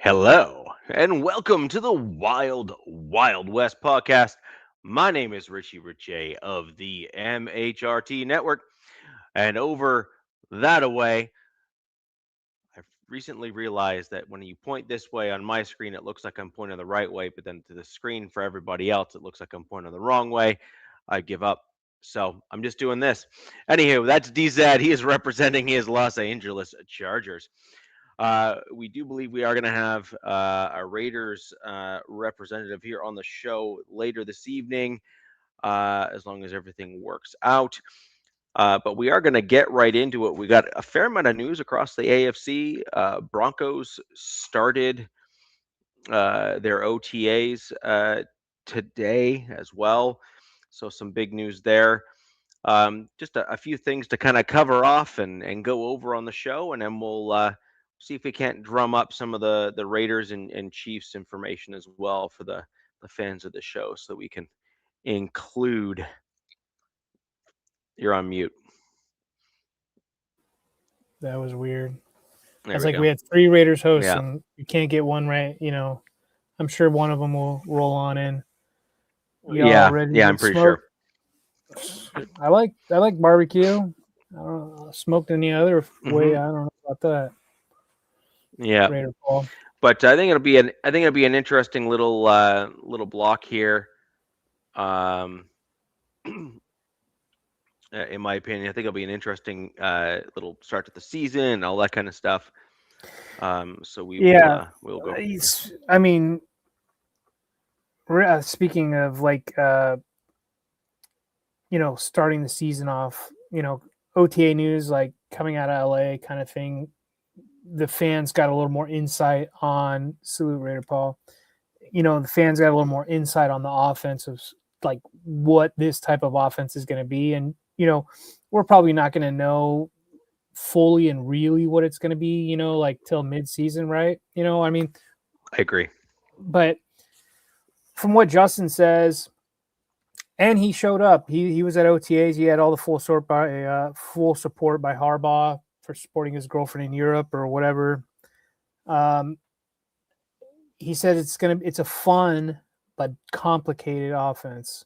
Hello, and welcome to the Wild Wild West podcast. My name is Richie Riche of the MHRT Network, and over that away, I've recently realized that when you point this way on my screen, it looks like I'm pointing the right way, but then to the screen for everybody else, it looks like I'm pointing the wrong way. I give up. So I'm just doing this. Anywho, that's DZ. He is representing his Los Angeles Chargers. We do believe we are going to have a Raiders representative here on the show later this evening, as long as everything works out. But we are going to get right into it. We got a fair amount of news across the AFC. Broncos started their OTAs today as well. So some big news there. Just a few things to kind of cover off and go over on the show, and then we'll see if we can't drum up some of the Raiders and Chiefs information as well for the fans of the show, so that we can include. You're on mute. That was weird. There It's we like go. we had three Raiders hosts, Yeah. and you can't get one right. I'm sure one of them will roll on in. Y'all ready Yeah, to I'm pretty smoke? sure. I like barbecue. I don't know, smoked any other way. Hmm. I don't know about that. Yeah, Raider Paul. but I think it'll be an interesting little block here. Um, in my opinion, I think it'll be an interesting little start to the season and all that kind of stuff. So Yeah, we'll go from there. I mean, speaking of starting the season off, OTA news like coming out of LA kind of thing. The fans got a little more insight on Salute Raider Paul. The fans got a little more insight on the offensive, like what this type of offense is going to be. And, we're probably not going to know fully and really what it's going to be, like till mid-season, right? I mean, I agree. but from what Justin says, and he showed up. He was at OTAs. He had all the full support by Harbaugh for supporting his girlfriend in Europe or whatever. He said it's a fun but complicated offense,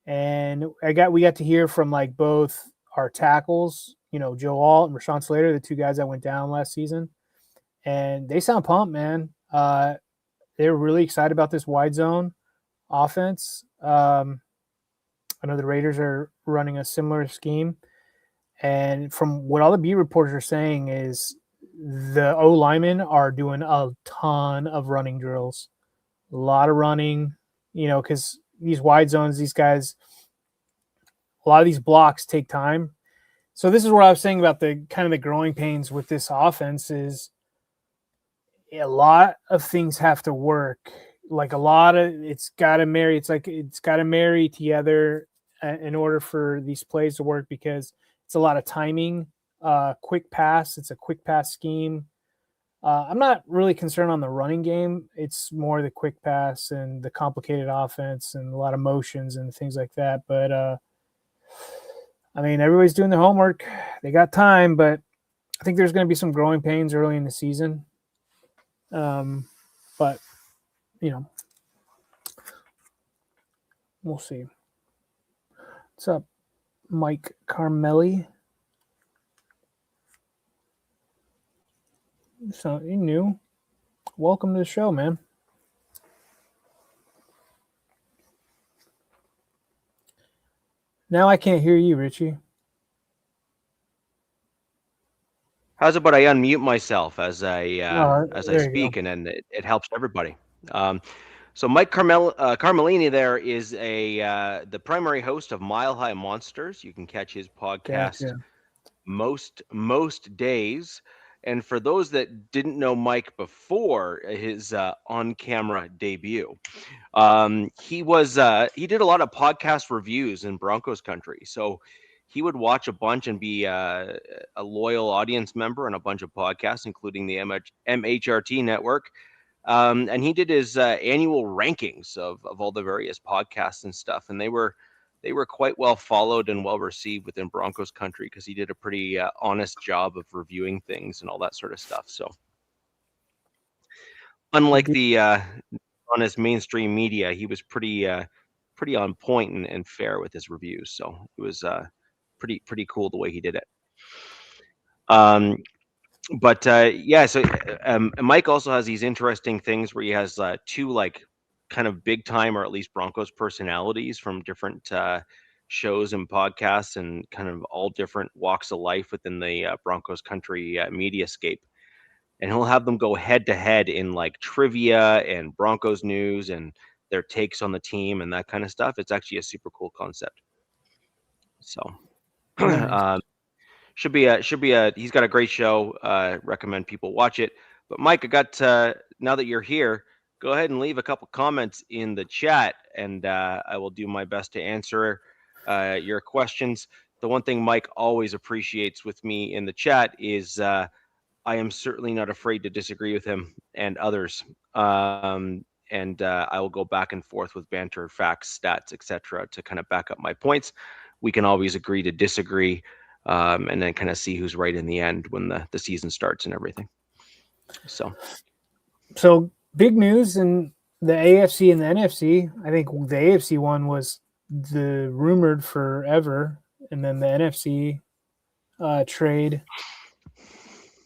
and we got to hear from like both our tackles, Joe Alt and Rashawn Slater, the two guys that went down last season, and they sound pumped, man. They're really excited about this wide zone offense. I know the Raiders are running a similar scheme, and from what all the beat reporters are saying is the O linemen are doing a ton of running drills, a lot of running, because these wide zones, these guys, a lot of these blocks take time. So this is what I was saying about the kind of the growing pains with this offense is a lot of things have to work. Like it's got to marry. It's like it's got to marry together in order for these plays to work because it's a lot of timing, quick pass. It's a quick pass scheme. I'm not really concerned on the running game. It's more the quick pass and the complicated offense and a lot of motions and things like that. But I mean, everybody's doing their homework. They got time, but I think there's going to be some growing pains early in the season. But we'll see. What's up, Mike Carmelli? So you new. Welcome to the show, man. Now I can't hear you, Richie. How's about I unmute myself as I speak, Go. and then it helps everybody. So Mike Carmelini there is the primary host of Mile High Monsters. You can catch his podcast Gotcha. most days. And for those that didn't know Mike before his on-camera debut, he did a lot of podcast reviews in Broncos country. So he would watch a bunch and be a loyal audience member on a bunch of podcasts, including the MHRT network. And he did his annual rankings of all the various podcasts and stuff, and they were quite well followed and well received within Broncos country because he did a pretty honest job of reviewing things and all that sort of stuff. So Unlike the on his mainstream media, he was pretty on point and fair with his reviews. So it was pretty cool the way he did it. Um, but yeah, so Mike also has these interesting things where he has two like kind of big time or at least Broncos personalities from different shows and podcasts and kind of all different walks of life within the Broncos country mediascape. And he'll have them go head to head in like trivia and Broncos news and their takes on the team and that kind of stuff. It's actually a super cool concept. So Nice. should be a he's got a great show. Recommend people watch it. But Mike, I got now that you're here, go ahead and leave a couple comments in the chat, and I will do my best to answer your questions. The one thing Mike always appreciates with me in the chat is I am certainly not afraid to disagree with him and others. And I will go back and forth with banter, facts, stats, etc., to kind of back up my points. We can always agree to disagree, and then kind of see who's right in the end when the season starts and everything. So big news in the AFC and the NFC. I think the AFC one was the rumored forever, and then the NFC trade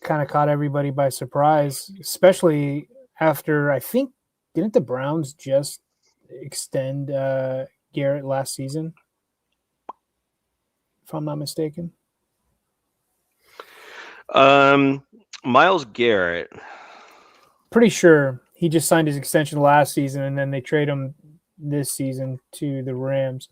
kind of caught everybody by surprise, especially after I think didn't the Browns just extend Garrett last season, if I'm not mistaken. Myles Garrett. Pretty sure he just signed his extension last season, and then they trade him this season to the Rams.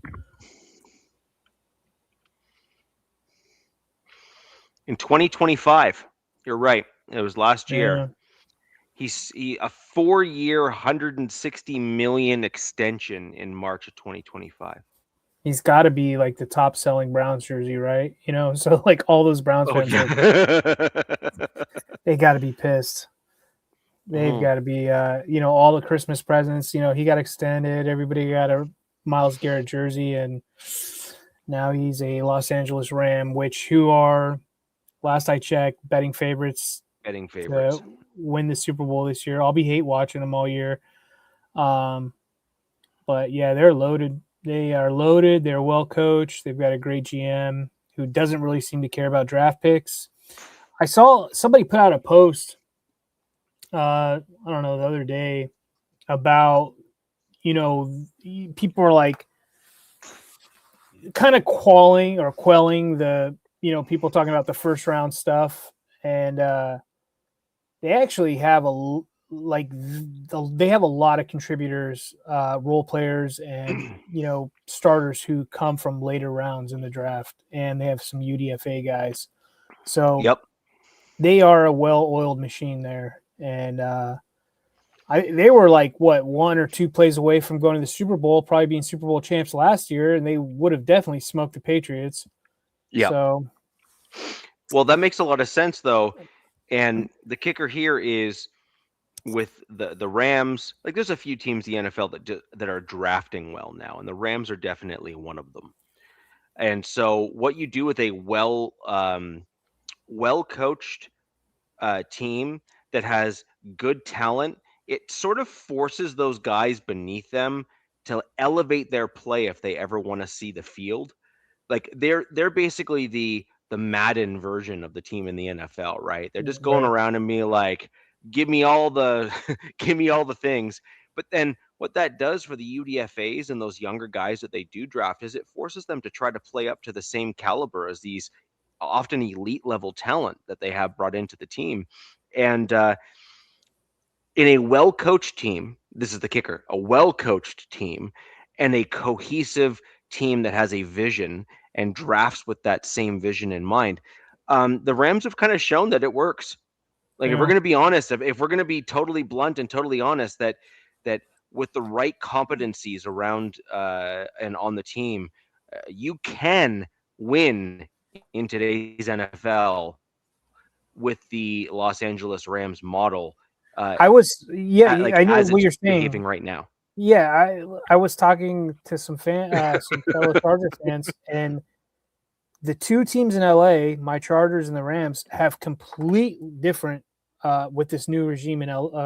In 2025, you're right. It was last year. Yeah. He's a 4-year, $160 million extension in March of 2025. He's got to be like the top selling Browns jersey, right? You know, so like all those Browns fans, they got to be pissed. They've got to be, all the Christmas presents. He got extended. Everybody got a Myles Garrett jersey, and now he's a Los Angeles Ram, who are, last I checked, betting favorites. To win the Super Bowl this year. I'll be hate watching them all year. But yeah, they're loaded. They are loaded. They're well coached. They've got a great GM who doesn't really seem to care about draft picks. I saw somebody put out a post, I don't know, the other day about, people are like kind of quelling the, people talking about the first round stuff. And they actually have they have a lot of contributors, role players, and starters who come from later rounds in the draft, and they have some UDFA guys. So they are a well-oiled machine there, and they were like one or two plays away from going to the Super Bowl, probably being Super Bowl champs last year, and they would have definitely smoked the Patriots. Yeah. So, well, that makes a lot of sense, though. And the kicker here is with the Rams. Like, there's a few teams in the NFL that are drafting well now, and the Rams are definitely one of them. And so, what you do with a well coached team that has good talent, it sort of forces those guys beneath them to elevate their play if they ever want to see the field. Like, they're basically the Madden version of the team in the NFL, right? They're just going around and be like, give me all the things. But then what that does for the UDFAs and those younger guys that they do draft is it forces them to try to play up to the same caliber as these often elite level talent that they have brought into the team. And in a well-coached team, this is the kicker, a well-coached team and a cohesive team that has a vision and drafts with that same vision in mind, the Rams have kind of shown that it works. Like, if we're going to be honest, if we're going to be totally blunt and totally honest, that with the right competencies around and on the team, you can win in today's NFL with the Los Angeles Rams model. I know what you're saying. Behaving right now. Yeah, I was talking to some fellow Charger fans, and the two teams in LA, my Chargers and the Rams, have complete different with this new regime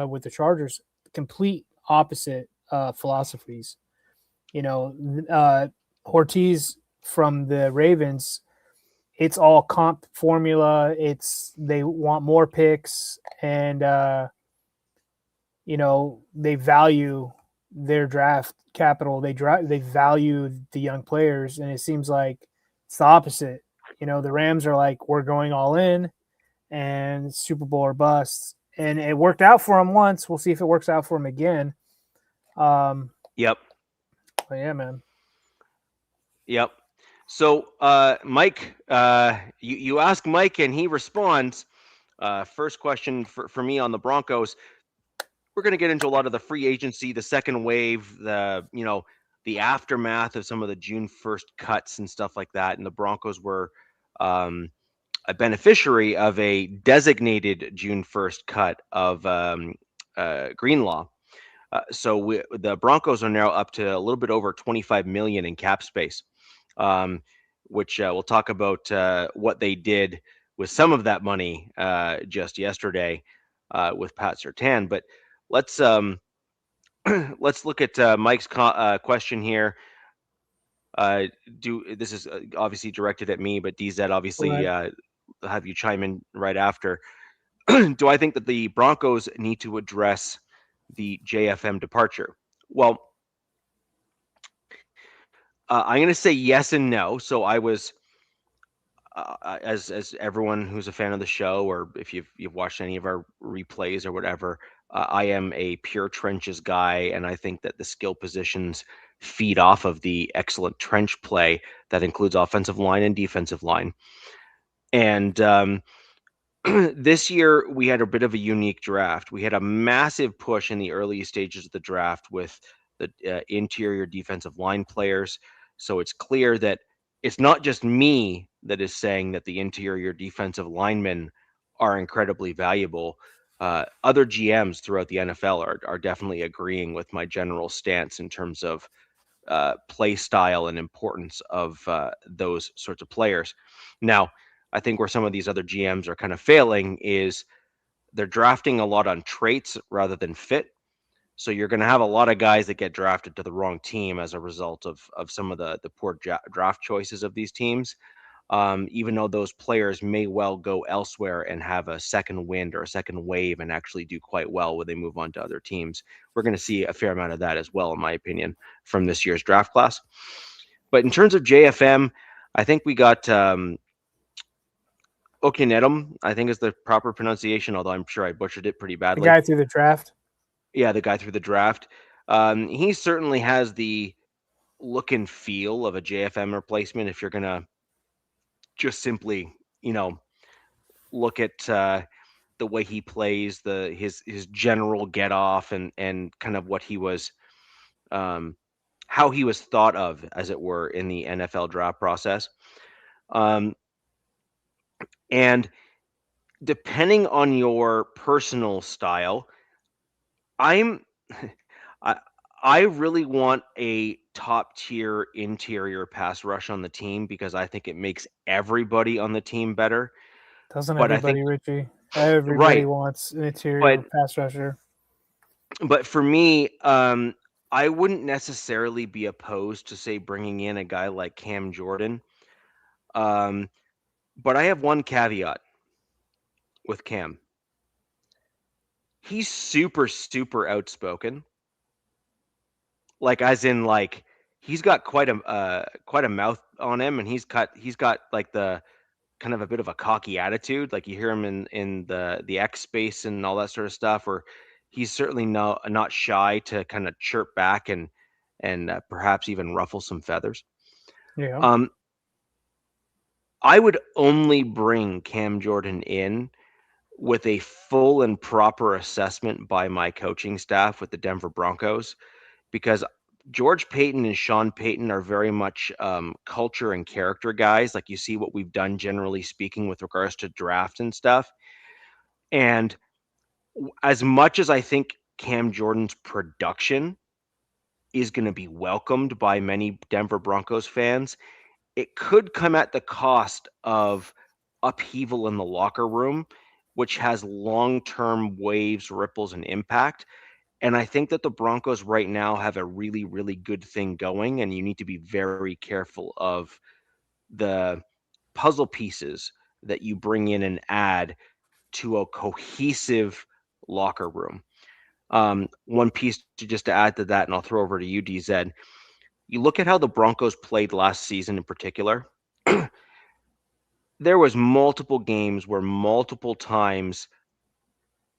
with the Chargers, complete opposite philosophies. You know, Ortiz from the Ravens, it's all comp formula. It's they want more picks, and they value their draft capital. They value the young players, and it seems like it's the opposite. The Rams are like, we're going all in, and Super Bowl or bust. And it worked out for them once. We'll see if it works out for them again. Yep. But yeah, man. Yep. So, Mike, you ask Mike, and he responds. First question for me on the Broncos. We're going to get into a lot of the free agency, the second wave, the aftermath of some of the June 1st cuts and stuff like that. And the Broncos were a beneficiary of a designated June 1st cut of Greenlaw. So the Broncos are now up to a little bit over 25 million in cap space, which we'll talk about what they did with some of that money just yesterday with Pat Surtain. But let's let's look at Mike's question here. This is obviously directed at me, but DZ obviously have you chime in right after. Do I think that the Broncos need to address the JFM departure? Well, I'm going to say yes and no. So I was, as everyone who's a fan of the show, or if you've watched any of our replays or whatever, I am a pure trenches guy, and I think that the skill positions feed off of the excellent trench play that includes offensive line and defensive line. And this year we had a bit of a unique draft. We had a massive push in the early stages of the draft with the interior defensive line players. So it's clear that it's not just me that is saying that the interior defensive linemen are incredibly valuable. Other GMs throughout the NFL are definitely agreeing with my general stance in terms of play style and importance of those sorts of players. Now, I think where some of these other GMs are kind of failing is they're drafting a lot on traits rather than fit. So you're going to have a lot of guys that get drafted to the wrong team as a result of some of the poor draft choices of these teams. Even though those players may well go elsewhere and have a second wind or a second wave and actually do quite well when they move on to other teams. We're going to see a fair amount of that as well, in my opinion, from this year's draft class. But in terms of JFM, I think we got Okinedum, I think is the proper pronunciation, although I'm sure I butchered it pretty badly. The guy through the draft? Yeah, the guy through the draft. He certainly has the look and feel of a JFM replacement if you're going to just simply, look at the way he plays, his general get off and kind of what he was, how he was thought of, as it were, in the NFL draft process. And depending on your personal style, I really want a top tier interior pass rush on the team because I think it makes everybody on the team better. Doesn't But everybody, Richie? Everybody right, wants an interior pass rusher. But for me, I wouldn't necessarily be opposed to, say, bringing in a guy like Cam Jordan. But I have one caveat with Cam. He's super, super outspoken. Like, as in, like, he's got quite a mouth on him, and he's got like the kind of a bit of a cocky attitude. Like you hear him in the X space and all that sort of stuff, or he's certainly not shy to kind of chirp back and perhaps even ruffle some feathers. Yeah. I would only bring Cam Jordan in with a full and proper assessment by my coaching staff with the Denver Broncos, because George Payton and Sean Payton are very much culture and character guys. Like you see what we've done, generally speaking, with regards to draft and stuff. And as much as I think Cam Jordan's production is going to be welcomed by many Denver Broncos fans, it could come at the cost of upheaval in the locker room which has long-term waves, ripples, and impact. And I think that the Broncos right now have a really, really good thing going, and you need to be very careful of the puzzle pieces that you bring in and add to a cohesive locker room. One piece to add to that, and I'll throw over to you, DZ. You look at how the Broncos played last season in particular. There was multiple games where multiple times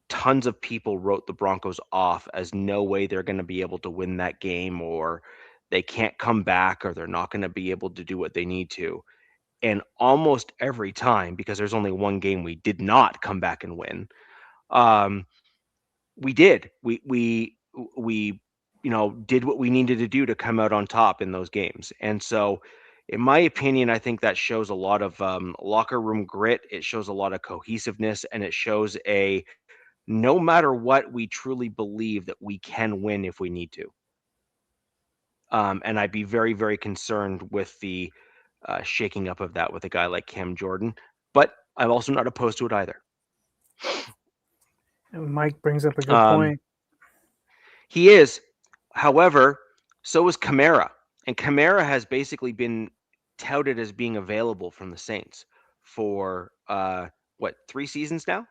tons of people wrote the Broncos off as no way they're going to be able to win that game, or they can't come back, or they're not going to be able to do what they need to. And almost every time, because there's only one game we did not come back and win, um, we did. We did what we needed to do to come out on top in those games. And so, in my opinion, I think that shows a lot of locker room grit. It shows a lot of cohesiveness, and it shows a no matter what, we truly believe that we can win if we need to. And I'd be very, very concerned with the shaking up of that with a guy like Cam Jordan. But I'm also not opposed to it either. And Mike brings up a good point. He is. However, so is Kamara. And Kamara has basically been touted as being available from the Saints for, 3 seasons now?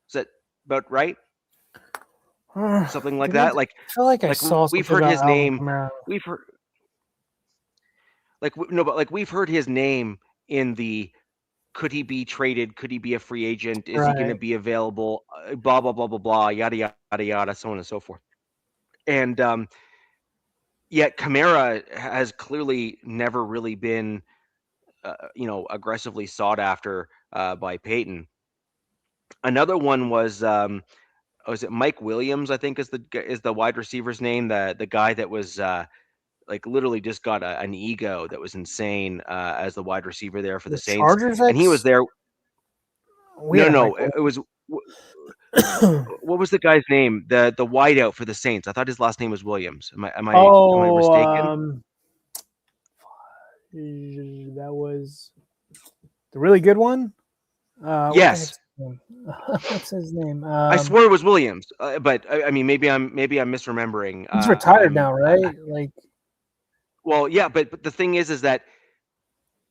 Is that about right? Something like that. I feel like I saw we've something heard about his Alvin name. Kamara. We've heard we've heard his name in the could he be traded? Could he be a free agent? Is he going to be available? Blah blah blah blah blah. Yada yada yada. So on and so forth. And yet Kamara has clearly never really been, aggressively sought after by Peyton. Another one was it Mike Williams? I think is the wide receiver's name. The guy that was literally just got an ego that was insane as the wide receiver there for the Saints, Chargers and he was there. No, it was. What was the guy's name? The wideout for the Saints. I thought his last name was Williams. Am I mistaken? That was the really good one. Yes. What's his name? I swore it was Williams, but I mean, maybe I'm misremembering. He's retired now, right? Well, yeah, but the thing is that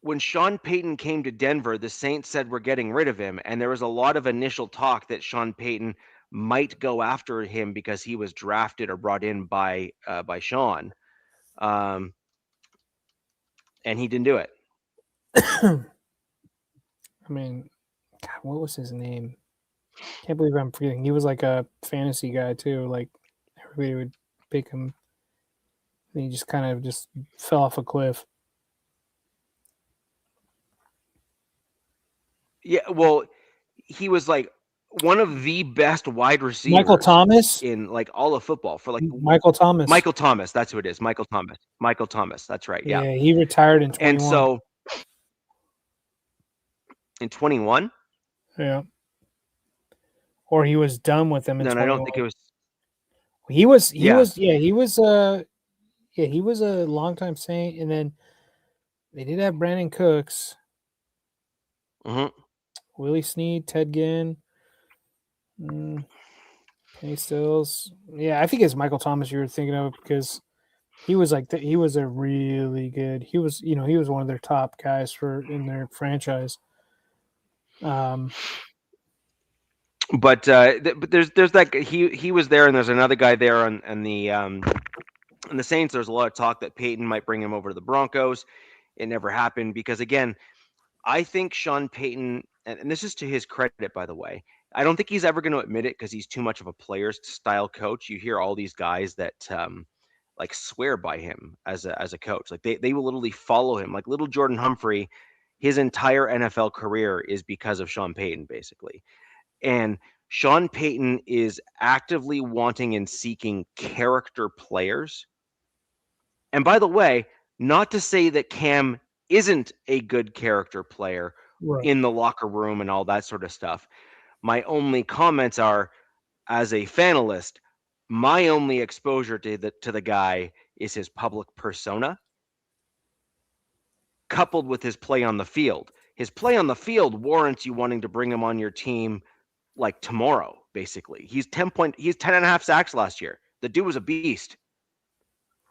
when Sean Payton came to Denver, the Saints said we're getting rid of him, and there was a lot of initial talk that Sean Payton might go after him because he was drafted or brought in by Sean, and he didn't do it. I mean, God, what was his name? Can't believe I'm forgetting. He was like a fantasy guy too. Like everybody would pick him. And he just kind of just fell off a cliff. Yeah, well, he was like one of the best wide receivers. Michael Thomas in like all of football for like Michael Thomas. Michael Thomas, that's who it is. Michael Thomas. That's right. Yeah. Yeah, he retired in 21. And so in 21. Yeah. Or he was done with them in 21. No, I don't think it was. He was a longtime Saint, and then they did have Brandon Cooks, Willie Snead, Ted Ginn, Kenny Stills. Yeah, I think it's Michael Thomas you were thinking of because he was he was a really good. He was one of their top guys in their franchise. But there's that he was there, and there's another guy there on the Saints. There's a lot of talk that Peyton might bring him over to the Broncos. It never happened because, again, I think Sean Payton, and this is to his credit, by the way, I don't think he's ever going to admit it because he's too much of a player's style coach. You hear all these guys that swear by him as a coach. Like they will literally follow him. Like little Jordan Humphrey, his entire NFL career is because of Sean Payton, basically. And Sean Payton is actively wanting and seeking character players. And by the way, not to say that Cam isn't a good character player in the locker room and all that sort of stuff. My only comments are, as a fanalist, my only exposure to the guy is his public persona, coupled with his play on the field. His play on the field warrants you wanting to bring him on your team like tomorrow. Basically, he's 10.5 sacks last year. The dude was a beast.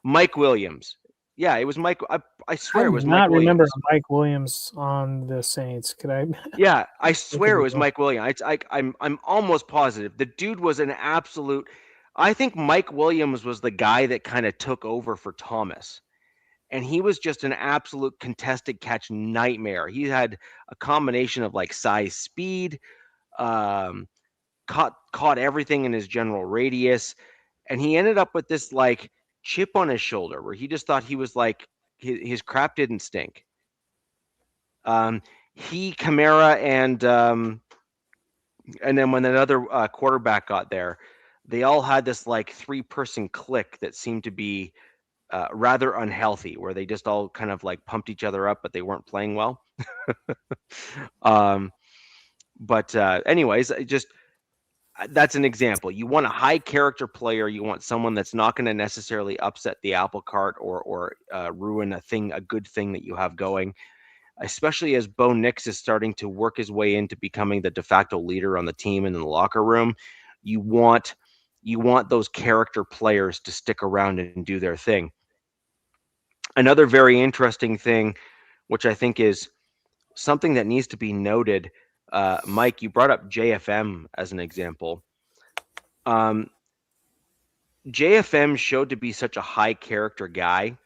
Mike Williams. Yeah, it was Mike. I I swear it do was Mike not remember Williams. Mike Williams on the Saints. Could I? Yeah, I Look at swear it was it. Mike Williams. I'm almost positive the dude was an absolute. I think Mike Williams was the guy that kind of took over for Thomas, and he was just an absolute contested catch nightmare. He had a combination of like size, speed, um, caught everything in his general radius, and he ended up with this like chip on his shoulder where he just thought he was like his crap didn't stink. Um, he Kamara and then when another quarterback got there, they all had this like 3-person clique that seemed to be rather unhealthy, where they just all kind of like pumped each other up, but they weren't playing well. um, but anyways, just that's an example. You want a high character player. You want someone that's not going to necessarily upset the apple cart or ruin a good thing that you have going. Especially as Bo Nix is starting to work his way into becoming the de facto leader on the team and in the locker room, you want those character players to stick around and do their thing. Another very interesting thing, which I think is something that needs to be noted, Mike, you brought up JFM as an example. JFM showed to be such a high character guy,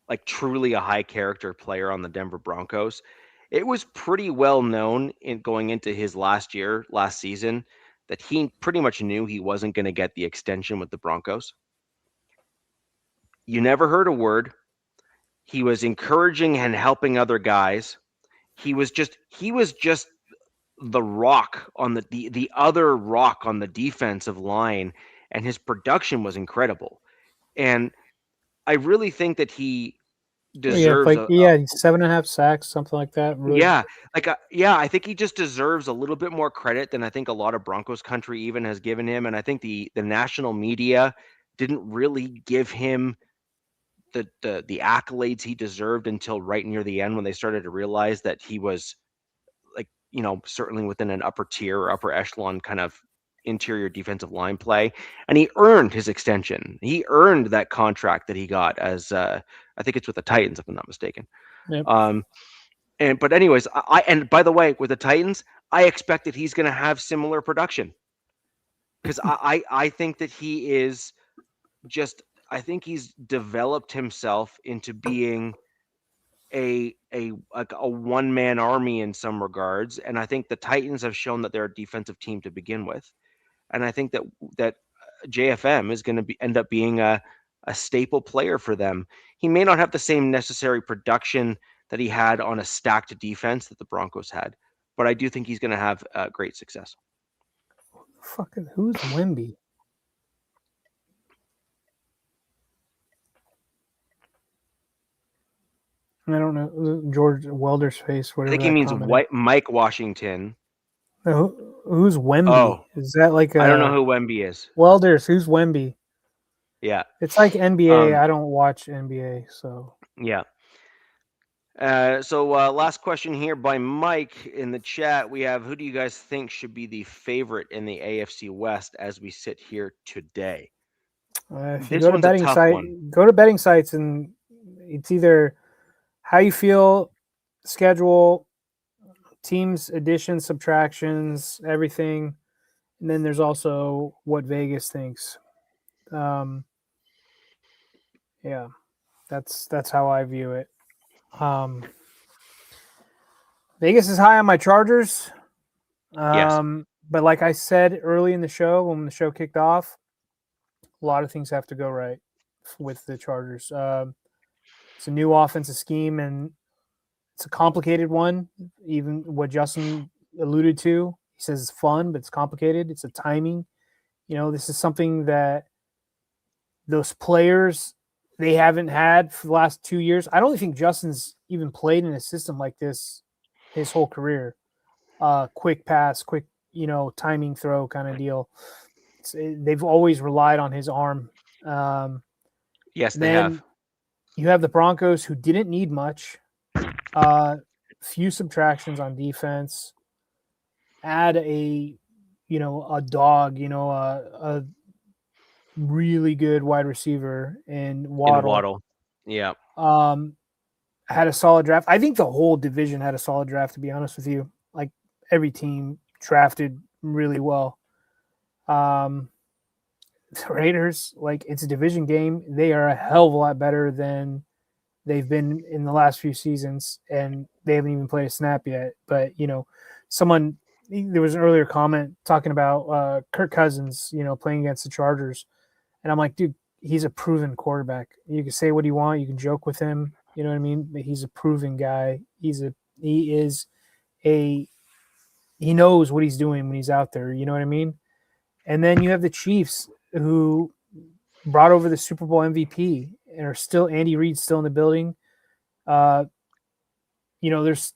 like truly a high character player on the Denver Broncos. It was pretty well known in going into his last season, that he pretty much knew he wasn't going to get the extension with the Broncos. You never heard a word. He was encouraging and helping other guys. He was just the rock on the other rock on the defensive line, and his production was incredible. And I really think that he Yeah, deserves like a 7.5 sacks, something like that. Really, yeah, yeah, I think he just deserves a little bit more credit than I think a lot of Broncos country even has given him, and I think the national media didn't really give him the accolades he deserved until right near the end when they started to realize that he was like, certainly within an upper tier or upper echelon kind of interior defensive line play, and he earned his extension. He earned that contract that he got as I think it's with the Titans, if I'm not mistaken. yep. But anyways, and by the way, with the Titans, I expect that he's going to have similar production, because I think that he is just, I think he's developed himself into being like a one man army in some regards, and I think the Titans have shown that they're a defensive team to begin with, and I think that JFM is going to end up being a staple player for them. He may not have the same necessary production that he had on a stacked defense that the Broncos had, but I do think he's going to have great success. Fucking who's Wemby? I don't know. George Welder's face. I Whatever think he that means comment. Mike Washington. Who's Wemby? Oh, Is that like I don't know who Wemby is. Welders? Who's Wemby? Yeah. It's like NBA. I don't watch NBA, so Yeah. So last question here by Mike in the chat. We have, who do you guys think should be the favorite in the AFC West as we sit here today? if you This go to one's a betting tough site, one. go to betting sites, and it's either how you feel, schedule, teams, additions, subtractions, everything, and then there's also what Vegas thinks. Yeah, that's how I view it. Vegas is high on my Chargers. Yes. But like I said early in the show, when the show kicked off, a lot of things have to go right with the Chargers. It's a new offensive scheme, and it's a complicated one. Even what Justin alluded to, he says it's fun, but it's complicated. It's a timing. This is something that those players, they haven't had for the last 2 years. I don't think Justin's even played in a system like this his whole career. Quick pass, quick, timing throw kind of deal. They've always relied on his arm. Yes, they Then have. you have the Broncos, who didn't need much. Few subtractions on defense. Add a a dog, a really good wide receiver in In Waddle. Waddle. Yeah. Um, had a solid draft. I think the whole division had a solid draft, to be honest with you. Like every team drafted really well. Um, the Raiders, like it's a division game. They are a hell of a lot better than they've been in the last few seasons, and they haven't even played a snap yet. But someone there was an earlier comment talking about Kirk Cousins, playing against the Chargers, and I'm like, dude, he's a proven quarterback. You can say what you want, you can joke with him, you know what I mean? But he's a proven guy. He is a he knows what he's doing when he's out there. You know what I mean? And then you have the Chiefs who brought over the Super Bowl MVP and are still Andy Reid's still in the building. Uh, there's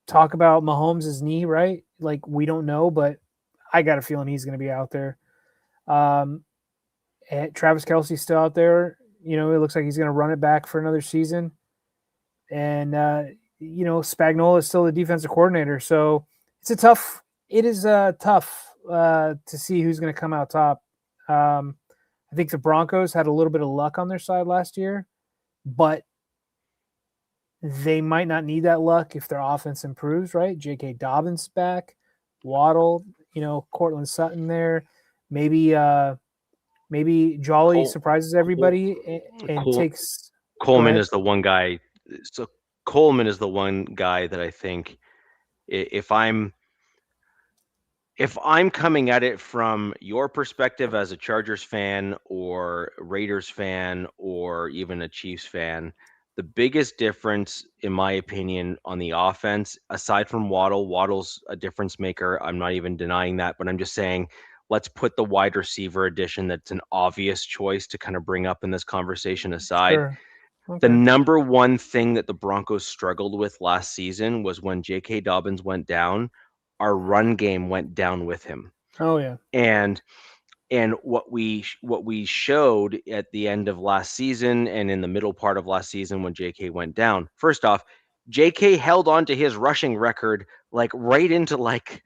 talk about Mahomes' knee, right? Like we don't know, but I got a feeling he's going to be out there. Um, and Travis Kelsey's still out there. It looks like he's going to run it back for another season. And Spagnuolo is still the defensive coordinator, so it is tough to see who's going to come out top. I think the Broncos had a little bit of luck on their side last year, but they might not need that luck if their offense improves, right? J.K. Dobbins back, Waddle, Cortland Sutton there. Maybe Jolly surprises everybody and takes. Coleman is the one guy. So Coleman is the one guy that I think if I'm coming at it from your perspective as a Chargers fan or Raiders fan or even a Chiefs fan, the biggest difference, in my opinion, on the offense, aside from Waddle's a difference maker. I'm not even denying that, but I'm just saying, let's put the wide receiver addition that's an obvious choice to kind of bring up in this conversation aside. Sure. Okay. The number one thing that the Broncos struggled with last season was when J.K. Dobbins went down, our run game went down with him. Oh yeah. And what we showed at the end of last season and in the middle part of last season when JK went down, first off, JK held on to his rushing record like right into like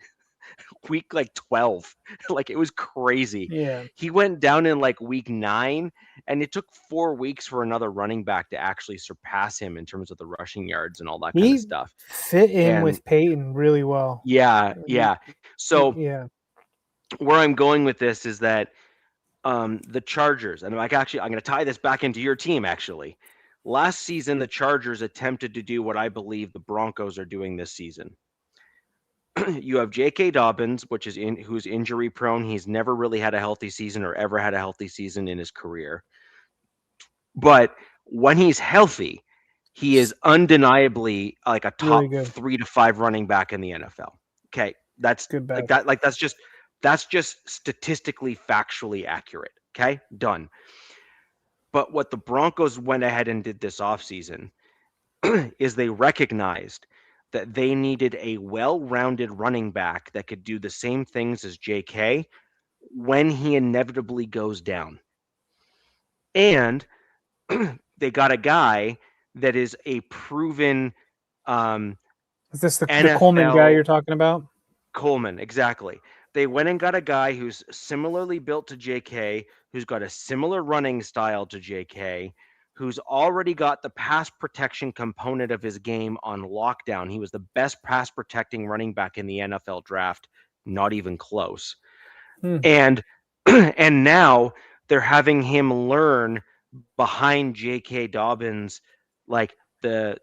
week like 12. Like it was crazy. Yeah. He went down in like week 9, and it took 4 weeks for another running back to actually surpass him in terms of the rushing yards and all that kind of He stuff. fit in And with Peyton really well. yeah. So Yeah. where I'm going with this is that the Chargers, and I'm going to tie this back into your team actually. Last season, the Chargers attempted to do what I believe the Broncos are doing this season. You have J.K. Dobbins, who's injury prone. He's never really had a healthy season or ever had a healthy season in his career. But when he's healthy, he is undeniably like a top Really good. 3 to 5 running back in the NFL. Okay, that's Good back. like that. Like that's just statistically factually accurate. Okay, done. But what the Broncos went ahead and did this offseason is they recognized that they needed a well-rounded running back that could do the same things as JK when he inevitably goes down. And they got a guy that is a proven Is this the NFL Coleman guy you're talking about? Coleman, exactly. They went and got a guy who's similarly built to JK, who's got a similar running style to JK, who's already got the pass protection component of his game on lockdown. He was the best pass protecting running back in the NFL draft, not even close. And and now they're having him learn behind J.K. Dobbins, like the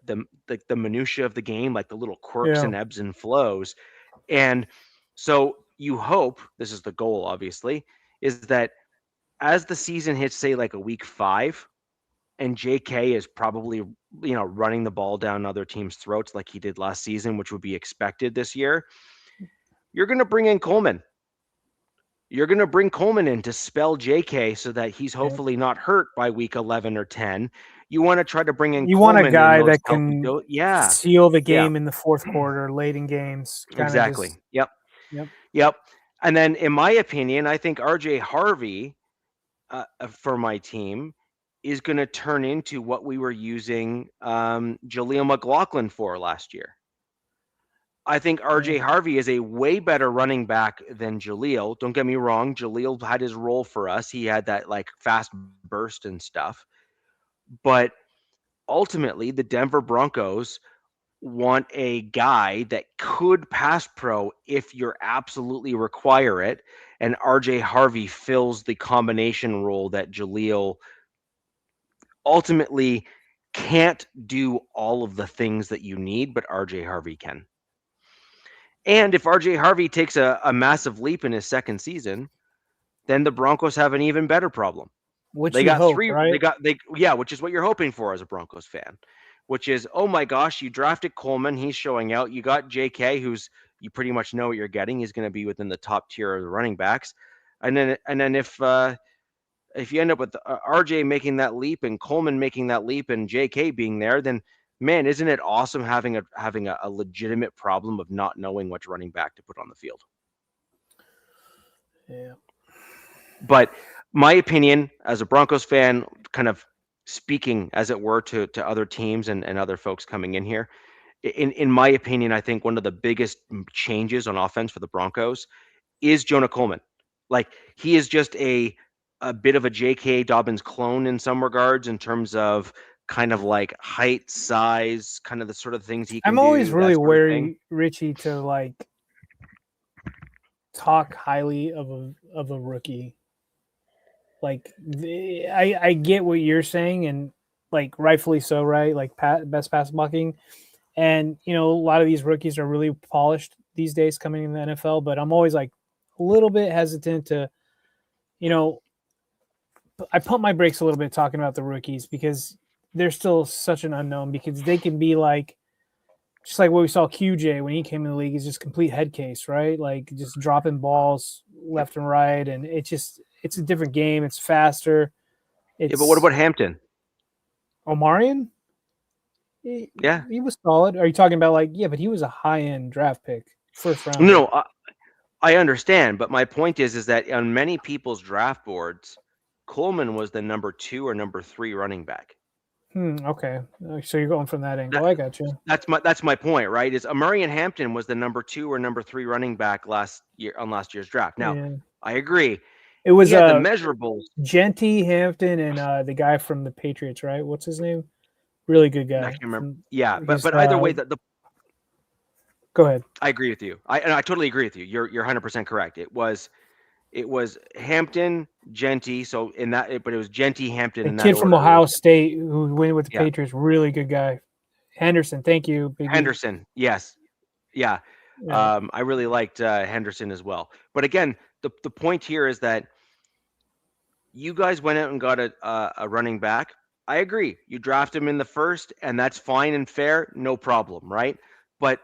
minutia of the game, like the little quirks and ebbs and flows. And so you hope, this is the goal, obviously, is that as the season hits, say, like a week 5, and J.K. is probably, running the ball down other teams' throats like he did last season, which would be expected this year, you're going to bring in Coleman. You're going to bring Coleman in to spell JK so that he's hopefully not hurt by week 11 or 10. You want to try to bring in You Coleman want a guy in those that can yeah. seal the game in the fourth quarter, late in games. Exactly. Yep. And then, in my opinion, I think RJ Harvey for my team is going to turn into what we were using Jaleel McLaughlin for last year. I think RJ Harvey is a way better running back than Jaleel. Don't get me wrong. Jaleel had his role for us. He had that like fast burst and stuff. But ultimately, the Denver Broncos want a guy that could pass pro if you absolutely require it. And RJ Harvey fills the combination role that Jaleel ultimately can't do all of the things that you need, but RJ Harvey can. And if RJ Harvey takes a massive leap in his second season, then the Broncos have an even better problem. which They you got hope, three. right? Yeah, which is what you're hoping for as a Broncos fan. Which is, oh my gosh, you drafted Coleman, he's showing out. You got J.K., who's you pretty much know what you're getting. He's going to be within the top tier of the running backs. And then if you end up with RJ making that leap and Coleman making that leap and J.K. being there, then man, isn't it awesome having a legitimate problem of not knowing which running back to put on the field? Yeah. But my opinion as a Broncos fan, kind of speaking as it were to other teams and other folks coming in here, in my opinion, I think one of the biggest changes on offense for the Broncos is Jonah Coleman. Like he is just a bit of a J.K. Dobbins clone in some regards in terms of kind of like height, size, kind of the sort of things he can I'm always do, that really sort of thing. wary, Richie, to like talk highly of a rookie. Like I get what you're saying, and like rightfully so, right? Like best pass blocking, and a lot of these rookies are really polished these days coming in the NFL. But I'm always like a little bit hesitant to, you know, I pump my brakes a little bit talking about the rookies because they're still such an unknown, because they can be like just like what we saw QJ when he came in the league is just complete head case, right? Like just dropping balls left and right, and it's a different game. It's faster. Yeah, but what It's about Hampton? Omarion. He, Yeah. he was solid. Are you talking about like, yeah? But he was a high end draft pick, first No, rounder. I understand, but my point is that on many people's draft boards, Coleman was the number 2 or number 3 running back. Okay, so you're going from that angle. That I got you. that's my point, right? Is Amarian Hampton was the number 2 or number 3 running back last year on last year's draft. Now, Yeah, I agree. it He was had the measurables. Genty, Hampton, and the guy from the Patriots, right? What's his name? Really good I guy. can't remember. From Yeah, but he's either way, the go ahead. I agree with you. I totally agree with you. You're 100% correct. It was Hampton, Genty. So in that, but it was Genty, Hampton The in that kid from order. It was Ohio State who went with the yeah, Patriots, really good guy. Henderson, thank you, Biggie. Henderson. Yes, yeah. Yeah, I really liked Henderson as well. But again, the point here is that you guys went out and got a running back. I agree. You draft him in the first, and that's fine and fair, no problem, right? But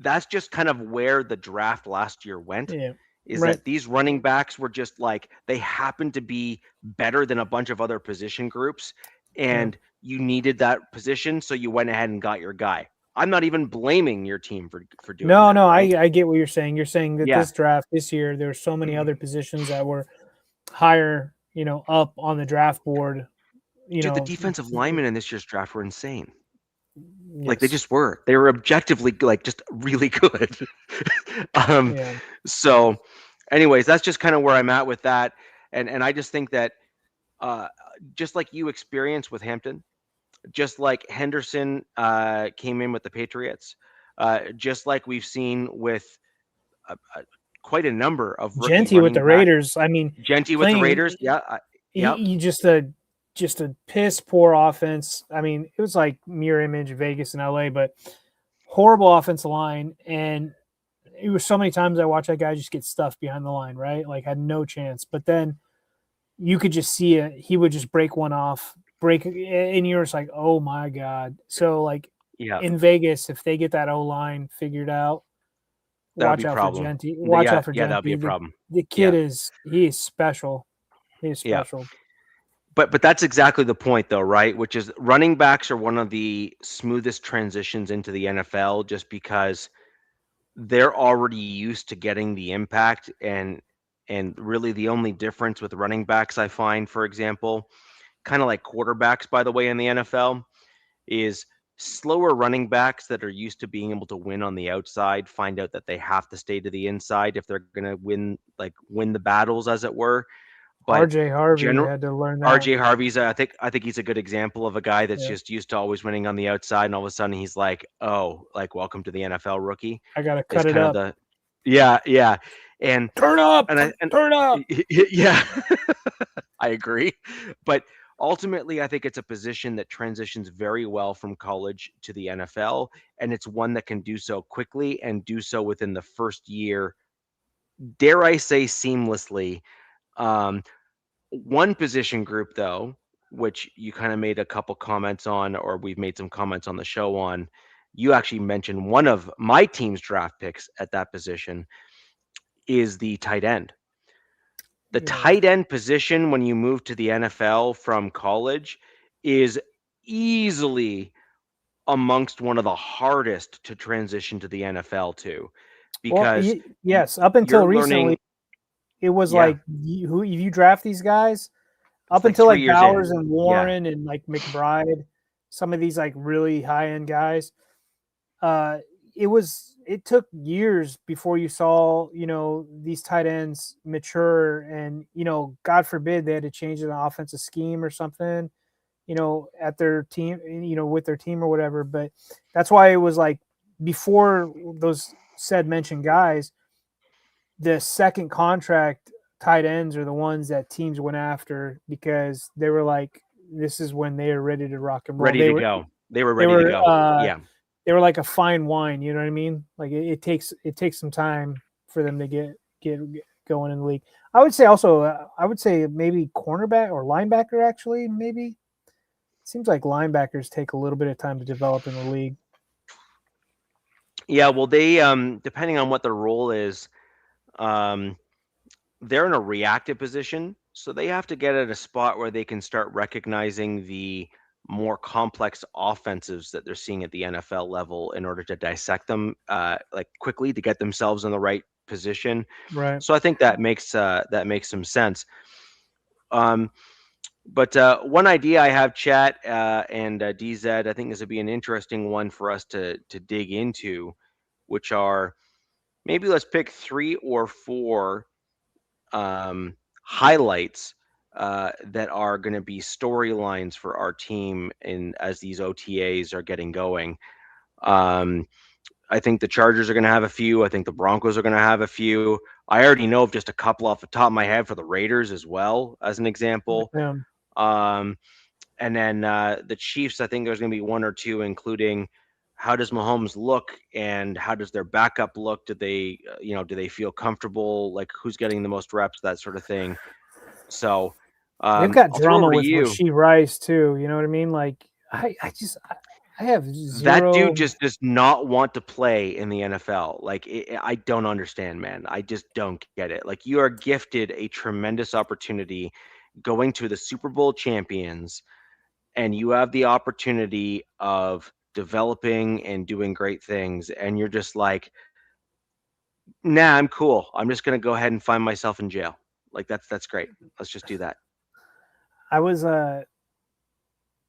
that's just kind of where the draft last year went. yeah, Is right. that these running backs were just like they happened to be better than a bunch of other position groups, Yeah. and you needed that position, so you went ahead and got your guy. I'm not even blaming your team for doing No, that, no, right? I get what you're saying. You're saying that Yeah. this draft this year, there's so many other positions that were higher, up on the draft board. You Dude, the know, defensive linemen in this year's draft were insane. Like they yes, just were. They were objectively like just really good. um, yeah. so, anyways, that's just kind of where I'm at with that, and I just think that uh, just like you experienced with Hampton, just like Henderson came in with the Patriots, just like we've seen with uh, uh, quite a number of rookie Genty with running the backs. Raiders. I mean, Genty with the playing Raiders, yeah, yep, he just a piss poor offense. I mean, it was like mirror image Vegas and LA, but horrible offensive line. And it was so many times I watched that guy just get stuffed behind the line, right? Like had no chance. But then you could just see it. He would just break one off, and you're just like, oh my god. So like yeah, in Vegas, if they get that O line figured out, that would be watch a out for problem. Genty. Watch Yeah, out for yeah, that would be a Genty. problem. The kid Yeah, is special. He is yeah. special. But that's exactly the point though, right? Which is running backs are one of the smoothest transitions into the NFL just because they're already used to getting the impact and really the only difference with running backs I find, for example, kind of like quarterbacks by the way in the NFL is slower running backs that are used to being able to win on the outside find out that they have to stay to the inside if they're going to win the battles, as it were. But RJ Harvey general had to learn that. RJ Harvey's, I think he's a good example of a guy that's Yeah. just used to always winning on the outside, and all of a sudden he's like, oh, like welcome to the NFL, rookie. I got to Is cut it kind of up. the yeah, and Turn up. and Turn up. yeah, I agree. But ultimately, I think it's a position that transitions very well from college to the NFL, and it's one that can do so quickly and do so within the first year, dare I say, seamlessly. Um, One position group, though, which you kind of made a couple comments on, or we've made some comments on the show on, you actually mentioned one of my team's draft picks at that position is the tight end. The Yeah. tight end position when you move to the NFL from college is easily amongst one of the hardest to transition to the NFL to, Well, because yes. Up until you're recently, learning. it was Yeah, like who if you draft these guys it's up like until 3 years in. Bowers and Yeah, Warren and McBride, some of these really high end guys. Uh, it took years before you saw these tight ends mature, and God forbid they had to change an offensive scheme or something, at their team, with their team or whatever. But that's why it was like before those said mentioned guys, the second contract tight ends are the ones that teams went after because they were like, this is when they are ready to rock and roll. ready to go. They were They ready to were go. Yeah. they were like a fine wine. You know what I mean? Like it takes some time for them to get going in the league. I would say also I would say maybe cornerback or linebacker actually maybe. Seems like linebackers take a little bit of time to develop in the league. Yeah, well, they depending on what their role is, um, they're in a reactive position, so they have to get at a spot where they can start recognizing the more complex offensives that they're seeing at the NFL level in order to dissect them like quickly to get themselves in the right position. Right. So I think that makes some sense. Um, but one idea I have, chat and DZ, I think this would be an interesting one for us to dig into, which are maybe let's pick 3 or 4 highlights that are going to be storylines for our team in as these OTAs are getting going. Um, I think the Chargers are going to have a few. I think the Broncos are going to have a few. I already know of just a couple off the top of my head for the Raiders as well, as an example. Um, Um, and then the Chiefs, I think there's going to be 1 or 2, including how does Mahomes look and how does their backup look? Do they feel comfortable? Like who's getting the most reps, that sort of thing. So they've got I'll throw it drama over to with you. Rasheed Rice too. You know what I mean? Like I have That dude zero. just does not want to play in the NFL. Like I don't understand, man. I just don't get it. Like you are gifted a tremendous opportunity going to the Super Bowl champions, and you have the opportunity of developing and doing great things, and you're just like, nah, I'm cool. I'm just gonna go ahead and find myself in jail. Like that's great. Let's just do that. I was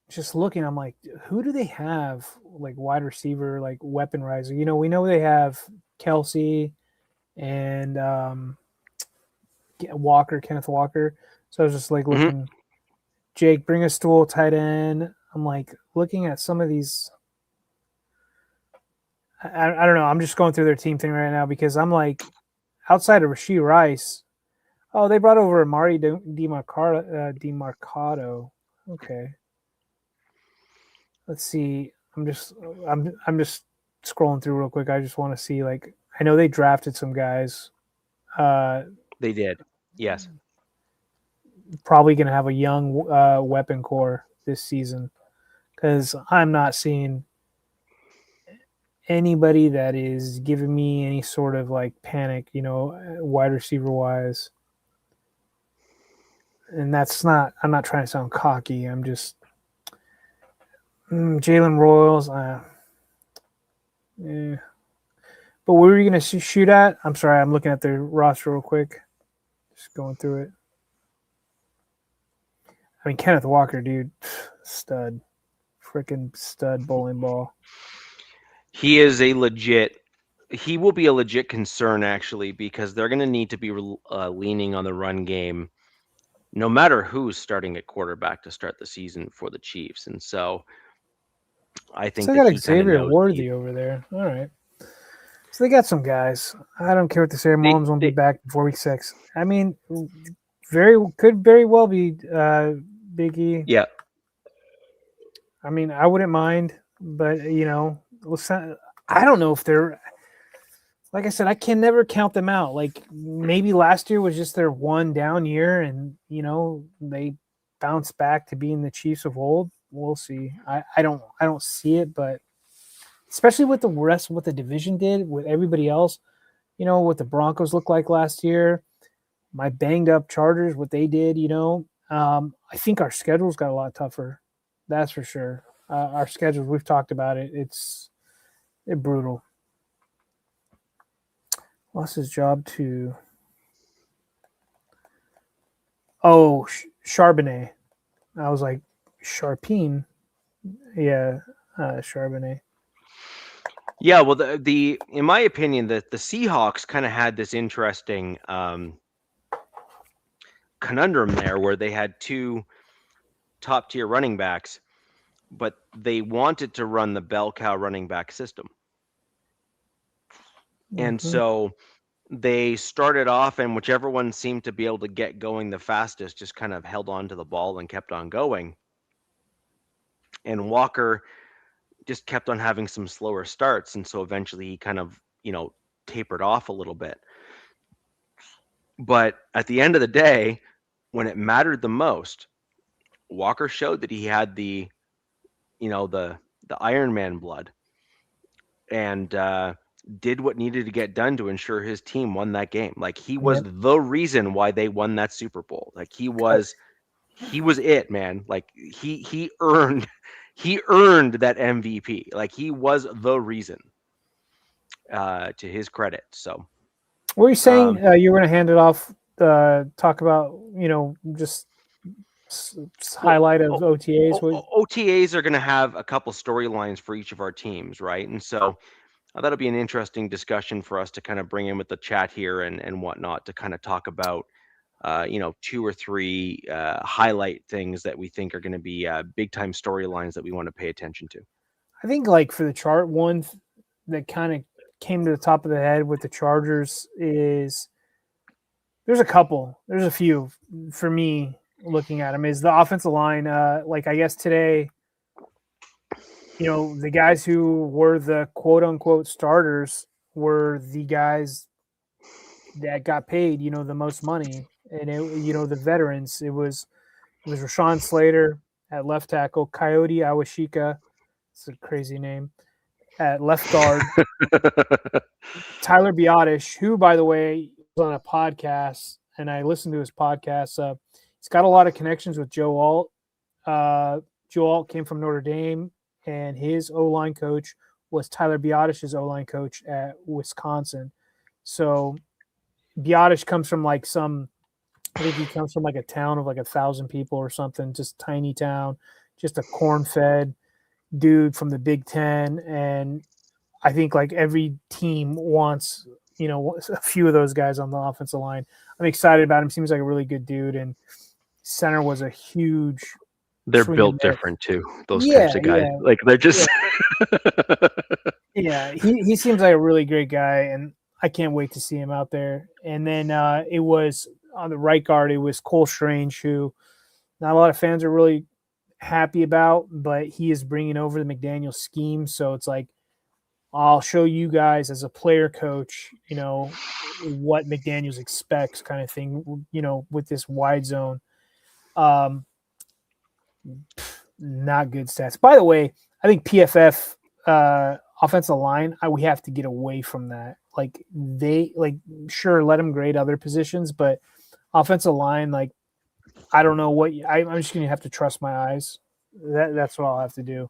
just looking. I'm like, who do they have like wide receiver like weapon riser? We know they have Kelsey and Kenneth Walker. So I was just like Hmm. looking. Jake, bring a stool, tight end. I'm like looking at some of these. I don't know. I'm just going through their team thing right now because I'm like, outside of Rasheed Rice, oh, they brought over Amari DeMarcado. Okay, let's see. I'm just scrolling through real quick. I just want to see like I know they drafted some guys. Uh, They did. Yes. Probably going to have a young weapon core this season because I'm not seeing anybody that is giving me any sort of like panic, wide receiver wise. And I'm not trying to sound cocky. I'm just, Jalen Royals. Eh. But what were you going to shoot at? I'm sorry. I'm looking at their roster real quick. Just going through it. I mean, Kenneth Walker, dude, stud. freaking stud bowling ball. He will be a legit concern, actually, because they're going to need to be leaning on the run game no matter who's starting at quarterback to start the season for the Chiefs. And so I think Still that got he kind of Xavier knows. Worthy over there. All right. So they got some guys. I don't care what they say. Mahomes won't be back before week 6. I mean, could very well be Big E. Yeah. I mean, I wouldn't mind, but I don't know if they're. Like I said, I can never count them out. Like maybe last year was just their one down year, and they bounced back to being the Chiefs of old. We'll see. I don't see it, but especially with the rest of what the division did with everybody else, what the Broncos looked like last year, my banged up Chargers, what they did, I think our schedules got a lot tougher. That's for sure. Our schedules, we've talked about it. It's brutal. Lost his job to Charbonnet. I was like Sharpine. Yeah, Charbonnet. Yeah, well, the in my opinion, the Seahawks kind of had this interesting conundrum there, where they had 2 top-tier running backs, but they wanted to run the bell cow running back system. And so they started off, and whichever one seemed to be able to get going the fastest just kind of held on to the ball and kept on going. And Walker just kept on having some slower starts, and so eventually he kind of, tapered off a little bit. But at the end of the day, when it mattered the most, Walker showed that he had the Iron Man blood, and did what needed to get done to ensure his team won that game. Like he was the reason why they won that Super Bowl. Like he was it, man. Like he earned that MVP. Like he was the reason, to his credit. So what are you saying? You were going to hand it off, talk about, just highlight of OTAs. OTAs are going to have a couple storylines for each of our teams, right? And so that'll be an interesting discussion for us to kind of bring in with the chat here and whatnot, to kind of talk about 2 or 3 highlight things that we think are going to be big time storylines that we want to pay attention to. I think like for the chart, one that kind of came to the top of the head with the Chargers is there's a few for me looking at them is the offensive line. Like I guess today, the guys who were the quote unquote starters were the guys that got paid, the most money. And the veterans, it was Rashawn Slater at left tackle, Coyote Awashika, it's a crazy name, at left guard, Tyler Biotish, who, by the way, was on a podcast, and I listened to his podcast. He's got a lot of connections with Joe Alt. Joe Alt came from Notre Dame, and his O-line coach was Tyler Biotish's O-line coach at Wisconsin. So Biotish comes from I think he comes from like a town of like 1,000 people or something, just tiny town, just a corn-fed dude from the Big Ten. And I think like every team wants, a few of those guys on the offensive line. I'm excited about him. Seems like a really good dude. And center was a huge. They're built different too. Those types of guys, like they're just. Yeah, he seems like a really great guy, and I can't wait to see him out there. And then it was on the right guard. It was Cole Strange, who not a lot of fans are really happy about, but he is bringing over the McDaniel scheme. So it's like, I'll show you guys as a player coach, what McDaniels expects, kind of thing, with this wide zone. Not good stats. By the way, I think PFF offensive line, we have to get away from that. Like sure, let them grade other positions, but offensive line, like, I don't know what I'm just going to have to trust my eyes. That's what I'll have to do.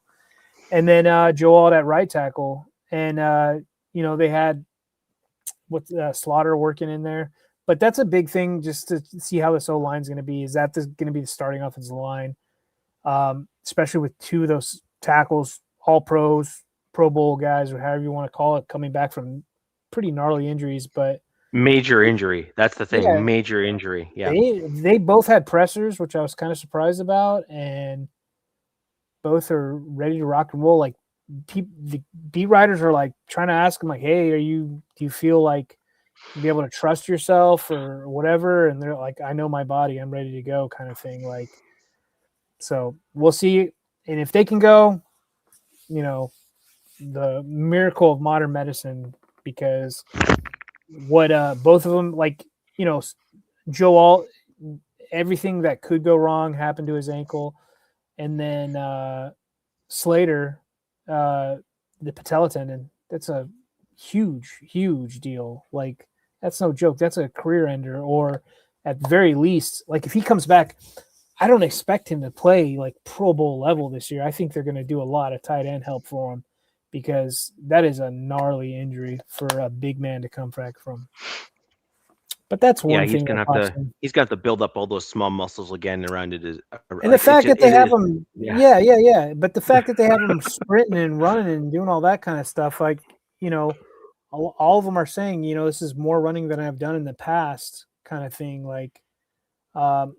And then Joel at right tackle, and they had Slaughter working in there, but that's a big thing just to see how this O-line is going to be. Is that going to be the starting offensive line, especially with 2 of those tackles, all pros, Pro Bowl guys, or however you want to call it, coming back from pretty gnarly injuries. But Major injury. That's the thing. yeah, Major injury. Yeah. they both had pressers, which I was kind of surprised about, and both are ready to rock and roll. Like the beat writers are like trying to ask them, like, "Hey, do you feel like be able to trust yourself or whatever?" And they're like, "I know my body. I'm ready to go," kind of thing. Like, so we'll see. And if they can go, you know, the miracle of modern medicine, because what both of them, like, you know, Joel, everything that could go wrong happened to his ankle, and then Slater, the patella tendon. That's a huge deal. Like, that's no joke. That's a career ender, or at very least, like, if he comes back, I don't expect him to play like Pro Bowl level this year. I think they're going to do a lot of tight end help for him, because that is a gnarly injury for a big man to come back from. But that's Yeah, one thing that pops in. he's got to build up all those small muscles again around it. Is And the like fact that they it have is. them, Yeah. yeah. But the fact that they have them sprinting and running and doing all that kind of stuff, like, you know, all of them are saying, you know, this is more running than I've done in the past, kind of thing. Like, um,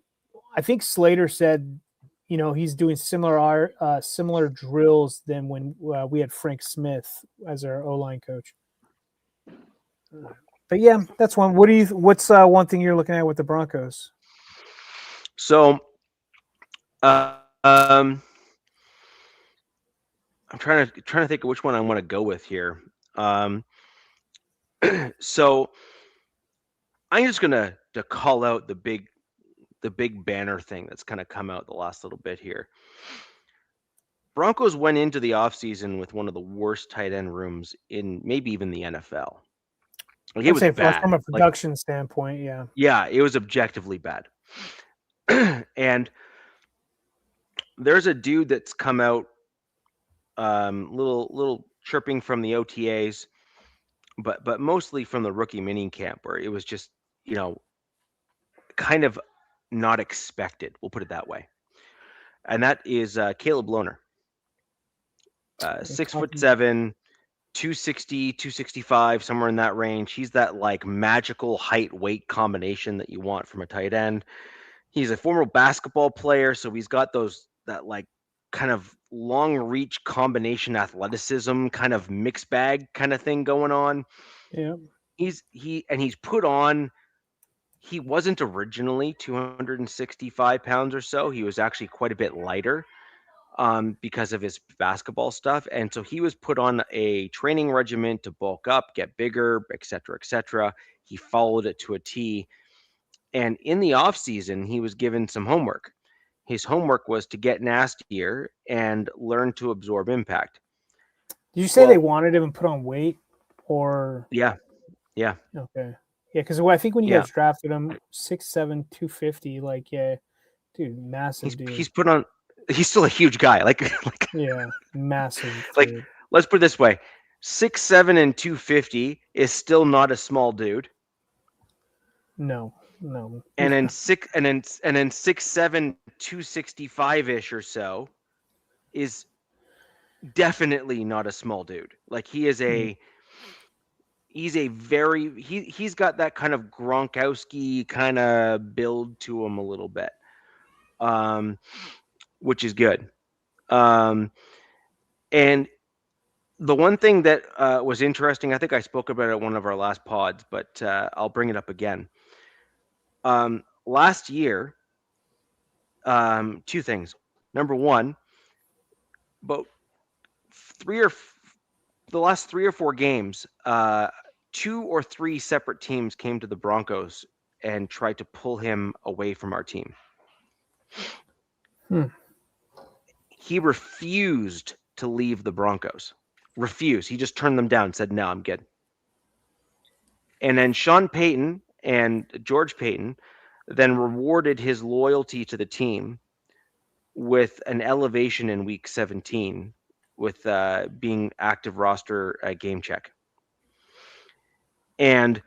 I think Slater said, you know, he's doing similar drills than when we had Frank Smith as our O line coach. But yeah, that's one. What's one thing you're looking at with the Broncos? So, I'm trying to think of which one I want to go with here. Um, so I'm just gonna to call out the big banner thing that's kind of come out the last little bit here. Broncos went into the offseason with one of the worst tight end rooms in maybe even the NFL. Like, it I'd was say from bad. a Like, production standpoint, yeah. yeah, it was objectively bad. And there's a dude that's come out, little chirping from the OTAs, but mostly from the rookie mini camp, where it was just, you know, kind of not expected. We'll put it that way. And that is Caleb Lohner, They six talked. foot seven, 260, 265, somewhere in that range. He's that like magical height weight combination that you want from a tight end. He's a former basketball player, so he's got that like kind of long reach combination athleticism, kind of mixed bag kind of thing going on. Yeah. He's put on. He wasn't originally 265 pounds or so. He was actually quite a bit lighter, because of his basketball stuff. And so he was put on a training regimen to bulk up, get bigger, et cetera, et cetera. He followed it to a T. And in the off season, he was given some homework. His homework was to get nastier and learn to absorb impact. Did you say they Well, wanted him to put on weight, or yeah, yeah, okay? Yeah, because I think when you yeah. guys drafted him, 6'7", 250, like, yeah, dude, massive dude. He's put on. He's still a huge guy. Yeah, massive like dude. let's put it this way: 6'7" and 250 is still not a small dude. No, no. And then 6'7", 265 ish or so is definitely not a small dude. Like, he's a very he's got that kind of Gronkowski kind of build to him a little bit, um, which is good. Um, and the one thing that was interesting, I think I spoke about it at one of our last pods, but I'll bring it up again. Last year, two things. Number one, but the last 3 or 4 games, 2 or 3 separate teams came to the Broncos and tried to pull him away from our team. Hmm. He refused to leave the Broncos. Refused. He just turned them down, said, "No, I'm good." And then Sean Payton and George Payton then rewarded his loyalty to the team with an elevation in week 17 with being active roster game check. And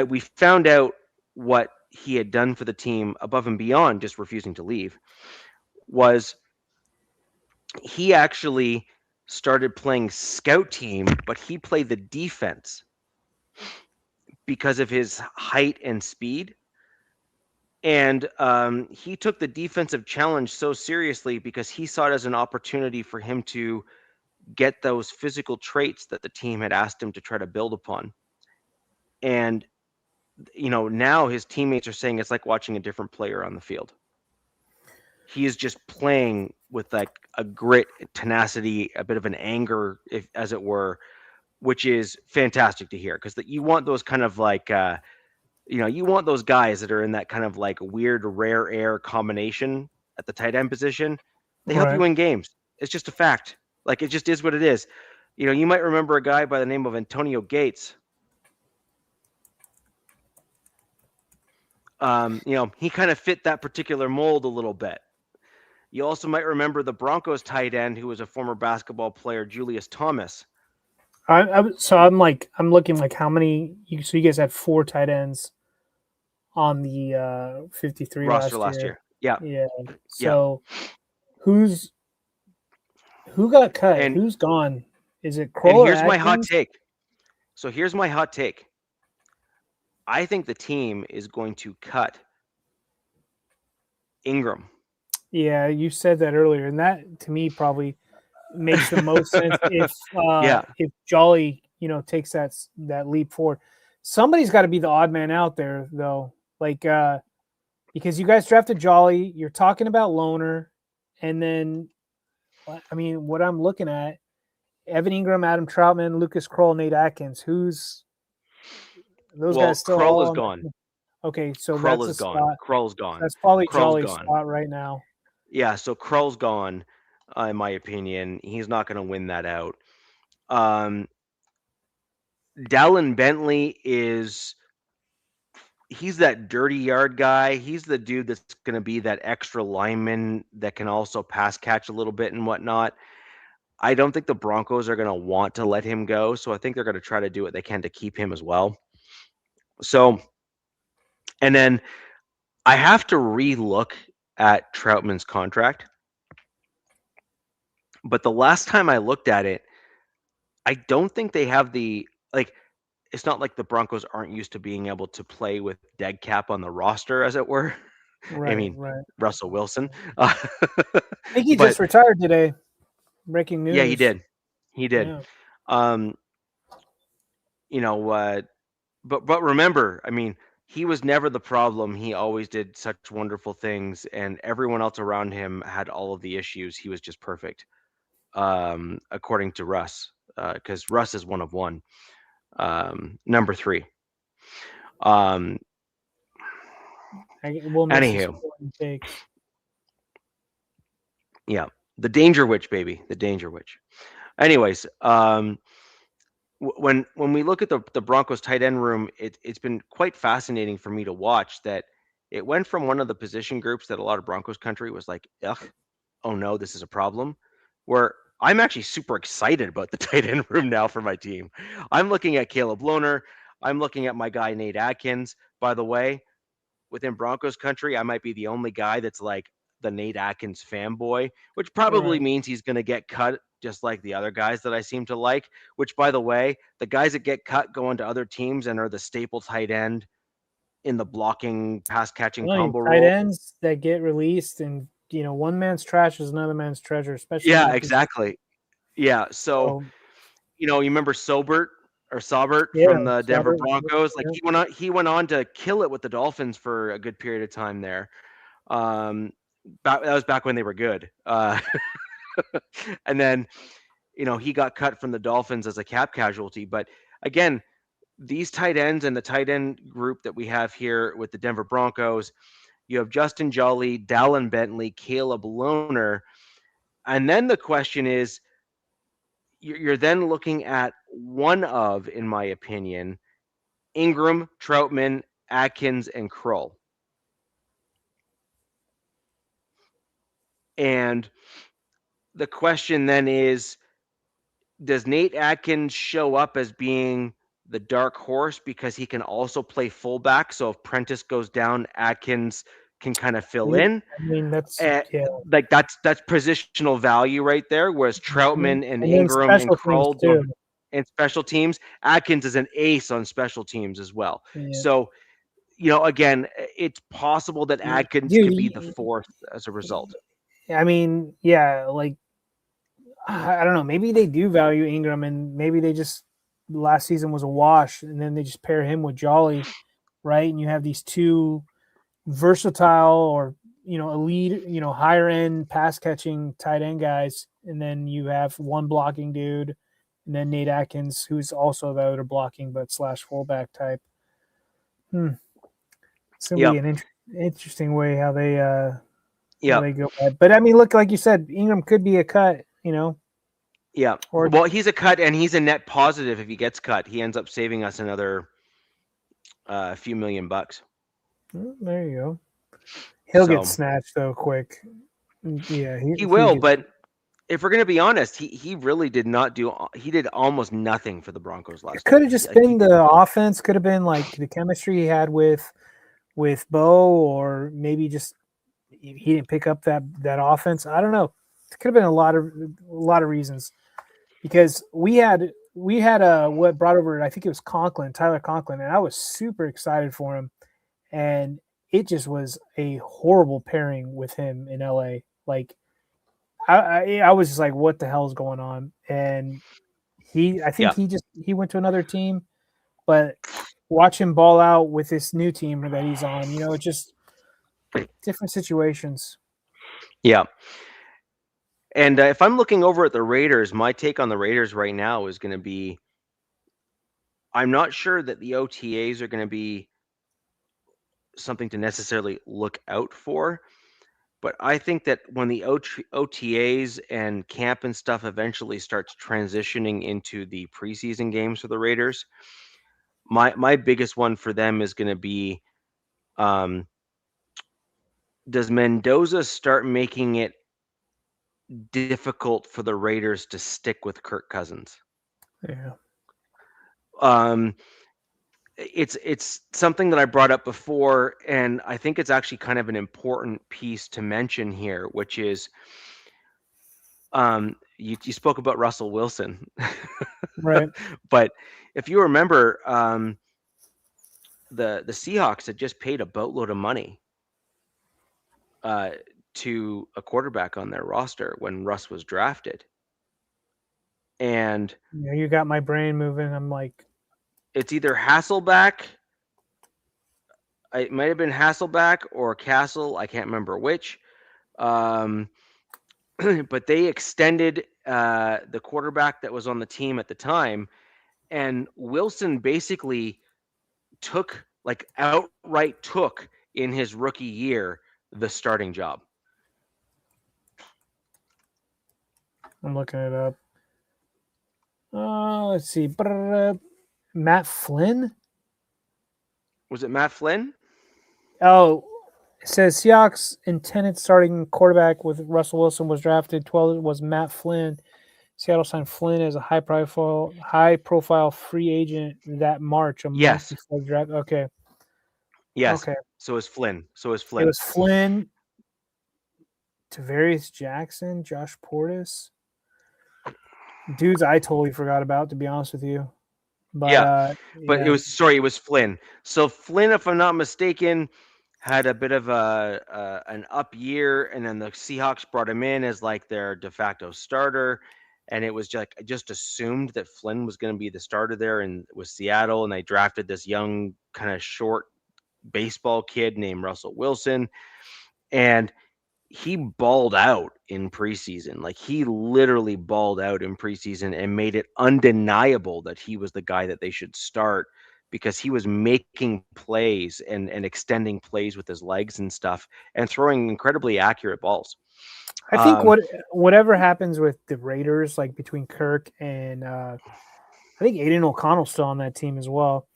we found out what he had done for the team above and beyond just refusing to leave was he actually started playing scout team, but he played the defense because of his height and speed. And he took the defensive challenge so seriously because he saw it as an opportunity for him to get those physical traits that the team had asked him to try to build upon. And now his teammates are saying it's like watching a different player on the field. He is just playing with like a grit, tenacity, a bit of an anger, if as it were, which is fantastic to hear because you want those kind of like you want those guys that are in that kind of like weird rare air combination at the tight end position. They help you Right. win games. It's just a fact. Like it just is what it is. You might remember a guy by the name of Antonio Gates. He kind of fit that particular mold a little bit. You also might remember the Broncos tight end who was a former basketball player, Julius Thomas. So I'm looking like how many. So you guys had 4 tight ends on the 53 Roster last last year. year. Yeah, Yeah. yeah. So who's who got cut? And Who's gone? Is it and Kroll or here's my hot Atkins? take. So here's my hot take. I think the team is going to cut Ingram. Yeah, you said that earlier, and that to me probably makes the most sense Yeah. if Jolly takes that leap forward. Somebody's got to be the odd man out there though, like because you guys drafted Jolly. You're talking about Loner, and then I mean what I'm looking at: Evan Ingram, Adam Troutman, Lucas Kroll, Nate Atkins. Who's those Well, guys still Krull all is on that gone. team? Okay, so Krull that's a is gone. spot. Krull's gone. That's probably Krull's Jolly's gone. spot right now. Yeah, so Krull's gone, in my opinion. He's not going to win that out. Um, Dallin Bentley he's that dirty yard guy. He's the dude that's going to be that extra lineman that can also pass catch a little bit and whatnot. I don't think the Broncos are going to want to let him go, so I think they're going to try to do what they can to keep him as well. So, and then I have to re-look at Troutman's contract, but the last time I looked at it, I don't think they have the like. It's not like the Broncos aren't used to being able to play with dead cap on the roster, as it were. I Right, mean, right. Russell Wilson. Uh, I think he but just retired today. Breaking yeah, he news. did. He did. Yeah. Um, you know, but remember, I mean, he was never the problem. He always did such wonderful things, and everyone else around him had all of the issues. He was just perfect, according to Russ, because Russ is one of one. Number three. Um, We'll miss his anywho, important takes. yeah, the Danger Witch, baby, the Danger Witch. Anyways, when we look at the Broncos tight end room, it's been quite fascinating for me to watch that it went from one of the position groups that a lot of Broncos country was like, ugh, oh no, this is a problem, where I'm actually super excited about the tight end room now for my team. I'm looking at Caleb Lohner. I'm looking at my guy Nate Atkins. By the way, within Broncos country, I might be the only guy that's like the Nate Atkins fanboy, which probably Right. means he's going to get cut just like the other guys that I seem to like. Which, by the way, the guys that get cut go into other teams and are the staple tight end in the blocking, pass catching Well, I mean, combo tight role. ends that get released, and one man's trash is another man's treasure, especially in Yeah, your position. exactly. Yeah. So, So you remember Sobert yeah, from the Denver Robert. Broncos? Like Yeah, he went on to kill it with the Dolphins for a good period of time there. Um, that was back when they were good. And then he got cut from the Dolphins as a cap casualty. But again, these tight ends and the tight end group that we have here with the Denver Broncos, you have Justin Jolly, Dallin Bentley, Caleb Lohner. And then the question is, you're then looking at one of, in my opinion, Ingram, Troutman, Atkins, and Krull. And the question then is, does Nate Atkins show up as being the dark horse because he can also play fullback? So if Prentice goes down, Atkins can kind of fill I in. mean, that's And yeah. like that's positional value right there. Whereas Mhm. Troutman and And then Ingram and special teams Kroll too. don't. And special teams, Atkins is an ace on special teams as well. Yeah. So again, it's possible that Atkins Dude, could be the fourth as a result. I mean, yeah, like I don't know. Maybe they do value Ingram, and maybe they just last season was a wash, and then they just pair him with Jolly, right? And you have these two versatile or elite, higher end pass catching tight end guys, and then you have one blocking dude, and then Nate Atkins, who's also the other blocking but slash fullback type. It's gonna be Yep. an interesting way how they Yep. go. But I mean, look, like you said, Ingram could be a cut, Yeah. or Well, he's a cut, and he's a net positive if he gets cut. He ends up saving us another few $1,000,000. there you go. He'll get So snatched though quick. Yeah, he he'll will, get. but if we're gonna be honest, he really did not do. He did almost nothing for the Broncos It last could year. have just been the offense. Could have been like the chemistry he had with Bo, or maybe just he didn't pick up that offense. I don't know. It could have been a lot of reasons, because we had what brought over, I think it was Tyler Conklin, and I was super excited for him, and it just was a horrible pairing with him in LA. Like I was just like, what the hell is going on? And I think Yeah. he went to another team, but watch him ball out with this new team that he's on. It's just different situations. Yeah. And if I'm looking over at the Raiders, my take on the Raiders right now is going to be I'm not sure that the OTAs are going to be something to necessarily look out for, but I think that when the OTAs and camp and stuff eventually starts transitioning into the preseason games for the Raiders, my biggest one for them is going to be um, does Mendoza start making it difficult for the Raiders to stick with Kirk Cousins? Yeah. Um, it's something that I brought up before, and I think it's actually kind of an important piece to mention here, which is you spoke about Russell Wilson, Right. but if you remember, the Seahawks had just paid a boatload of money uh, to a quarterback on their roster when Russ was drafted, and You got my brain moving. I'm like, it's either Hasselback. It might have been Hasselback or Castle. I can't remember which. Um, but they extended the quarterback that was on the team at the time, and Wilson basically outright took in his rookie year the starting job. I'm looking it up. Let's see. Matt Flynn. Was it Matt Flynn? Oh, it says Seahawks intended starting quarterback with Russell Wilson was drafted. 12 was Matt Flynn. Seattle signed Flynn as a high profile free agent that March, a month Yes. before the draft. Okay. Yes. Okay. So is Flynn. It was Flynn, Tavarius Jackson, Josh Portis. Dudes I totally forgot about, to be honest with you. But Yeah. But yeah. it was Flynn. So Flynn, if I'm not mistaken, had a bit of an up year, and then the Seahawks brought him in as like their de facto starter, and it was just assumed that Flynn was going to be the starter there and with Seattle, and they drafted this young kind of short baseball kid named Russell Wilson, and he balled out in preseason. Like he literally balled out in preseason and made it undeniable that he was the guy that they should start because he was making plays and extending plays with his legs and stuff and throwing incredibly accurate balls. I think whatever happens with the Raiders, like between Kirk and I think Aiden O'Connell's still on that team as well.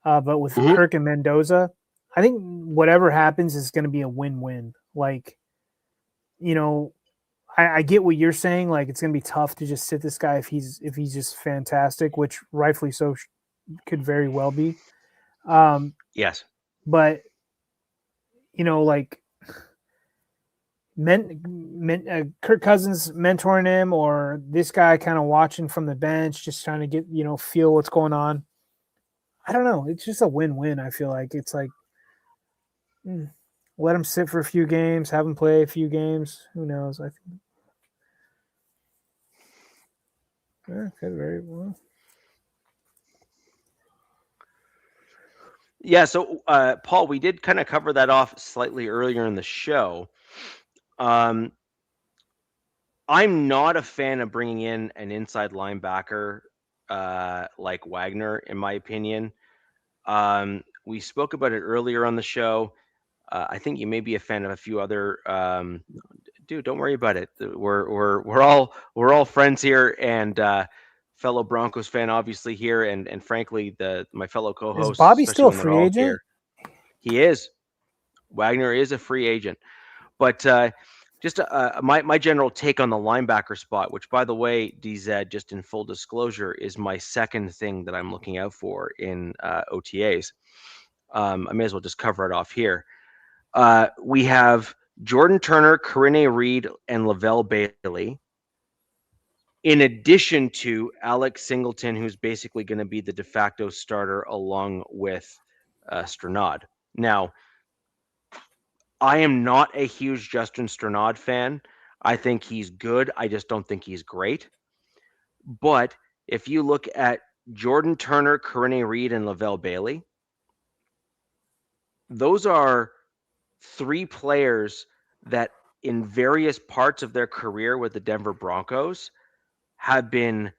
But with Mhm. Kirk and Mendoza, I think whatever happens is going to be a win-win. Like, I get what you're saying. Like, it's going to be tough to just sit this guy if he's just fantastic, which rightfully so could very well be. Yes. But like Kirk Cousins mentoring him, or this guy kind of watching from the bench, just trying to get feel what's going on. I don't know. It's just a win-win. I feel like it's like let him sit for a few games, have him play a few games. Who knows? I think could very well. Yeah, so Paul, we did kind of cover that off slightly earlier in the show. Um, I'm not a fan of bringing in an inside linebacker like Wagner, in my opinion. We spoke about it earlier on the show. I think you may be a fan of a few other. Dude, don't worry about it. We're all friends here, and fellow Broncos fan, obviously here, and frankly, my fellow Is co-hosts, Bobby especially still a when they're free all agent? here. He is. Wagner is a free agent, but just my general take on the linebacker spot, which by the way, DZ, just in full disclosure, is my second thing that I'm looking out for in OTAs. I may as well just cover it off here. We have Jordan Turner, Corinne Reed, and Lavelle Bailey, in addition to Alex Singleton, who's basically going to be the de facto starter along with Stranad. Now, I am not a huge Justin Stranad fan. I think he's good. I just don't think he's great. But if you look at Jordan Turner, Corinne Reed, and Lavelle Bailey, those are three players that in various parts of their career with the Denver Broncos have been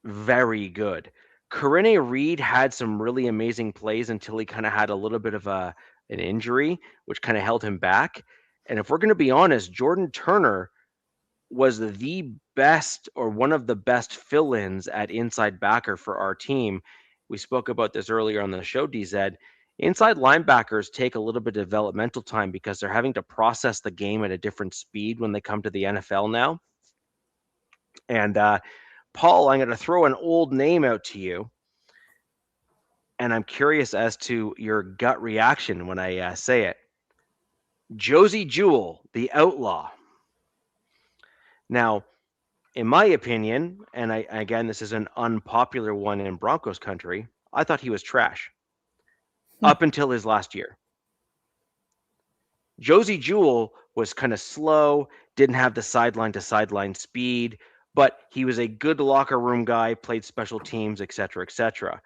very good. Corinne Reed had some really amazing plays until he kind of had a little bit of an injury, which kind of held him back. And if we're going to be honest, Jordan Turner was the best or one of the best fill-ins at inside backer for our team. We spoke about this earlier on the show, DZ. Inside linebackers take a little bit of developmental time because they're having to process the game at a different speed when they come to the NFL now. And Paul, I'm going to throw an old name out to you, and I'm curious as to your gut reaction when I say it. Josie Jewell, the outlaw. Now, in my opinion, and again, this is an unpopular one in Broncos country, I thought he was trash up until his last year. Josie Jewell was kind of slow, didn't have the sideline to sideline speed, but he was a good locker room guy, played special teams, etc., etc.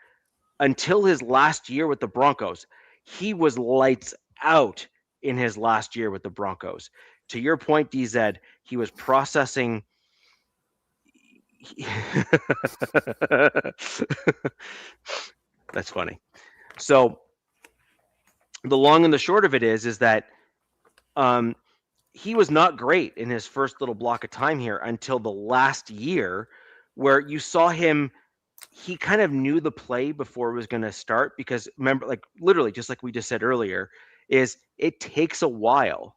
Until his last year with the Broncos, he was lights out in his last year with the Broncos. To your point, DZ, he was processing. That's funny. So the long and the short of it is that he was not great in his first little block of time here until the last year, where you saw him. He kind of knew the play before it was going to start because remember, like literally, just like we just said earlier, is it takes a while.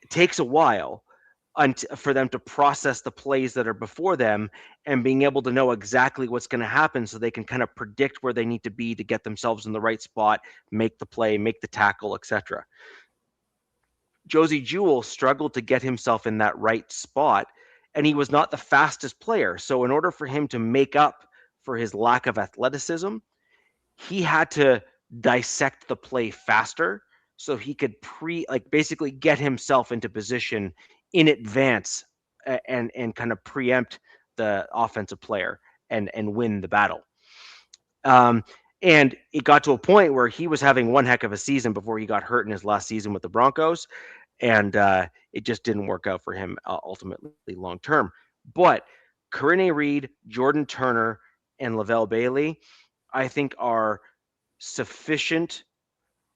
It takes a while for them to process the plays that are before them and being able to know exactly what's going to happen so they can kind of predict where they need to be to get themselves in the right spot, make the play, make the tackle, etc. Josie Jewell struggled to get himself in that right spot, and he was not the fastest player. So in order for him to make up for his lack of athleticism, he had to dissect the play faster so he could basically get himself into position in advance and kind of preempt the offensive player and win the battle. And it got to a point where he was having one heck of a season before he got hurt in his last season with the Broncos, and it just didn't work out for him ultimately long term. But Corinne Reed, Jordan Turner, and Lavelle Bailey, I think are sufficient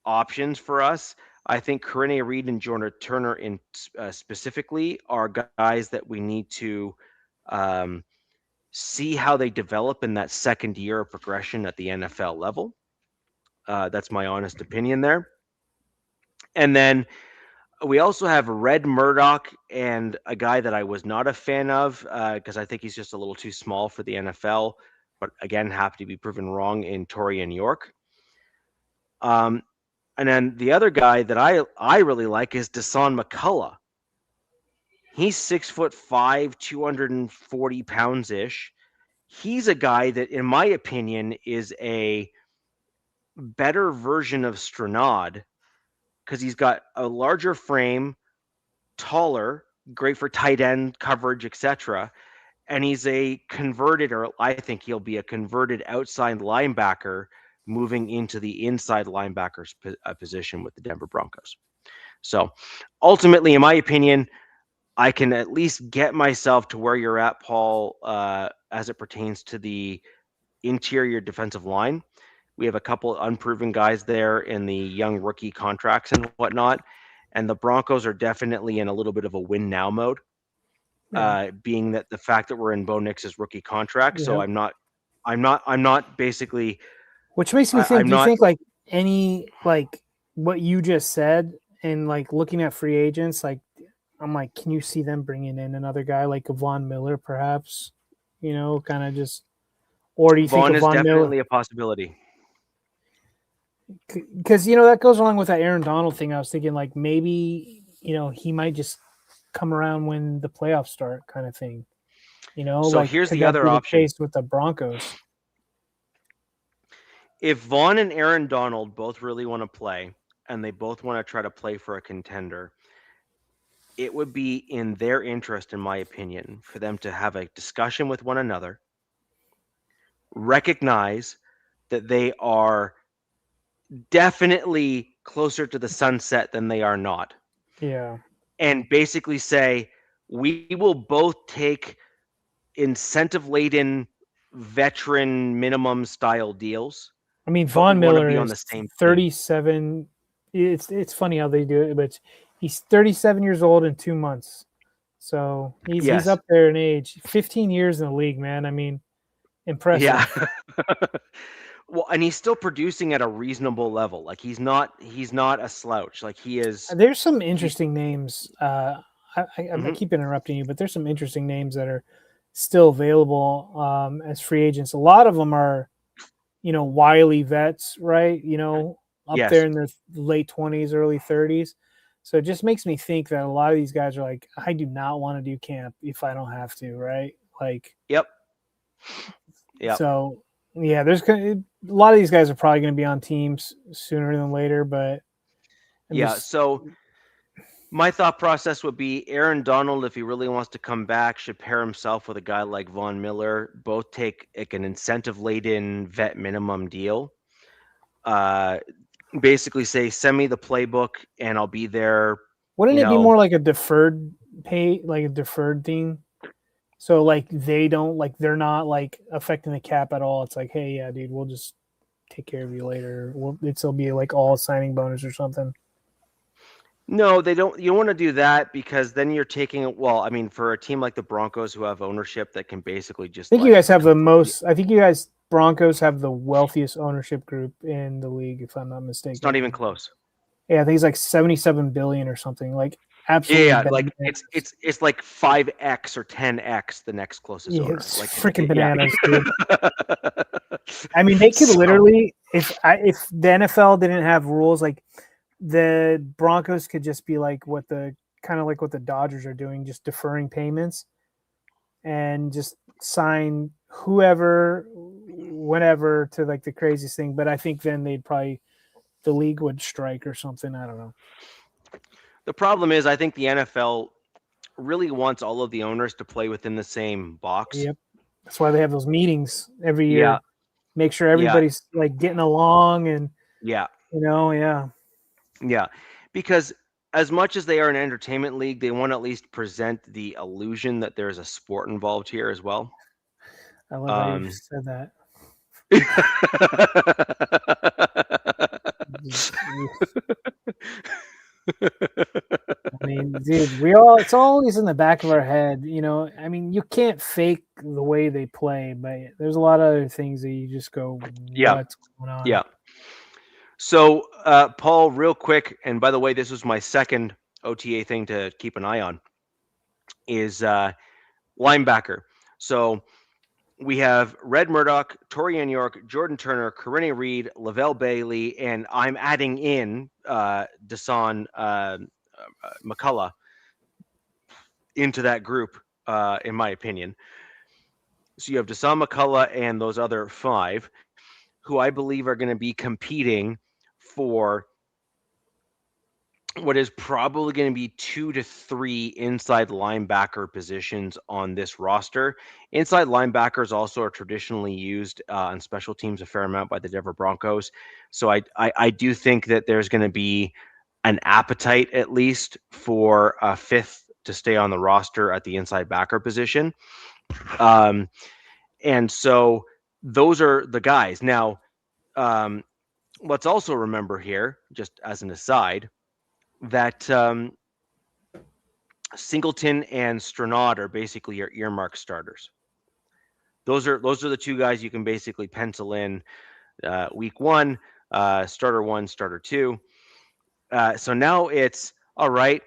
options for us. I think Corinne Reed and Jordan Turner in specifically are guys that we need to see how they develop in that second year of progression at the NFL level. That's my honest opinion there. And then we also have Red Murdoch and a guy that I was not a fan of because I think he's just a little too small for the NFL, but again, happy to be proven wrong in Torian York. And then the other guy that I really like is Desan McCullough. He's 6'5", 240 pounds ish. He's a guy that, in my opinion, is a better version of Stranad because he's got a larger frame, taller, great for tight end coverage, etc. And he's a converted, or I think he'll be a converted outside linebacker moving into the inside linebacker's position with the Denver Broncos. So ultimately, in my opinion, I can at least get myself to where you're at, Paul, as it pertains to the interior defensive line. We have a couple unproven guys there in the young rookie contracts and whatnot. And the Broncos are definitely in a little bit of a win now mode, being that the fact that we're in Bo Nix's rookie contract. So I'm not basically. Which makes me think, I'm do you not, think like any, like what you just said and like looking at free agents, like I'm like, can you see them bringing in another guy like Von Miller, perhaps, kind of just, or do you think Vaughn of is Von definitely Miller? a possibility. Because, that goes along with that Aaron Donald thing. I was thinking like maybe, he might just come around when the playoffs start kind of thing, So like here's could the that other be the option. case with the Broncos? If Vaughn and Aaron Donald both really want to play and they both want to try to play for a contender, it would be in their interest, in my opinion, for them to have a discussion with one another, recognize that they are definitely closer to the sunset than they are not. Yeah. And basically say, we will both take incentive-laden veteran minimum style deals. I mean, But we Von want to Miller be on is the same team. 37. It's funny how they do it, but he's 37 years old in 2 months. So he's up there in age. 15 years in the league, man. I mean, impressive. Yeah. Well, and he's still producing at a reasonable level. Like he's not a slouch. Like he is. There's some interesting names. I Mhm. keep interrupting you, but there's some interesting names that are still available as free agents. A lot of them are, wily vets, right? Up Yes. there in their late 20s, early 30s. So it just makes me think that a lot of these guys are like, I do not want to do camp if I don't have to, right? Like, Yep. So yeah, a lot of these guys are probably going to be on teams sooner than later, but So my thought process would be Aaron Donald, if he really wants to come back, should pair himself with a guy like Von Miller. Both take like an incentive-laden vet minimum deal. Basically say, send me the playbook and I'll be there. Wouldn't it be more like a deferred pay, like a deferred thing? So like they're not like affecting the cap at all. It's like, hey, yeah, dude, we'll just take care of you later. It'll be like all signing bonus or something. No, they don't. You don't want to do that because then you're taking. Well, I mean, for a team like the Broncos who have ownership that can basically just. I think you guys have the most. I think you guys Broncos have the wealthiest ownership group in the league, if I'm not mistaken. It's not even close. Yeah, I think it's like 77 billion or something. Like absolutely. Yeah, like it's like 5x or 10x the next closest owner. It's Like freaking bananas, dude. I mean, they could literally, if the NFL didn't have rules, like the Broncos could just be like what the Dodgers are doing, just deferring payments and just sign whoever, whenever to like the craziest thing. But I think then the league would strike or something. I don't know. The problem is, I think the NFL really wants all of the owners to play within the same box. Yep. That's why they have those meetings every year. Yeah. Make sure everybody's like getting along and yeah. Yeah. Because as much as they are an entertainment league, they want to at least present the illusion that there's a sport involved here as well. I love how you said that. I mean, dude, it's always in the back of our head, I mean, you can't fake the way they play, but there's a lot of other things that you just go, what's going on? Yeah. So, Paul, real quick, and by the way, this was my second OTA thing to keep an eye on, is linebacker. So we have Red Murdoch, Torian York, Jordan Turner, Corinne Reed, Lavelle Bailey, and I'm adding in Desan McCullough into that group, in my opinion. So you have Desan McCullough and those other five, who I believe are going to be competing for what is probably going to be 2 to 3 inside linebacker positions on this roster. Inside linebackers also are traditionally used on special teams a fair amount by the Denver Broncos. So I do think that there's going to be an appetite, at least, for a fifth to stay on the roster at the inside backer position. And so those are the guys. Now, let's also remember here, just as an aside, that Singleton and Strnad are basically your earmark starters. Those are the two guys you can basically pencil in week one, starter one, starter two. So now it's all right.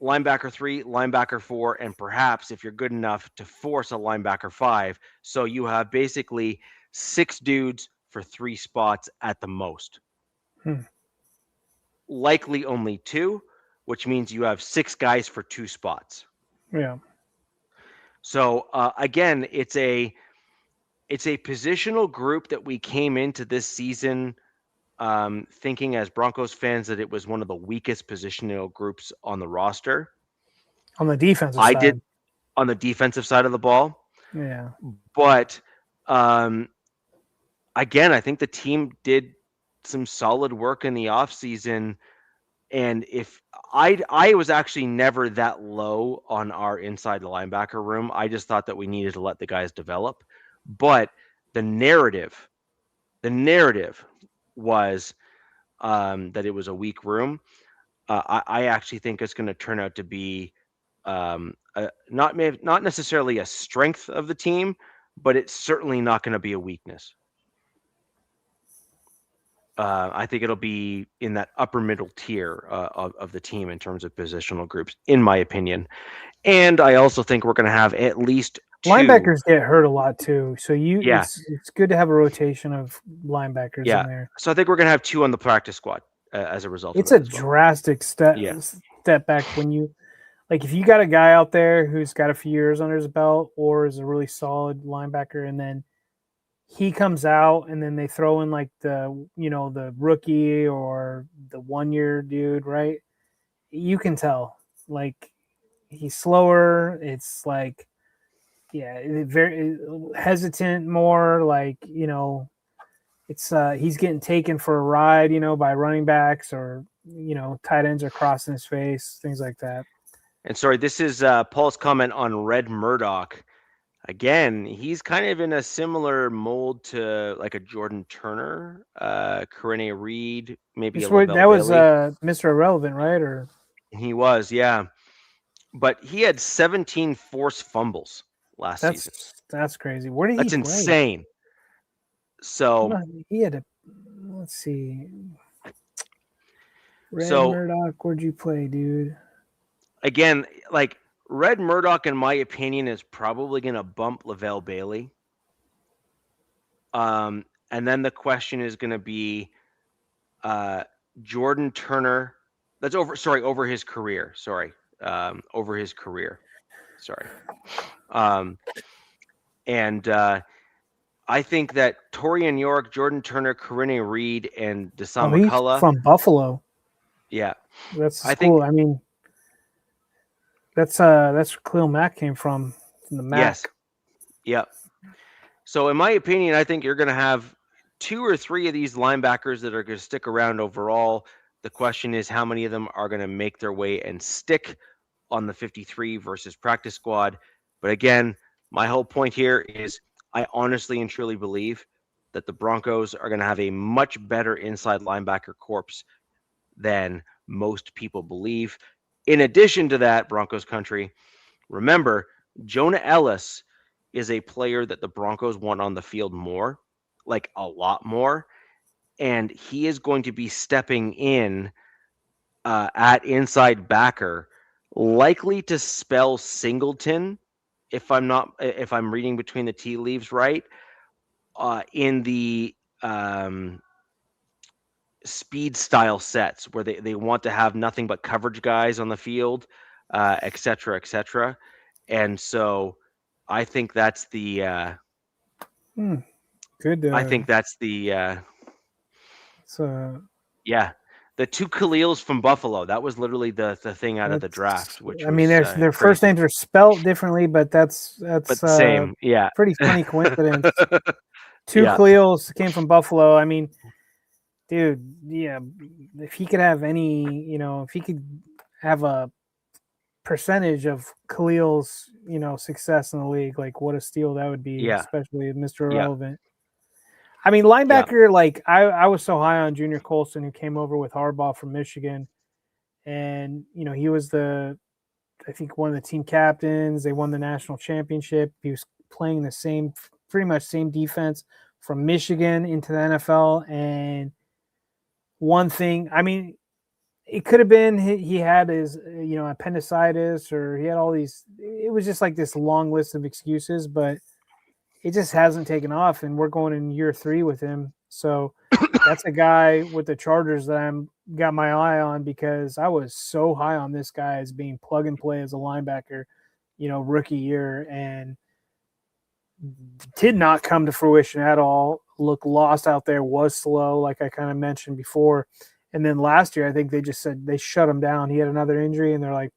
Linebacker 3, linebacker 4, and perhaps if you're good enough to force a linebacker 5. So you have basically 6 dudes for 3 spots at the most. Likely only 2, which means you have 6 guys for 2 spots. Yeah. So again, it's a positional group that we came into this season thinking as Broncos fans that it was one of the weakest positional groups on the roster. On the defensive I side. did on the defensive side of the ball. Yeah. But again, I think the team did some solid work in the offseason. And if I was actually never that low on our inside linebacker room. I just thought that we needed to let the guys develop. But the narrative was that it was a weak room. I actually think it's going to turn out to be not necessarily a strength of the team, but it's certainly not going to be a weakness. I think it'll be in that upper middle tier of the team in terms of positional groups, in my opinion. And I also think we're going to have at least 2. Linebackers get hurt a lot too, so Yeah. it's good to have a rotation of linebackers in there. So I think we're going to have 2 on the practice squad as a result. It's of a that as well. drastic step back when you if you got a guy out there who's got a few years under his belt or is a really solid linebacker, and then he comes out and then they throw in the rookie or the 1-year dude, right? You can tell he's slower. It's very hesitant more, it's he's getting taken for a ride, by running backs or, tight ends are crossing his face, things like that. And sorry, this is Paul's comment on Red Murdoch. Again, he's kind of in a similar mold to like a Jordan Turner, Corinne Reed, maybe a Lavelle that was Bailey. Mr. Irrelevant, right? Or He was, yeah. But he had 17 forced fumbles last season. That's crazy. Where did That's he play? insane. So he had let's see. Red So- Murdoch, where'd you play, dude? again, like Red Murdoch, in my opinion, is probably going to bump Lavelle Bailey. And then the question is going to be Jordan Turner. That's over his career. Over his career. And I think that Torian York, Jordan Turner, Corinne Reed, and Desan He's McCullough. from Buffalo. Yeah. That's I cool. think- I mean, that's where Khalil Mack came from the Mack. Yes. Yep. So in my opinion, I think you're going to have 2 or 3 of these linebackers that are going to stick around overall. The question is how many of them are going to make their way and stick on the 53 versus practice squad. But again, my whole point here is I honestly and truly believe that the Broncos are going to have a much better inside linebacker corps than most people believe. In addition to that, Broncos country, remember, Jonah Ellis is a player that the Broncos want on the field more, like a lot more. And he is going to be stepping in at inside backer, likely to spell Singleton if I'm reading between the tea leaves right, in the speed style sets where they want to have nothing but coverage guys on the field, et cetera, et cetera. And so I think that's the Good. I think that's the So yeah, the two Khalils from Buffalo. That was literally the thing out of the draft, which I mean, was their first crazy, names are spelt differently, but that's but the same. Yeah, pretty funny coincidence. Two yeah, Khalils came from Buffalo. I mean, dude, yeah, if he could have any, if he could have a percentage of Khalil's, success in the league, like what a steal that would be, yeah, especially Mr. yeah, Irrelevant. I mean, yeah. linebacker, like I was so high on Junior Colson, who came over with Harbaugh from Michigan, and he was I think one of the team captains. They won the national championship. He was playing the same, pretty much same defense from Michigan into the NFL. And one thing, I mean, it could have been he had his, appendicitis, or he had all these. It was just like this long list of excuses, but it just hasn't taken off. And we're going in year 3 with him. So that's a guy with the Chargers that I'm got my eye on, because I was so high on this guy as being plug and play as a linebacker, rookie year, and did not come to fruition at all. Looked lost out there, was slow, like I kind of mentioned before. And then last year, I think they just said they shut him down. He had another injury, and they're like,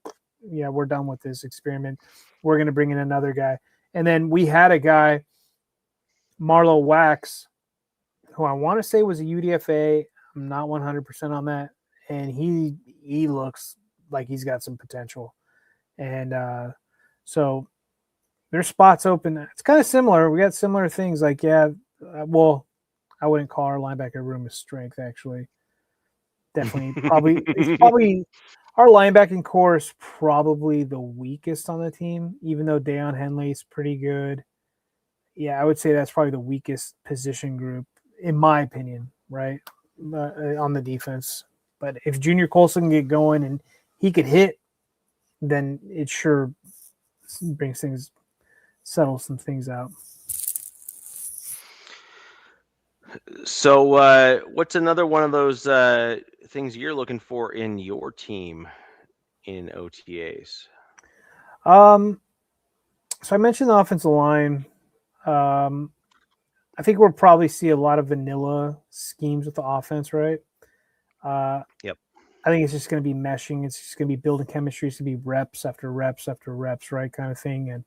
yeah, we're done with this experiment. We're going to bring in another guy. And then we had a guy, Marlo Wax, who I want to say was a UDFA. I'm not 100% on that. And he looks like he's got some potential. And so there's spots open. It's kind of similar. We got similar things. Like, well, I wouldn't call our linebacker room a strength, actually. Definitely, it's probably our linebacking core is probably the weakest on the team, even though Deion Henley's pretty good. Yeah, I would say that's probably the weakest position group, in my opinion, right? On the defense. But if Junior Colson can get going and he could hit, then it sure settles some things out. So, what's another one of those things you're looking for in your team in OTAs? So I mentioned the offensive line. I think we'll probably see a lot of vanilla schemes with the offense, right? Yep. I think it's just going to be meshing. It's just going to be building chemistry. It's going to be reps after reps after reps, right? Kind of thing. And,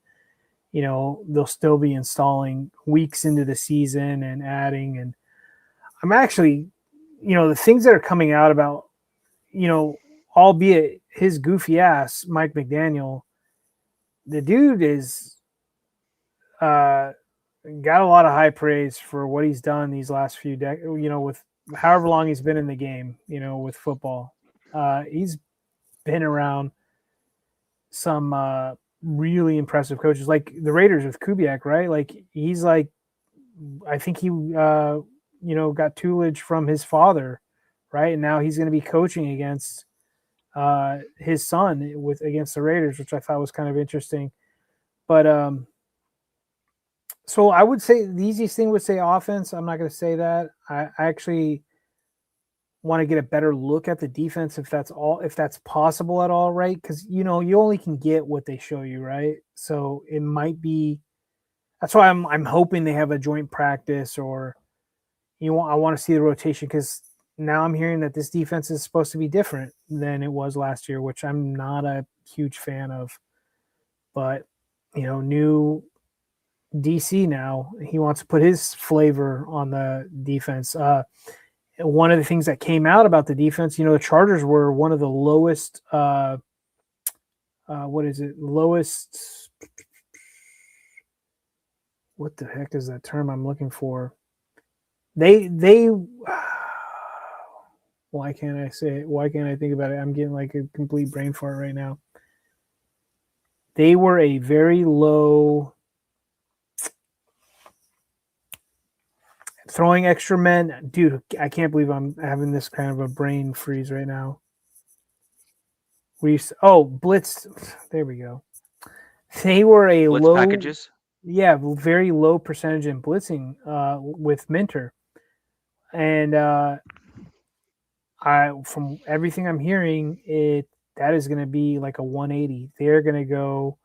they'll still be installing weeks into the season and adding. And I'm actually, the things that are coming out about, albeit his goofy ass, Mike McDaniel, the dude is got a lot of high praise for what he's done these last few decades, with however long he's been in the game, with football. He's been around some really impressive coaches, like the Raiders with Kubiak, right? Like he's like, I think he, got tutelage from his father, right? And now he's going to be coaching against his son against the Raiders, which I thought was kind of interesting. But so I would say the easiest thing would say offense. I'm not going to say that. I actually want to get a better look at the defense if that's possible at all, right? Because you only can get what they show you, right? So it might be. That's why I'm hoping they have a joint practice, or I want to see the rotation, because now I'm hearing that this defense is supposed to be different than it was last year, which I'm not a huge fan of. But new DC now, he wants to put his flavor on the defense. One of the things that came out about the defense, the Chargers were one of the lowest. What is it? Lowest. What the heck is that term I'm looking for? They. Why can't I say it? Why can't I think about it? I'm getting like a complete brain fart right now. They were a very low. Throwing extra men, dude. I can't believe I'm having this kind of a brain freeze right now. Blitz. There we go. They were a blitz low, packages? yeah, very low percentage in blitzing with Minter, and I from everything I'm hearing, it that is going to be like a 180. They're going to go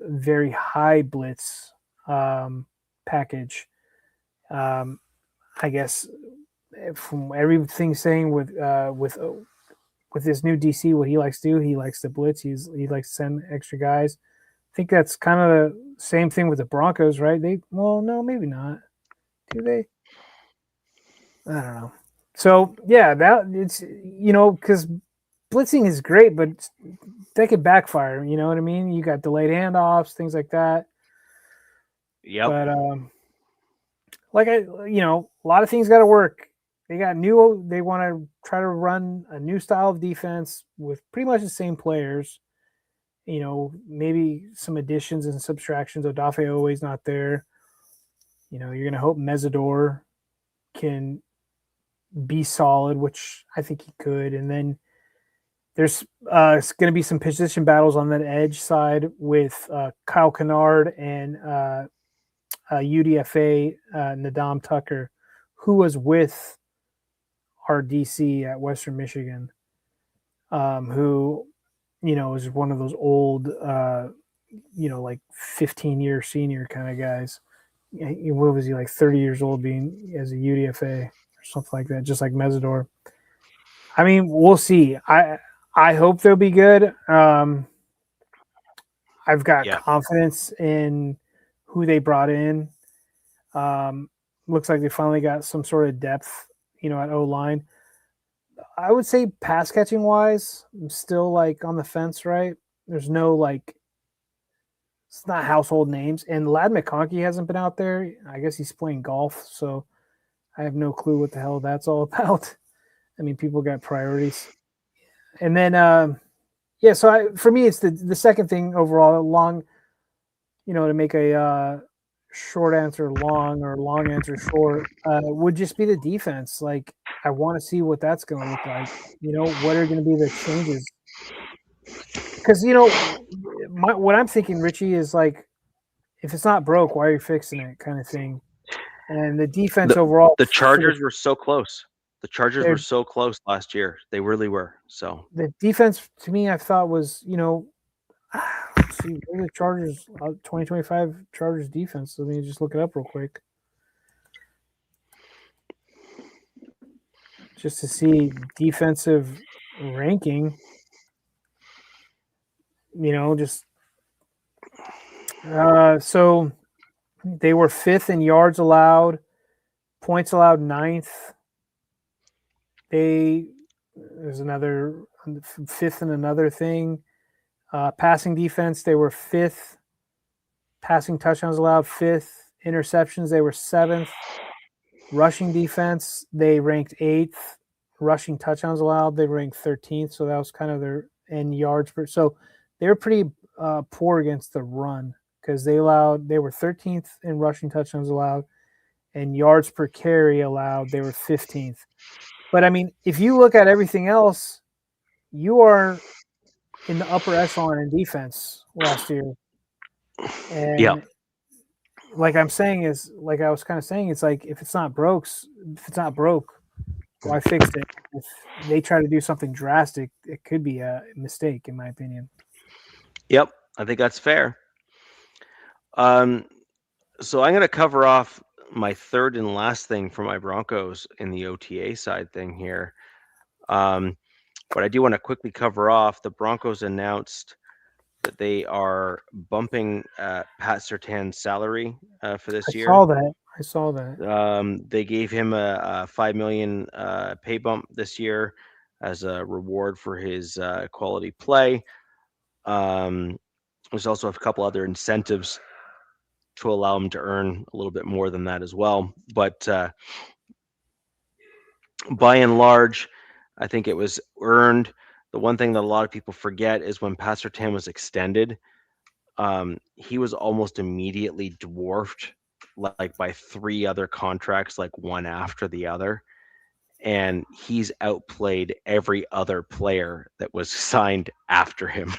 very high blitz package. Um, I guess from everything saying with this new DC, what he likes to do, he likes to blitz. He likes to send extra guys. I think that's kind of the same thing with the Broncos, right? No, maybe not. Do they? I don't know. So yeah, that it's because blitzing is great, but that could backfire. You know what I mean? You got delayed handoffs, things like that. Yep. But like a lot of things got to work. They got new. They want to try to run a new style of defense with pretty much the same players. Maybe some additions and subtractions. Odafe always not there. You're gonna hope Mesidor can be solid, which I think he could, and then there's going to be some position battles on that edge side with Kyle Kennard and UDFA Nadam Tucker, who was with our DC at Western Michigan, who is one of those old, like 15-year senior kind of guys. What was he, like 30 years old being as a UDFA or something like that, just like Mesidor. I mean, we'll see. I hope they'll be good. I've got Yeah. confidence in who they brought in. Looks like they finally got some sort of depth, at O line. I would say pass catching wise, I'm still like on the fence, right? There's no like, it's not household names. And Lad McConkey hasn't been out there. I guess he's playing golf, so I have no clue what the hell that's all about. I mean, people got priorities. And then, so for me, it's the second thing overall. Long, to make a short answer long or long answer short, would just be the defense. Like, I want to see what that's going to look like. What are going to be the changes? Because what I'm thinking, Richie, is like, if it's not broke, why are you fixing it, kind of thing. And the defense overall, The Chargers were so close. The Chargers were their so close last year. They really were. So the defense to me, I thought was let's see, what are the Chargers 2025 Chargers defense? Let me just look it up real quick, just to see defensive ranking. Just so they were fifth in yards allowed, points allowed ninth. There's another fifth in another thing. Passing defense, they were fifth. Passing touchdowns allowed, fifth. Interceptions, they were seventh. Rushing defense, they ranked eighth. Rushing touchdowns allowed, they ranked 13th. So that was kind of their end yards per. So they were pretty poor against the run because they were 13th in rushing touchdowns allowed, and yards per carry allowed, they were 15th. But I mean, if you look at everything else, you are in the upper echelon in defense last year. And like I was kind of saying, it's like, if it's not broke, why fix it? If they try to do something drastic, it could be a mistake, in my opinion. Yep, I think that's fair. So I'm going to cover off my third and last thing for my Broncos in the OTA side thing here. But I do want to quickly cover off the Broncos announced that they are bumping Pat Surtain's salary for this year. I saw that. They gave him a $5 million pay bump this year as a reward for his quality play. There's also a couple other incentives to allow him to earn a little bit more than that as well. But by and large, I think it was earned. The one thing that a lot of people forget is when Pat Surtain was extended, he was almost immediately dwarfed like by three other contracts, like one after the other. and he's outplayed every other player that was signed after him.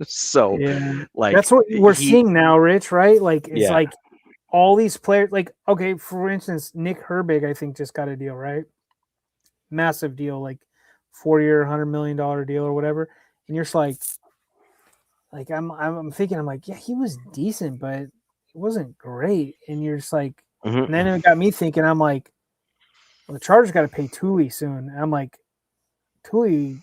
So, Yeah, like that's what we're he, seeing now, Rich. Right? Like it's yeah, like all these players. Like okay, for instance, Nick Herbig, I think just got a deal, right? Massive deal, like 4 year, $100 million deal or whatever. And you're just like I'm thinking, I'm like, yeah, he was decent, but it wasn't great. And you're just like, and then mhm, it got me thinking, I'm like, well, the Chargers got to pay Tooley soon. And I'm like, Tooley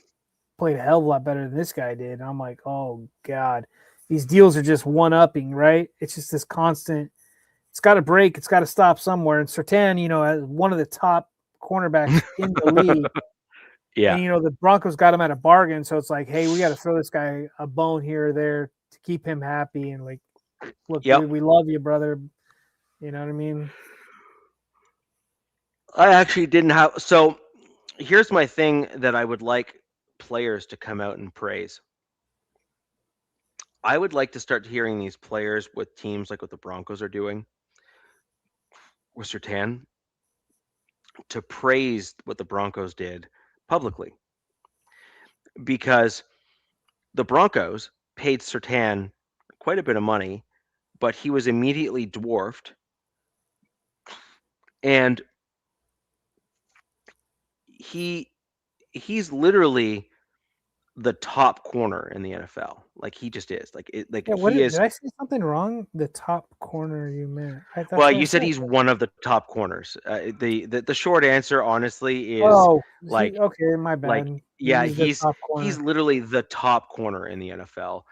played a hell of a lot better than this guy did. And I'm like, oh God, these deals are just one upping, right? It's just this constant. It's got to break. It's got to stop somewhere. And Sertan, as one of the top cornerbacks in the league, yeah, and the Broncos got him at a bargain. So it's like, hey, we got to throw this guy a bone here or there to keep him happy. And like, look, yep. dude, we love you, brother. You know what I mean? I actually didn't have. So here's my thing that I would like players to come out and praise. I would like to start hearing these players with teams like what the Broncos are doing with Sertan to praise what the Broncos did publicly, because the Broncos paid Sertan quite a bit of money, but he was immediately dwarfed, and he he's literally the top corner in the NFL. Like he just is. Like Yeah. What he did is. I say something wrong? The top corner you meant? That's Well, what I you said said. he's one of the top corners. The short answer, honestly, is Oh, like okay, my like bad. yeah, He's the he's top he's corner. literally the top corner in the NFL,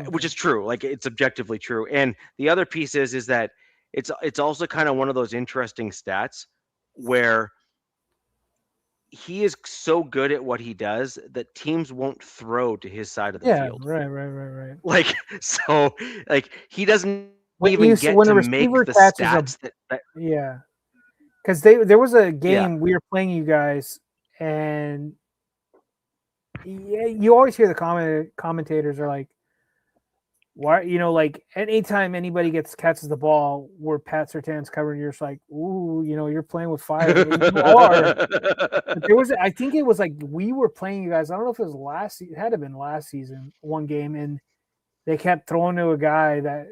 which Okay. is true. Like it's objectively true. And the other piece is that it's also kind of one of those interesting stats where he is so good at what he does that teams won't throw to his side of the Yeah. field. Right. Like so, like he doesn't even When you get to when a make the receiver stats catches a that yeah, because there was a yeah. game we were playing you guys, and yeah, you always hear the commentators are like, why, like anytime anybody catches the ball where Pat Sertan's covering, you're just like, ooh, you're playing with fire. And you are. But I think it was like we were playing you guys. I don't know if it was it had to have been last season, one game, and they kept throwing to a guy that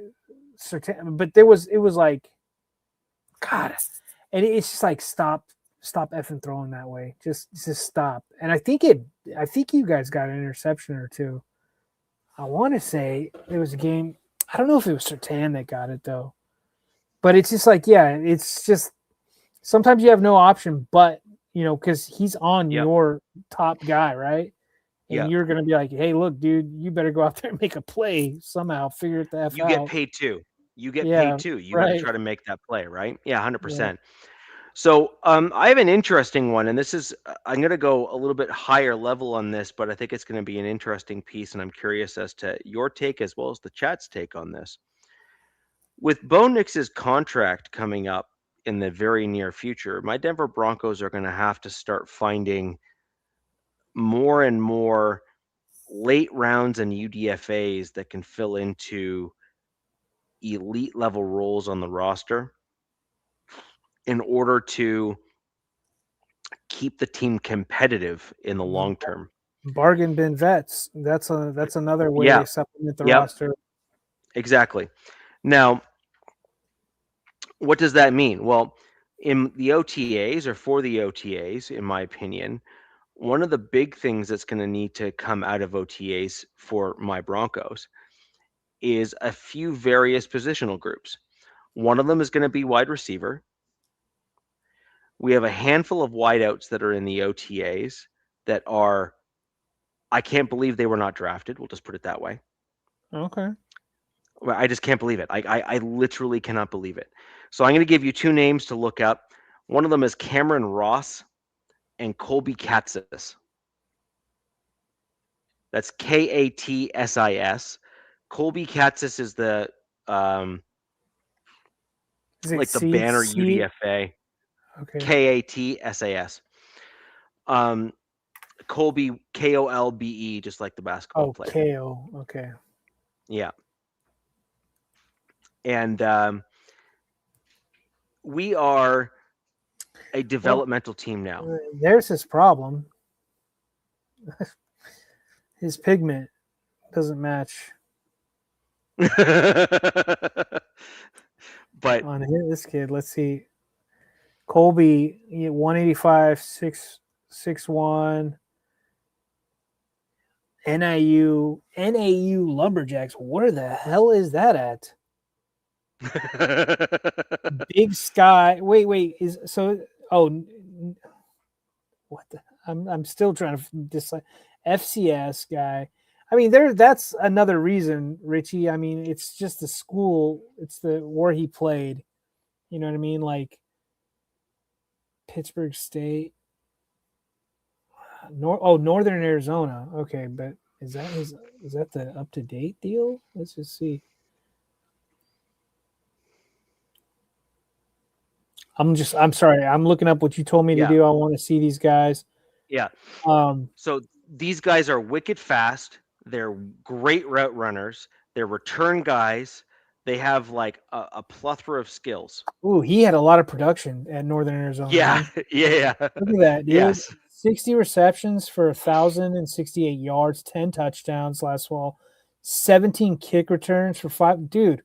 Sertan, but it was like, God, and it's just like stop effing throwing that way. Just stop. And I think you guys got an interception or two. I want to say there was a game. I don't know if it was Sertan that got it though. But it's just like, yeah, it's just sometimes you have no option, but because he's on Yep. your top guy, right? And Yep. you're gonna be like, hey, look, dude, you better go out there and make a play somehow, figure it the f You get out. paid too. You get paid Yeah, too. You got to right. try to make that play, right? Yeah, Yeah. 100%. So, I have an interesting one, and this is I'm going to go a little bit higher level on this, but I think it's going to be an interesting piece, and I'm curious as to your take as well as the chat's take on this. With Bo Nix's contract coming up in the very near future, my Denver Broncos are going to have to start finding more and more late rounds and UDFAs that can fill into elite level roles on the roster in order to keep the team competitive in the The long term. bargain bin vets. That's another way Yeah. to supplement the Yep. roster. Exactly. Now, what does that mean? Well, in the OTAs or for the OTAs, in my opinion, one of the big things that's going to need to come out of OTAs for my Broncos is a few various positional groups. One of them is going to be wide receiver. We have a handful of wideouts that are in the OTAs that are, I can't believe they were not drafted. We'll just put it that way. Okay. Well, I just can't believe it. I literally cannot believe it. So I'm going to give you two names to look up. One of them is Cameron Ross and Colby Katsis. That's Katsis. Colby Katsis is the Is it like the banner C? UDFA. Okay. Katsas. Um, Colby Kolbe, just like the basketball Oh, player. KO. Okay. Yeah, and we are a developmental team now. There's his problem. His pigment doesn't match But on this kid. Let's see. Colby, 185, 6'1". NAU Lumberjacks. Where the hell is that at? Big Sky. Wait. Is so? Oh, what the? I'm still trying to decide. FCS guy. I mean, that's another reason, Richie. I mean, it's just the school. It's the where he played. You know what I mean? Like Pittsburgh State. Northern Arizona. Okay, but is that the up to date deal? Let's just see. I'm sorry. I'm looking up what you told me to do. I want to see these guys. Yeah. So these guys are wicked fast. They're great route runners. They're return guys. They have like a plethora of skills. Ooh, he had a lot of production at Northern Arizona. Yeah. Huh? Yeah. Look at that, dude. Yes. 60 receptions for 1,068 yards, 10 touchdowns last fall, 17 kick returns for 5. Dude,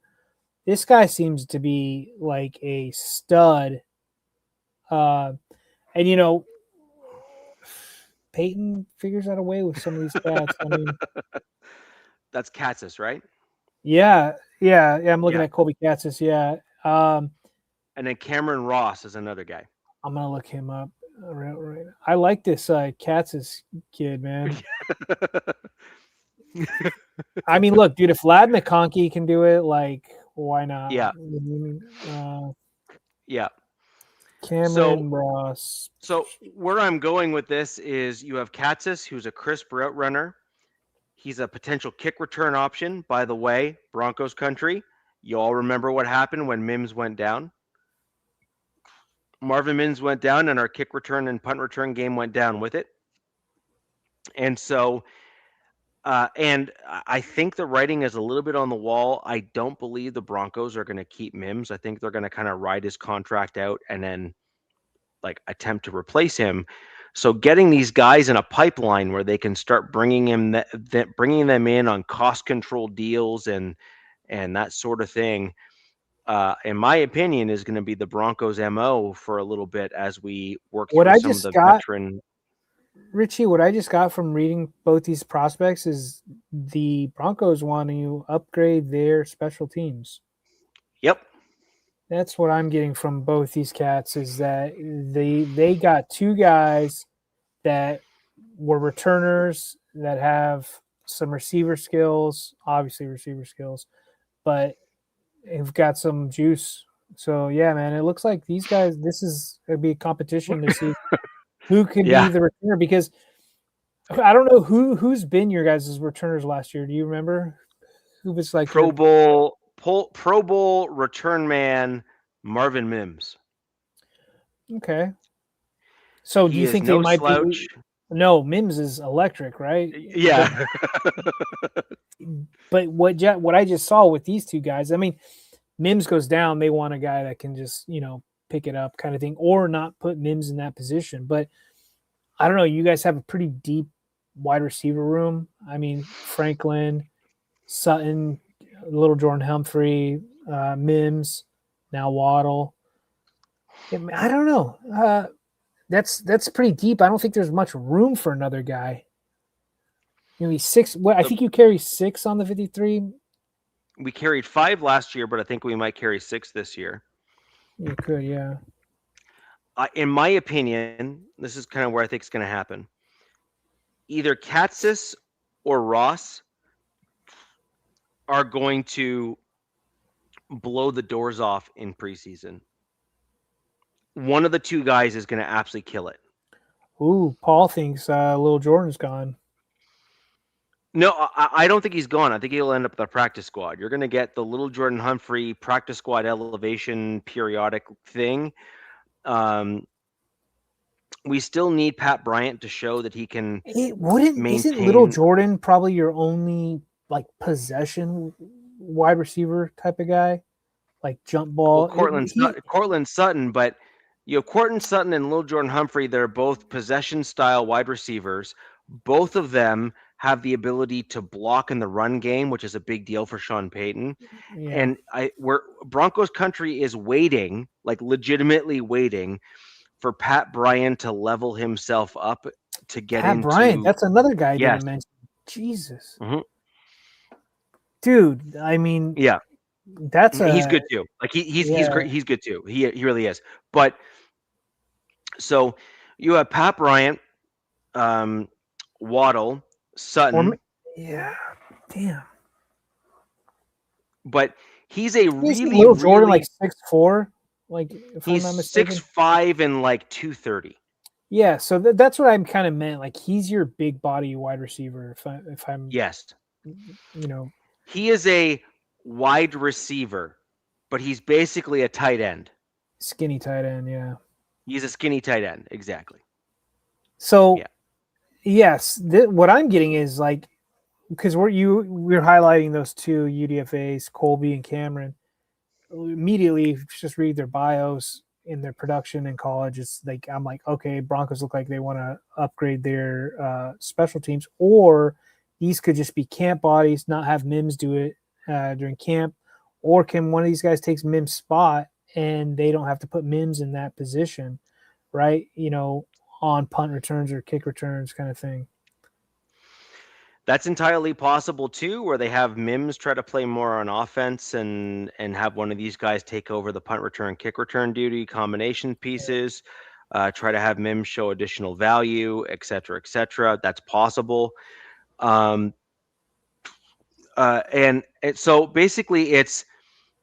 this guy seems to be like a stud. And you know, Peyton figures out a way with some of these stats. I mean, that's Katzis, right? Yeah. I'm looking at Colby Katzis. Yeah. And then Cameron Ross is another guy. I'm gonna look him up. Right. I like this Katzis kid, man. I mean, look, dude, if Vlad McConkey can do it, like, why not? Yeah. Yeah. Cameron Ross. So where I'm going with this is you have Katzis, who's a crisp route runner. He's a potential kick return option. By the way, Broncos country, you all remember what happened when Mims went down? Marvin Mims went down, and our kick return and punt return game went down with it. And so, and I think the writing is a little bit on the wall. I don't believe the Broncos are going to keep Mims. I think they're going to kind of ride his contract out and then like attempt to replace him. So getting these guys in a pipeline where they can start bringing them in on cost control deals and that sort of thing, in my opinion, is going to be the Broncos' MO for a little bit as we work through some of the veteran. Richie, what I just got from reading both these prospects is the Broncos want to upgrade their special teams. Yep. That's what I'm getting from both these cats is that they got two guys that were returners that have some receiver skills, but have got some juice. So yeah, man, it looks like these guys. This is going to be a competition to see who can be the returner, because I don't know who's been your guys' returners last year. Do you remember who was like Pro Bowl return man Marvin Mims? Okay. So do you think they might slouch. be? No, Mims is electric, right? Yeah. But what I just saw with these two guys, I mean, Mims goes down, they want a guy that can just, pick it up kind of thing, or not put Mims in that position. But I don't know, you guys have a pretty deep wide receiver room. I mean, Franklin, Sutton, little Jordan Humphrey, Mims, now Waddle. I don't know. That's pretty deep. I don't think there's much room for another guy. Maybe 6. I think you carry 6 on the 53. We carried 5 last year, but I think we might carry 6 this year. You could, yeah. In my opinion, this is kind of where I think it's going to happen. Either Katzis or Ross are going to blow the doors off in preseason. One of the two guys is going to absolutely kill it. Ooh, Paul thinks Little Jordan's gone. No, I don't think he's gone. I think he'll end up with the practice squad. You're going to get the Little Jordan Humphrey practice squad elevation periodic thing. We still need Pat Bryant to show that he can maintain. Isn't Little Jordan probably your only like possession wide receiver type of guy? Like jump ball. Well, Cortland Sutton, but You have Courtland Sutton and Lil Jordan Humphrey. They're both possession style wide receivers. Both of them have the ability to block in the run game, which is a big deal for Sean Payton. Yeah. And where Broncos country is waiting, like legitimately waiting for Pat Bryant to level himself up to get Pat Bryant, into. that's another guy I Yes. didn't mention. Jesus. Mhm. Dude, I mean, Yeah, that's he's a good too. Like he's yeah. great. He's good too. He really is. But so you have Pat Bryant, Waddle, Or Sutton, yeah. Damn. but he's a He's really, Little Jordan like really 6'4", like if I'm he's not mistaken. 6'5" and like 230. Yeah, so that's what I'm kind of meant. Like he's your big body wide receiver. If I'm Yes, you know he is a wide receiver, but he's basically a tight end. skinny tight end. Yeah. He's a skinny tight end, exactly. So Yeah. yes, what I'm getting is like because we're highlighting those two UDFAs, Colby and Cameron. Immediately, just read their bios in their production in college. It's like I'm like, okay, Broncos look like they want to upgrade their special teams, or these could just be camp bodies, not have Mims do it during camp, or can one of these guys take Mims' spot and they don't have to put Mims in that position, right? On punt returns or kick returns, kind of thing. That's entirely possible too, where they have Mims try to play more on offense and have one of these guys take over the punt return, kick return duty, combination pieces, try to have Mims show additional value, et cetera, et cetera. That's possible. And so basically it's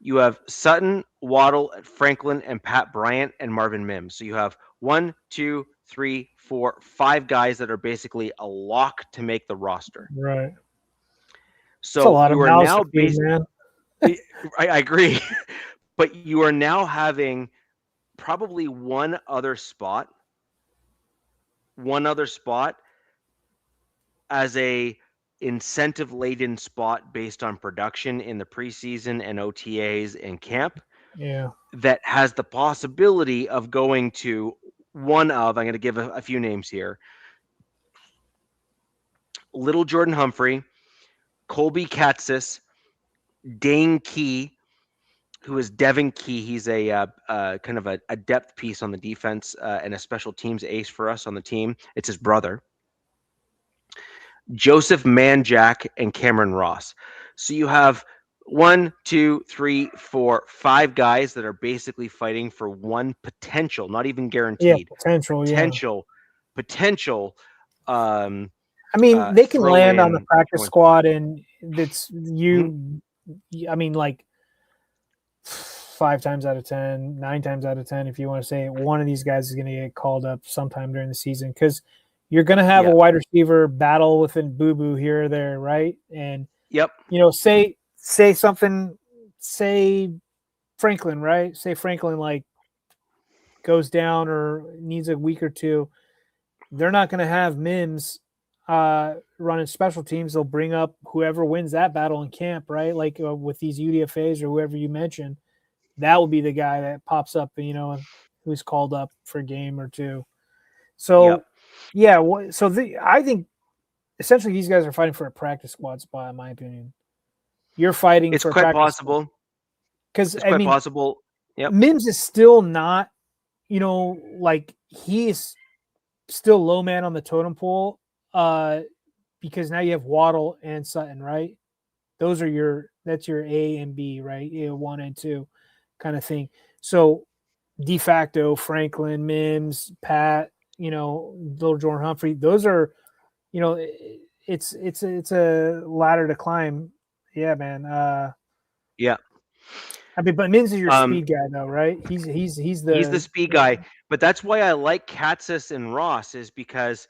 you have Sutton, Waddle, Franklin, and Pat Bryant and Marvin Mims. So you have 1, 2, 3, 4, 5 guys that are basically a lock to make the roster. Right. It's a So lot of you are mouths now to feed, man. I agree, but you are now having probably one other spot as a incentive laden spot based on production in the preseason and OTAs and camp Yeah. that has the possibility of going to I'm going to give a few names here. Little Jordan Humphrey, Colby Katzis, Dane Key, who is Devin Key. He's a kind of a depth piece on the defense and a special teams ace for us on the team. It's his brother. Joseph Manjack and Cameron Ross. So you have 1, 2, 3, 4, 5 guys that are basically fighting for one potential, not even guaranteed, Potential. Yeah. potential. I mean, they can throw land on the in practice one squad, spot. and it's you. I mean, like 5 times out of 10, 9 times out of 10, if you want to say it, one of these guys is going to get called up sometime during the season because you're going to have a wide receiver battle within Boo Boo here or there, right? And Yep. say something, say Franklin, right? Say Franklin like goes down or needs a week or two. They're not going to have Mims running special teams. They'll bring up whoever wins that battle in camp, right? Like with these UDFAs or whoever you mentioned, that will be the guy that pops up, who's called up for a game or two. So, I think essentially these guys are fighting for a practice squad spot, in my opinion. You're fighting It's for a quite practice possible. because It's quite possible. Yep. Mims is still not, like he is still low man on the totem pole, because now you have Waddle and Sutton, right? That's your A and B, right? 1 and 2 kind of thing. So de facto Franklin, Mims, Pat, Little Jordan Humphrey, those are, it's a ladder to climb. Yeah, man. Yeah. I mean, but Mims is your speed guy though, right? He's the speed guy, but that's why I like Katzis and Ross is because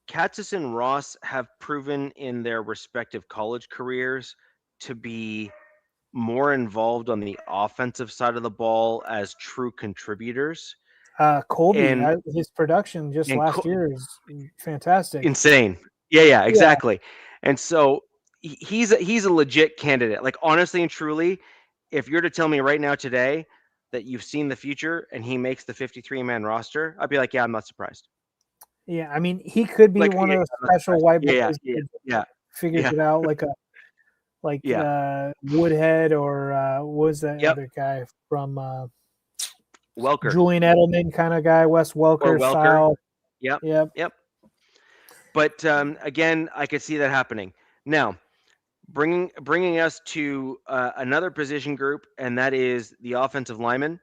Katzis and Ross have proven in their respective college careers to be more involved on the offensive side of the ball as true contributers. Colby, his production just last year is fantastic. Insane. Yeah, exactly. Yeah. And so he's a legit candidate. Like honestly and truly, if you're to tell me right now today, that you've seen the future and he makes the 53-man roster, I'd be like, yeah, I'm not surprised. Yeah, I mean, he could be Like, one yeah, of the I'm not special surprised. white Yeah, boys yeah, that yeah, figures yeah, it out, like yeah. Woodhead or what was that Yep. other guy from Welker Julian Edelman kind of guy, Wes or Welker Welker. style. Yep. Yep. Yep. But again, I could see that happening. Now, bringing us to another position group, and that is the offensive linemen.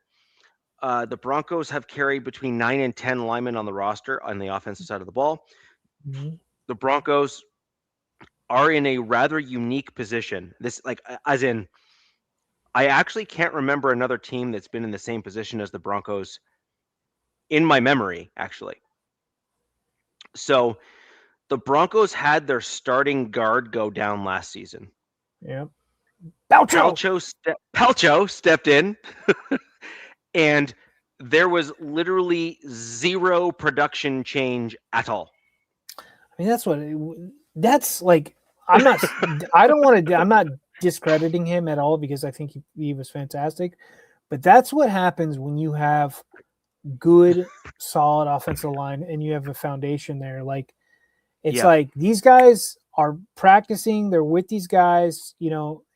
The Broncos have carried between 9 and 10 linemen on the roster on the offensive side of the ball. Mm-hmm. The Broncos are in a rather unique position. This, like, as in, I actually can't remember another team that's been in the same position as the Broncos in my memory, actually. So the Broncos had their starting guard go down last season. Yep. Balcho. Palcho stepped in, and there was literally zero production change at all. I mean, that's like. I'm not. I don't want to. I'm not discrediting him at all because I think he was fantastic. But that's what happens when you have good, solid offensive line and you have a foundation there. Like it's Yeah. like these guys are practicing. They're with these guys,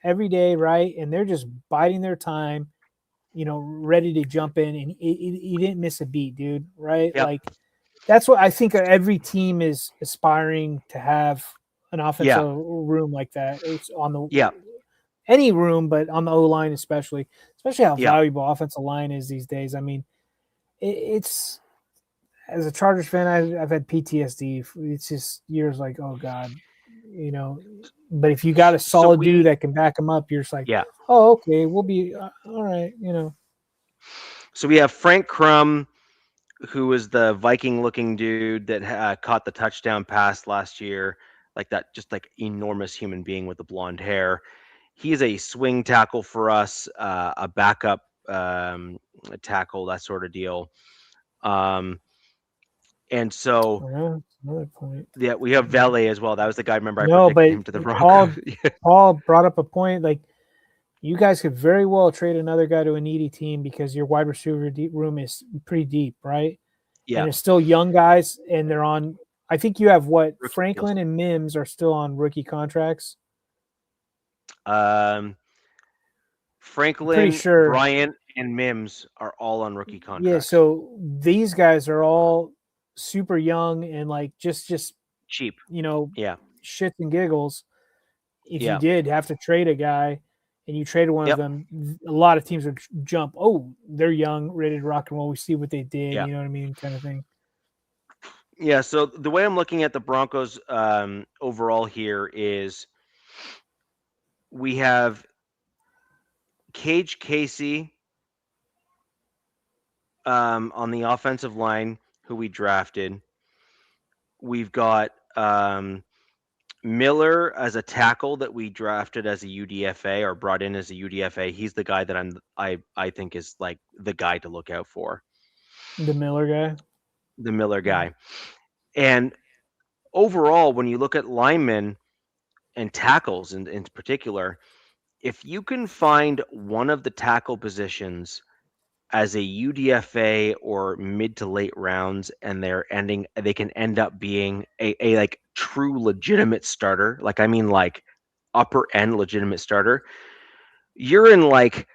every day, right? And they're just biding their time, ready to jump in. And he didn't miss a beat, dude. Right? Yep. Like that's what I think every team is aspiring to have an offensive Yeah. room like that. It's on the Yeah. any room, but on the O line especially how Yeah. valuable offensive line is these days. I mean, it's as a Chargers fan, I've had PTSD. It's just years like, oh god, But if you got a So solid dude that can back him up, you're just like, yeah. oh okay, we'll be all right. So we have Frank Crum, who was the Viking-looking dude that caught the touchdown pass last year, like that, just like enormous human being with the blonde hair. He's a swing tackle for us, a backup tackle, that sort of deal. And so Yeah, another point. yeah, we have Valet as well. That was the guy. Remember, I No, predicted but him to the Broncos. Paul brought up a point. Like you guys could very well trade another guy to a needy team because your wide receiver room is pretty deep, right? Yeah, And it's still young guys, and they're on. I think you have what rookie deals. Franklin and Mims are still on rookie contracts. Franklin, Pretty sure. Bryant, and Mims are all on rookie Yeah, contracts. so these guys are all super young and like just cheap. Yeah, shits and giggles. If Yeah. you did have to trade a guy and you traded one of them, a lot of teams would jump. Oh, they're young, ready to rock and roll. We see what they did. Yeah. You know what I mean, kind of thing. Yeah. So the way I'm looking at the Broncos overall here is we have Cage Casey on the offensive line, who we drafted. We've got Miller as a tackle that we drafted as a UDFA or brought in as a UDFA. He's the guy that I think is like the guy to look out for. The Miller guy. The Miller guy. And overall, when you look at linemen and tackles in particular, if you can find one of the tackle positions as a UDFA or mid to late rounds, and they can end up being a like true legitimate starter. Like, I mean, like upper end legitimate starter. You're in like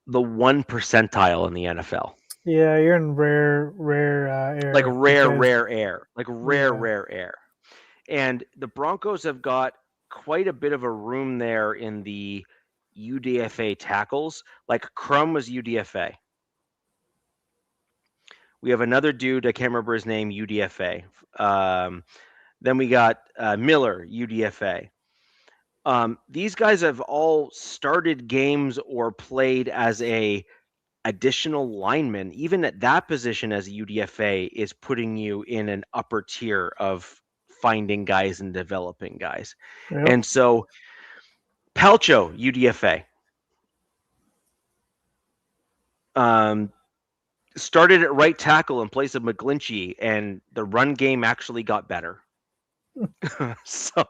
the 1 percentile in the NFL. Yeah, you're in rare air. Like rare air. And the Broncos have got quite a bit of a room there in the UDFA tackles. Like Crum was UDFA. We have another dude, I can't remember his name, UDFA. Then we got Miller, UDFA. These guys have all started games or played as a additional lineman. Even at that position as a UDFA is putting you in an upper tier of finding guys and developing guys. Yep. And so Palcho, UDFA. Started at right tackle in place of McGlinchey, and the run game actually got better. So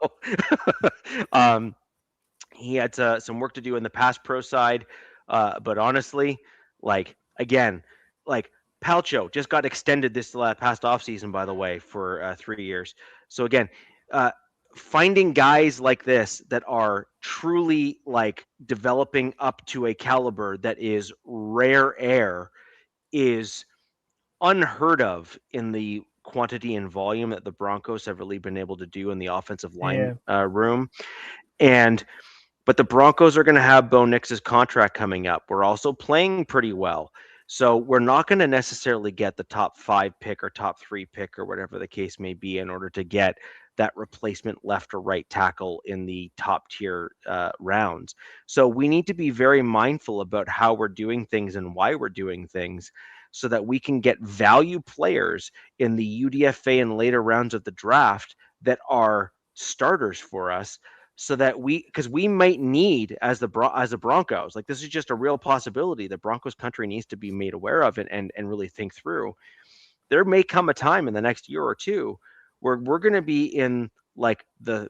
he had some work to do in the pass pro side, but honestly, like again, like Palcho just got extended this past offseason, by the way, for 3 years. So again, uh, finding guys like this that are truly like developing up to a caliber that is rare air is unheard of in the quantity and volume that the Broncos have really been able to do in the offensive line Yeah. room. And but the Broncos are going to have Bo Nix's contract coming up. We're also playing pretty well. So we're not going to necessarily get the top 5 pick or top 3 pick or whatever the case may be in order to get that replacement left or right tackle in the top tier rounds. So we need to be very mindful about how we're doing things and why we're doing things so that we can get value players in the UDFA and later rounds of the draft that are starters for us so that because we might need as the Broncos, like this is just a real possibility that Broncos country needs to be made aware of and really think through. There may come a time in the next year or two where we're going to be in like the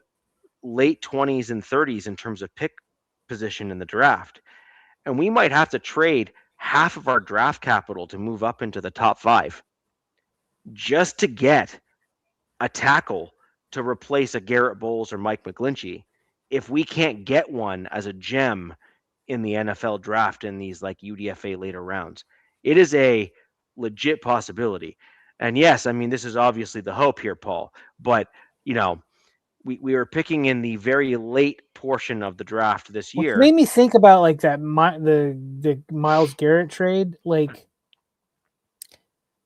late 20s and 30s in terms of pick position in the draft, and we might have to trade half of our draft capital to move up into the top 5 just to get a tackle to replace a Garrett Bowles or Mike McGlinchey if we can't get one as a gem in the NFL draft in these like UDFA later rounds. It is a legit possibility. And yes, I mean, this is obviously the hope here, Paul, but you know, we are picking in the very late portion of the draft this Which year. made me think about like the Miles Garrett trade. Like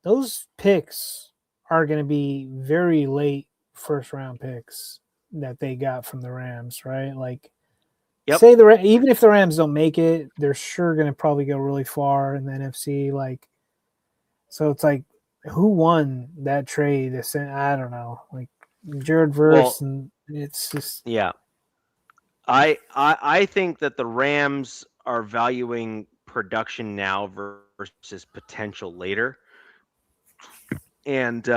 those picks are going to be very late first round picks that they got from the Rams, right? Like Yep. say even if the Rams don't make it, they're sure going to probably go really far in the NFC. Like so, it's like who won that trade? I don't know, like Jared Verse, Well, and it's just yeah. I think that the Rams are valuing production now versus potential later. And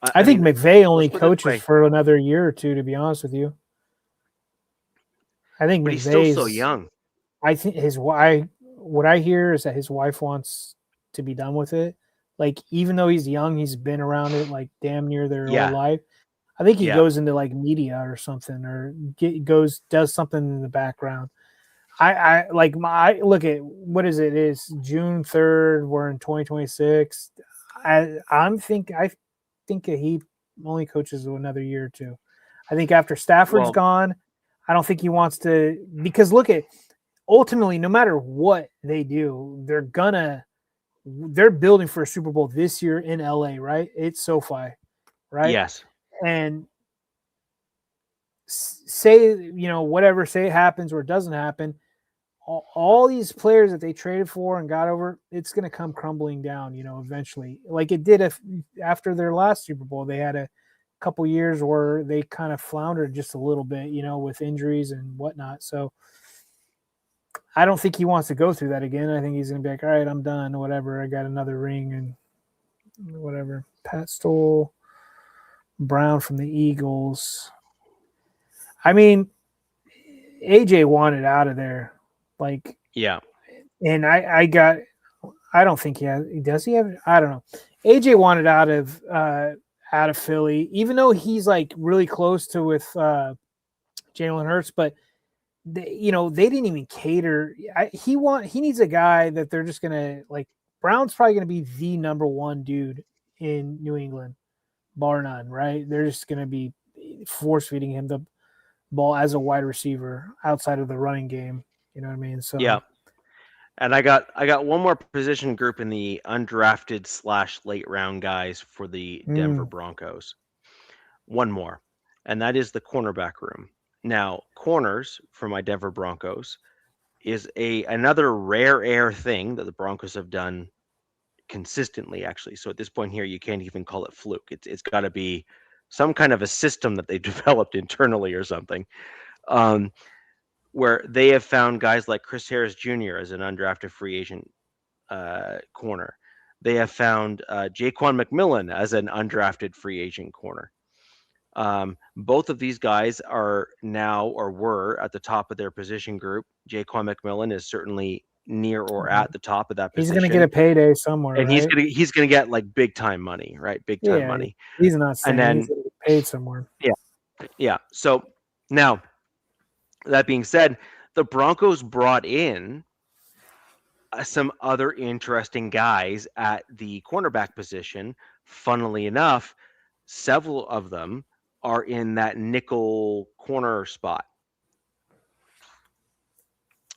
I I mean, think McVay let's only put it this coaches way, for another year or two, to be honest with you. I think but he's still so McVay's. young. I think his wife. What I hear is that his wife wants to be done with it. Like even though he's young, he's been around it like damn near their whole Yeah, life. I think he yeah. goes into like media or something, or does something in the background. I like my look at what is it? It's June 3rd. We're in 2026. I think that he only coaches another year or two. I think after Stafford's Well, gone, I don't think he wants to because look at ultimately, no matter what they do, they're building for a Super Bowl this year in LA, right? It's SoFi, right? yes. And say whatever, say it happens or it doesn't happen, all these players that they traded for and got over, it's going to come crumbling down, eventually. Like it did after their last Super Bowl, they had a couple years where they kind of floundered just a little bit, with injuries and whatnot. So I don't think he wants to go through that again. I think he's going to be like, all right, I'm done. Whatever. I got another ring and whatever. Pat Stoll, Brown from the Eagles. I mean, AJ wanted out of there. Like, Yeah. and I don't think does he have, I don't know. AJ wanted out of Philly, even though he's like really close to with Jalen Hurts, but they didn't even cater. He needs a guy that they're just gonna like. Brown's probably gonna be the number one dude in New England, bar none. Right? They're just gonna be force feeding him the ball as a wide receiver outside of the running game. You know what I mean? Yeah. So, And I got one more position group in the undrafted slash late round guys for the Denver mm, Broncos. One more, and that is the cornerback room. Now, corners for my Denver Broncos is another rare air thing that the Broncos have done consistently, actually. So at this point here, you can't even call it fluke. It's got to be some kind of a system that they developed internally or something. Um, where they have found guys like Chris Harris Jr. as an undrafted free agent corner. They have found Jaquan McMillan as an undrafted free agent corner. Both of these guys are now or were at the top of their position group. Jaquan McMillan is certainly near or at the top of that He's going to get position, a payday somewhere, and right? he's gonna get like big time money, right? Big time Yeah, money. he's not And staying. He's then going to get paid somewhere. yeah. So now that being said, the Broncos brought in some other interesting guys at the cornerback position. Funnily enough, several of them are in that nickel corner spot.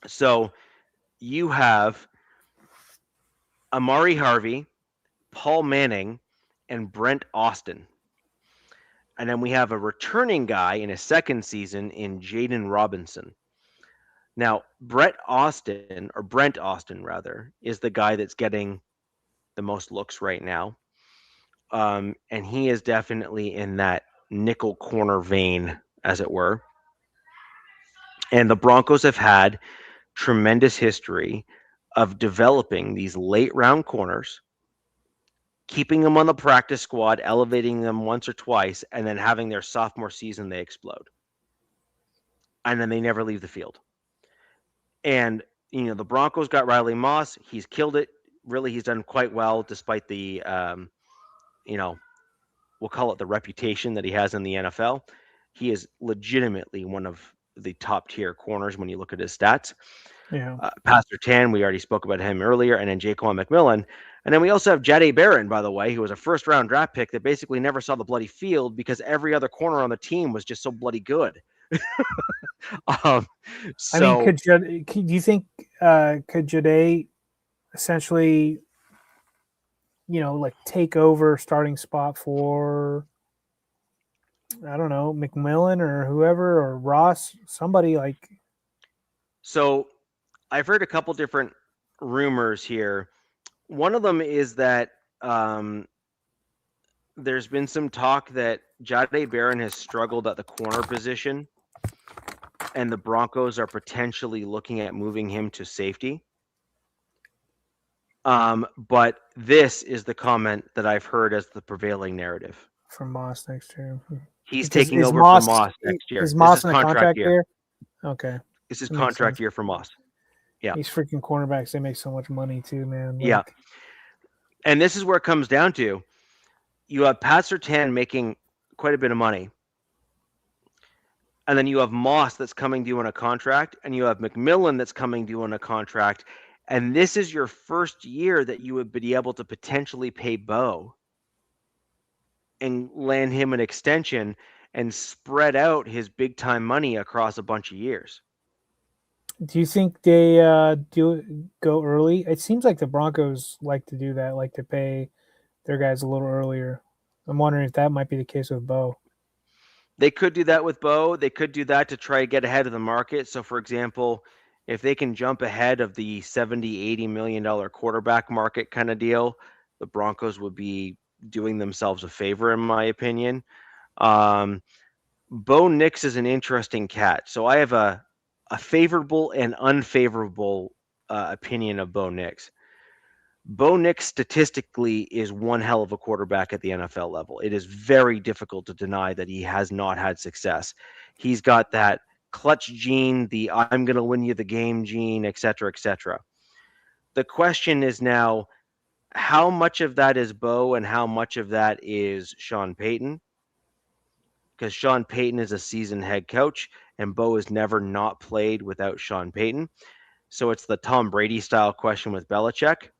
So you have Amari Harvey, Paul Manning, and Brent Austin. And then we have a returning guy in his second season in Jaden Robinson. Now, Brent Austin, rather, is the guy that's getting the most looks right now. And he is definitely in that nickel corner vein, as it were. And the Broncos have had tremendous history of developing these late round corners, keeping them on the practice squad, elevating them once or twice, and then having their sophomore season they explode. And then they never leave the field. And the Broncos got Riley Moss. He's killed it. Really, he's done quite well despite the we'll call it the reputation that he has in the NFL. He is legitimately one of the top tier corners when you look at his stats. Yeah. Pastor Tan, we already spoke about him earlier, and then Jaquan McMillan. And then we also have Jade Barron, by the way, who was a first round draft pick that basically never saw the bloody field because every other corner on the team was just so bloody good. I mean, do you think could Jade essentially, like take over starting spot for, I don't know, McMillan or whoever, or Ross, somebody like? So I've heard a couple different rumors here. One of them is that there's been some talk that Jade Barron has struggled at the corner position, and the Broncos are potentially looking at moving him to safety. But this is the comment that I've heard as the prevailing narrative. From Moss next year. He's taking over for Moss next year. Is Moss in a contract year? Okay. This is contract year for Moss. Yeah. These freaking cornerbacks, they make so much money too, man. Like, yeah. And this is where it comes down to. You have Pat Surtain making quite a bit of money. And then you have Moss that's coming due on a contract, and you have McMillan that's coming due on a contract. And this is your first year that you would be able to potentially pay Bo and land him an extension and spread out his big time money across a bunch of years. Do you think they do go early? It seems like the Broncos like to do that, like to pay their guys a little earlier. I'm wondering if that might be the case with Bo. They could do that with Bo. They could do that to try to get ahead of the market. So, for example, if they can jump ahead of the $70-80 million quarterback market kind of deal, the Broncos would be doing themselves a favor, in my opinion. Bo Nix is an interesting cat. So I have a favorable and unfavorable opinion of Bo Nix. Bo Nix statistically is one hell of a quarterback at the NFL level. It is very difficult to deny that he has not had success. He's got that clutch gene, the I'm going to win you the game gene, et cetera, et cetera. The question is now, how much of that is Bo and how much of that is Sean Payton? Because Sean Payton is a seasoned head coach, and Bo has never not played without Sean Payton. So it's the Tom Brady style question with Belichick.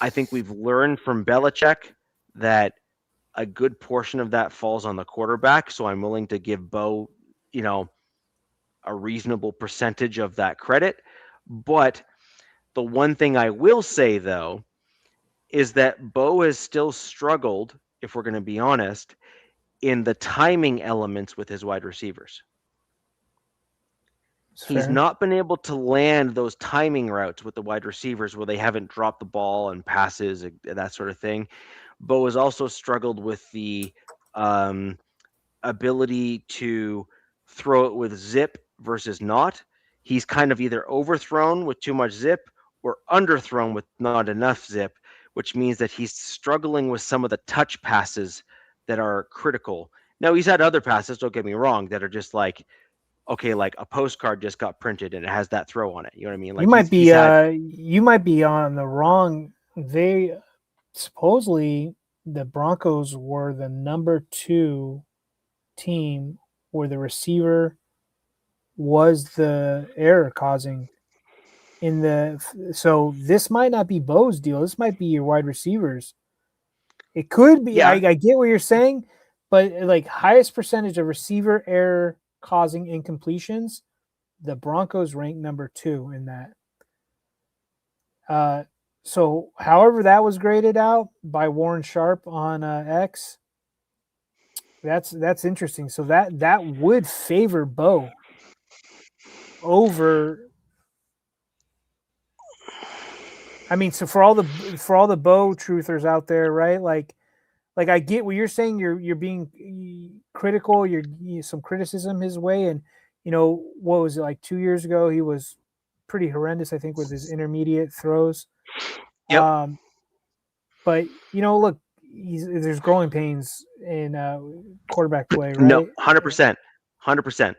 I think we've learned from Belichick that a good portion of that falls on the quarterback. So I'm willing to give Bo, a reasonable percentage of that credit. But the one thing I will say, though, is that Bo has still struggled, if we're going to be honest, in the timing elements with his wide receivers. He's not been able to land those timing routes with the wide receivers where they haven't dropped the ball and passes, that sort of thing. Bo has also struggled with the ability to throw it with zip versus not. He's kind of either overthrown with too much zip or underthrown with not enough zip, which means that he's struggling with some of the touch passes that are critical. Now, he's had other passes, don't get me wrong, that are just like okay, like a postcard just got printed and it has that throw on it. You know what I mean? You Like might he's had be on the wrong. They supposedly the Broncos were the number 2 team where the receiver was the error causing in the. So this might not be Bo's deal. This might be your wide receivers. It could be. I yeah, get what you're saying, but like highest percentage of receiver error causing incompletions, the Broncos rank number 2 in that. Uh, so however that was graded out by Warren Sharp on X, that's interesting. So that would favor Bo over. I mean, so for all the Bo truthers out there, right? Like I get what you're saying. You're being critical. Some criticism his way, and what was it like 2 years ago? He was pretty horrendous, I think, with his intermediate throws. yep, Um, but look, there's growing pains in quarterback play, no, right? 100%, 100%.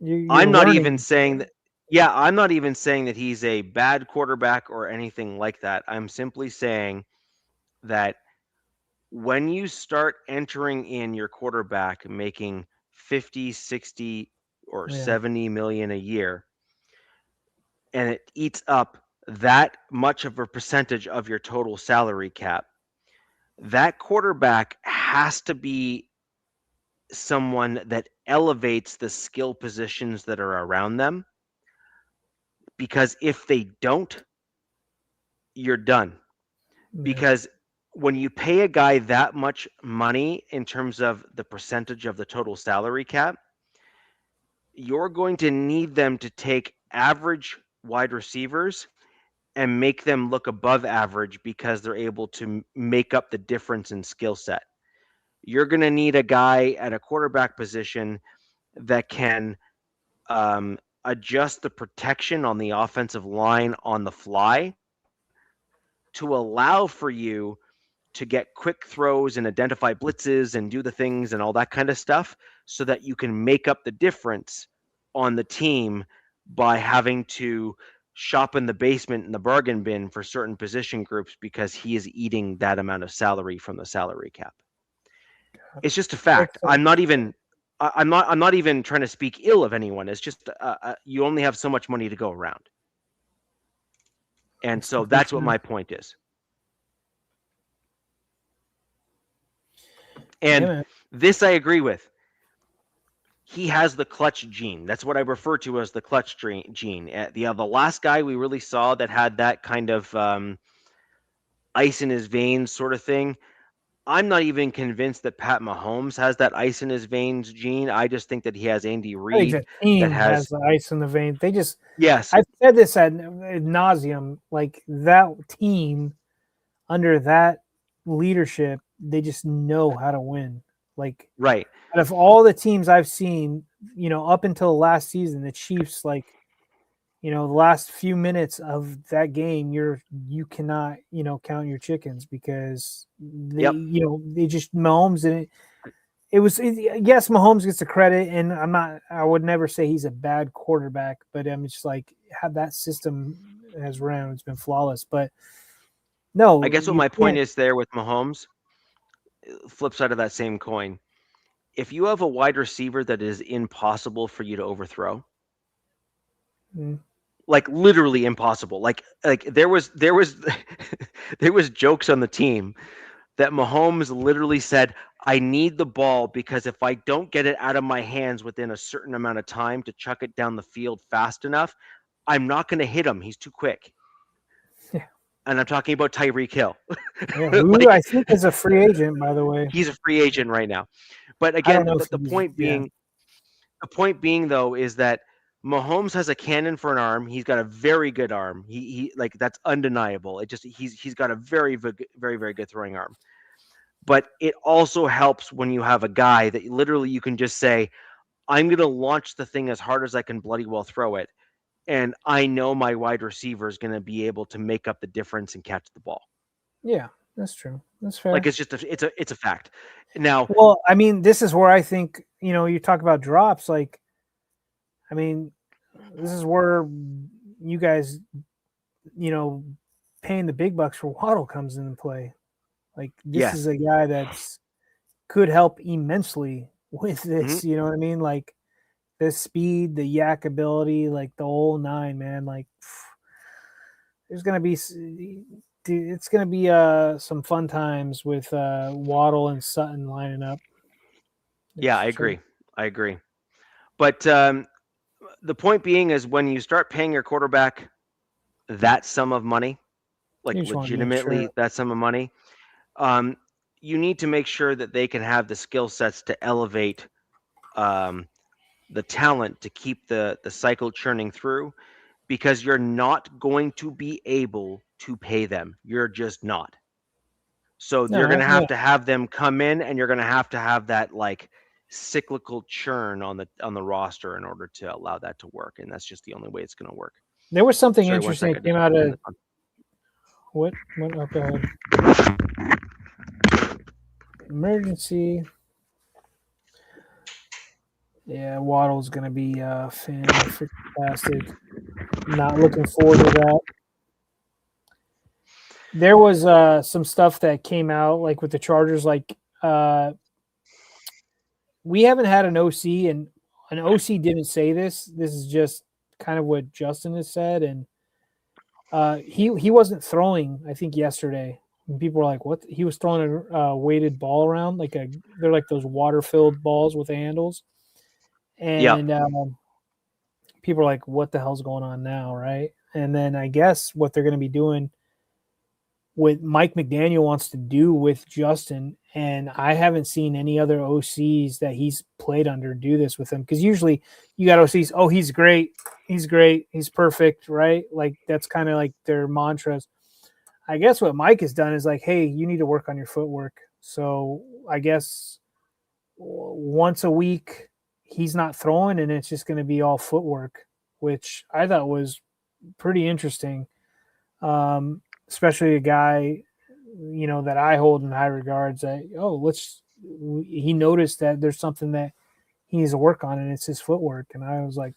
You're I'm not even learning. saying that. Yeah, I'm not even saying that he's a bad quarterback or anything like that. I'm simply saying that when you start entering in your quarterback making 50, 60 or Yeah, 70 million a year and it eats up that much of a percentage of your total salary cap, that quarterback has to be someone that elevates the skill positions that are around them, because if they don't, you're done. yeah, Because when you pay a guy that much money in terms of the percentage of the total salary cap, you're going to need them to take average wide receivers and make them look above average because they're able to make up the difference in skill set. You're going to need a guy at a quarterback position that can adjust the protection on the offensive line on the fly to allow for you to get quick throws and identify blitzes and do the things and all that kind of stuff so that you can make up the difference on the team by having to shop in the basement in the bargain bin for certain position groups because he is eating that amount of salary from the salary cap. It's just a fact. that's I'm not even trying to speak ill of anyone. It's just you only have so much money to go around. And so complete that's what fair. my point is. And Yeah, man. this I agree with. He has the clutch gene. That's what I refer to as the clutch gene. The last guy we really saw that had that kind of ice in his veins sort of thing. I'm not even convinced that Pat Mahomes has that ice in his veins gene. I just think that he has Andy I think Reid the that team has has the ice in the vein. They just, yes, I've said this ad nauseum. Like that team under that leadership, they just know how to win. Like right. out of all the teams I've seen, up until last season, the Chiefs, like, the last few minutes of that game, you cannot, count your chickens because Yep. they just Mahomes and yes, Mahomes gets the credit, and I would never say he's a bad quarterback, but I'm just like how that system has ran, it's been flawless. But I no, guess what you my point can't. is there with Mahomes, flip side of that same coin. If you have a wide receiver that is impossible for you to overthrow, Mm, like literally impossible. Like there was there was jokes on the team that Mahomes literally said, "I need the ball because if I don't get it out of my hands within a certain amount of time to chuck it down the field fast enough, I'm not going to hit him. He's too quick." yeah, And I'm talking about Tyreek Hill. yeah. Who I Like think is a free agent, by the way. he's a free agent right now. But I don't again, know if the he's. Yeah, point being though is that Mahomes has a cannon for an arm. He's got a very good arm. He like that's undeniable. It just he's got a very good throwing arm. But it also helps when you have a guy that literally you can just say, I'm going to launch the thing as hard as I can bloody well throw it. And I know my wide receiver is going to be able to make up the difference and catch the ball. yeah, that's true. That's Like fair. it's a fact. Now, Well, I mean, this is where I think you talk about drops. Like I mean, this is where you guys, you know, paying the big bucks for Waddle comes into play. Like this is Yes. a guy that's could help immensely with Hmm. this. You know what I mean? Like the speed, the yak ability, like the whole nine, man. Like there's gonna be, dude, it's gonna be some fun times with Waddle and Sutton lining up. Yeah, That's I sure. agree. I agree. But the point being is when you start paying your quarterback that sum of money, You like just want to make sure. legitimately that sum of money, um, you need to make sure that they can have the skill sets to elevate um, the talent to keep the cycle churning through, because you're not going to be able to pay them. You're just not. So you're No, going yeah. to have them come in, and you're going to have that like cyclical churn on the roster in order to allow that to work, and that's just the only way it's going to work. There was something Sorry, one interesting sec. I that came just out turned of this on. what? What? Oh, go ahead. Emergency. Yeah, Waddle's gonna be fantastic. Not looking forward to that. There was some stuff that came out like with the Chargers. Like we haven't had an OC, and an OC didn't say this. This is just kind of what Justin has said, and he wasn't throwing. I think yesterday, and people were like, "What?" He was throwing a weighted ball around, like they're like those water filled balls with the handles, Yeah, and people are like, "What the hell's going on now?" Right? And then I guess what they're going to be doing, what Mike McDaniel wants to do with Justin, and I haven't seen any other OCs that he's played under do this with him, because usually you got OCs, oh, he's great, he's perfect, right? Like that's kind of like their mantras. I guess what Mike has done is like, hey, you need to work on your footwork. So I guess once a week he's not throwing, and it's just going to be all footwork, which I thought was pretty interesting. Especially a guy, that I hold in high regards. That he noticed that there's something that he needs to work on, and it's his footwork. And I was like,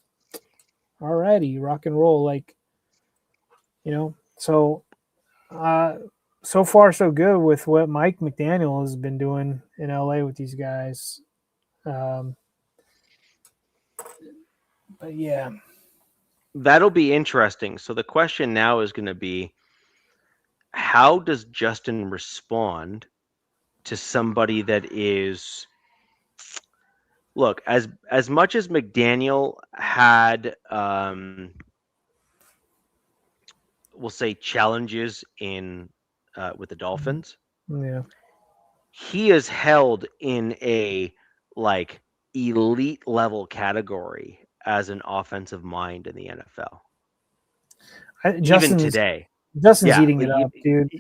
all righty, rock and roll, like So, uh, so far so good with what Mike McDaniel has been doing in LA with these guys. Um, but yeah, that'll be interesting. So the question now is going to be, how does Justin respond to somebody that is, look, as much as McDaniel had we'll say challenges in with the Dolphins, yeah. he is held in a like elite level category as an offensive mind in the NFL. Even Justin's today. Justin's Yeah, eating like it up, dude.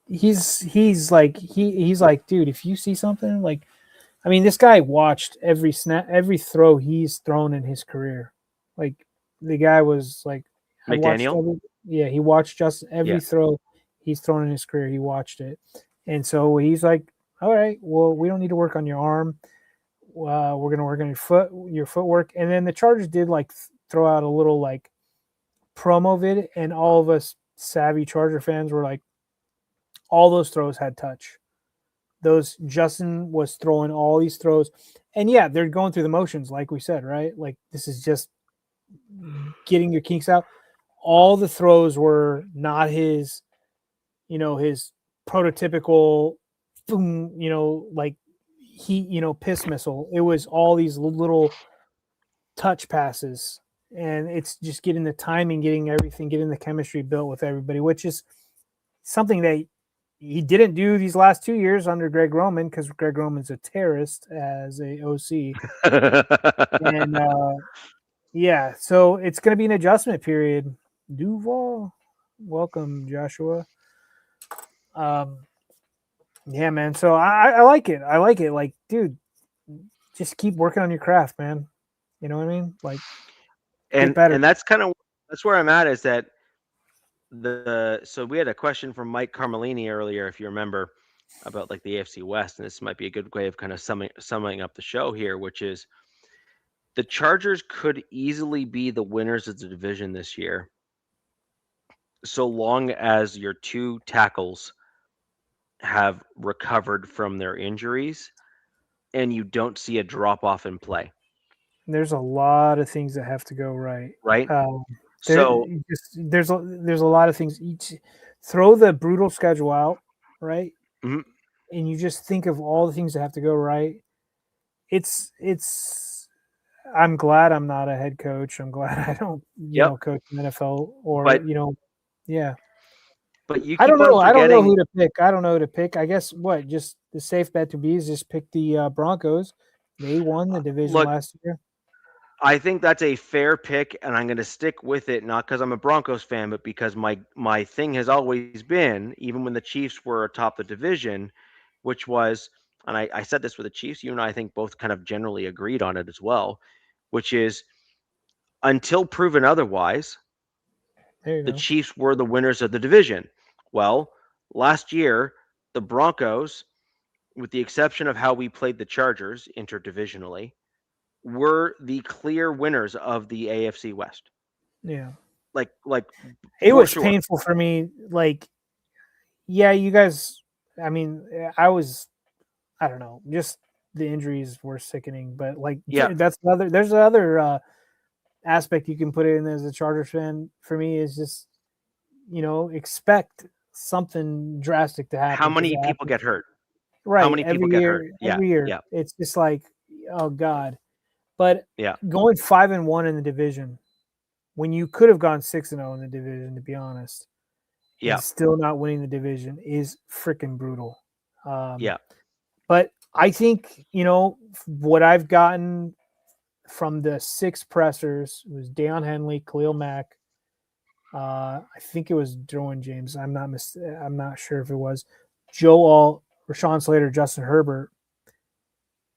He's like, dude, if you see something like, I mean, this guy watched every snap, every throw he's thrown in his career. Like the guy was like, I watched McDaniel. yeah, he watched just every Yeah. throw he's thrown in his career. He watched it, and so he's like, all right, well, we don't need to work on your arm. We're gonna work on your footwork. And then the Chargers did like throw out a little like promo vid, and all of us savvy Charger fans were like, all those throws had touch. Those Justin was throwing all these throws, and yeah, they're going through the motions, like we said, right? Like this is just getting your kinks out. All the throws were not his prototypical, boom, like piss missile. It was all these little touch passes, and it's just getting the timing, getting everything, getting the chemistry built with everybody, which is something that he didn't do these last 2 years under Greg Roman, because Greg Roman's a terrorist as a OC. And yeah, so it's going to be an adjustment period. Duval, welcome, Joshua. Um, yeah, man. So I like it. I like it. Like, dude, just keep working on your craft, man. You know what I mean? Like, get better. And that's where I'm at, is that so we had a question from Mike Carmelini earlier, if you remember, about like the AFC West, and this might be a good way of kind of summing up the show here, which is The Chargers could easily be the winners of the division this year, so long as your two tackles have recovered from their injuries and you don't see a drop off in play, There's a lot of things that have to go right. right? Um, there, So, there's a lot of things. Each throw the brutal schedule out, right? mhm, And you just think of all the things that have to go right. It's. I'm glad I'm not a head coach. I'm glad I don't, yep. coach in the NFL or But yeah. you I don't keep on know. I don't know forgetting. who to pick. I don't know who to pick. I guess what just the safe bet to be is just pick the Broncos. They won the division Look, last year. I think that's a fair pick, and I'm going to stick with it, not because I'm a Broncos fan, but because my thing has always been, even when the Chiefs were atop the division, which was, and I said this with the Chiefs, you and I think both kind of generally agreed on it as well, which is until proven otherwise, There you the go. Chiefs were the winners of the division. Well, last year, the Broncos, with the exception of how we played the Chargers interdivisionally, were the clear winners of the AFC West. Yeah. Like It for was sure. painful for me. Like, yeah, you guys. I mean, I was. I don't know. Just the injuries were sickening. But like, Yeah. that's another. There's another aspect you can put in as a Chargers fan. For me, is just expect something drastic to How happen because many it people happens get hurt? How right many every people get hurt? year. Yeah. Every year, Yeah. it's just like, oh god. But Yeah. going 5-1 in the division when you could have gone 6-0 in the division, to be honest, and Yeah. still not winning the division is freaking brutal. Um, Yeah. but I think what I've gotten from the six pressers was Deion Henley, Khalil Mack. I think it was Derwin James. I'm not sure if it was Joe Alt, Rashawn Slater, Justin Herbert.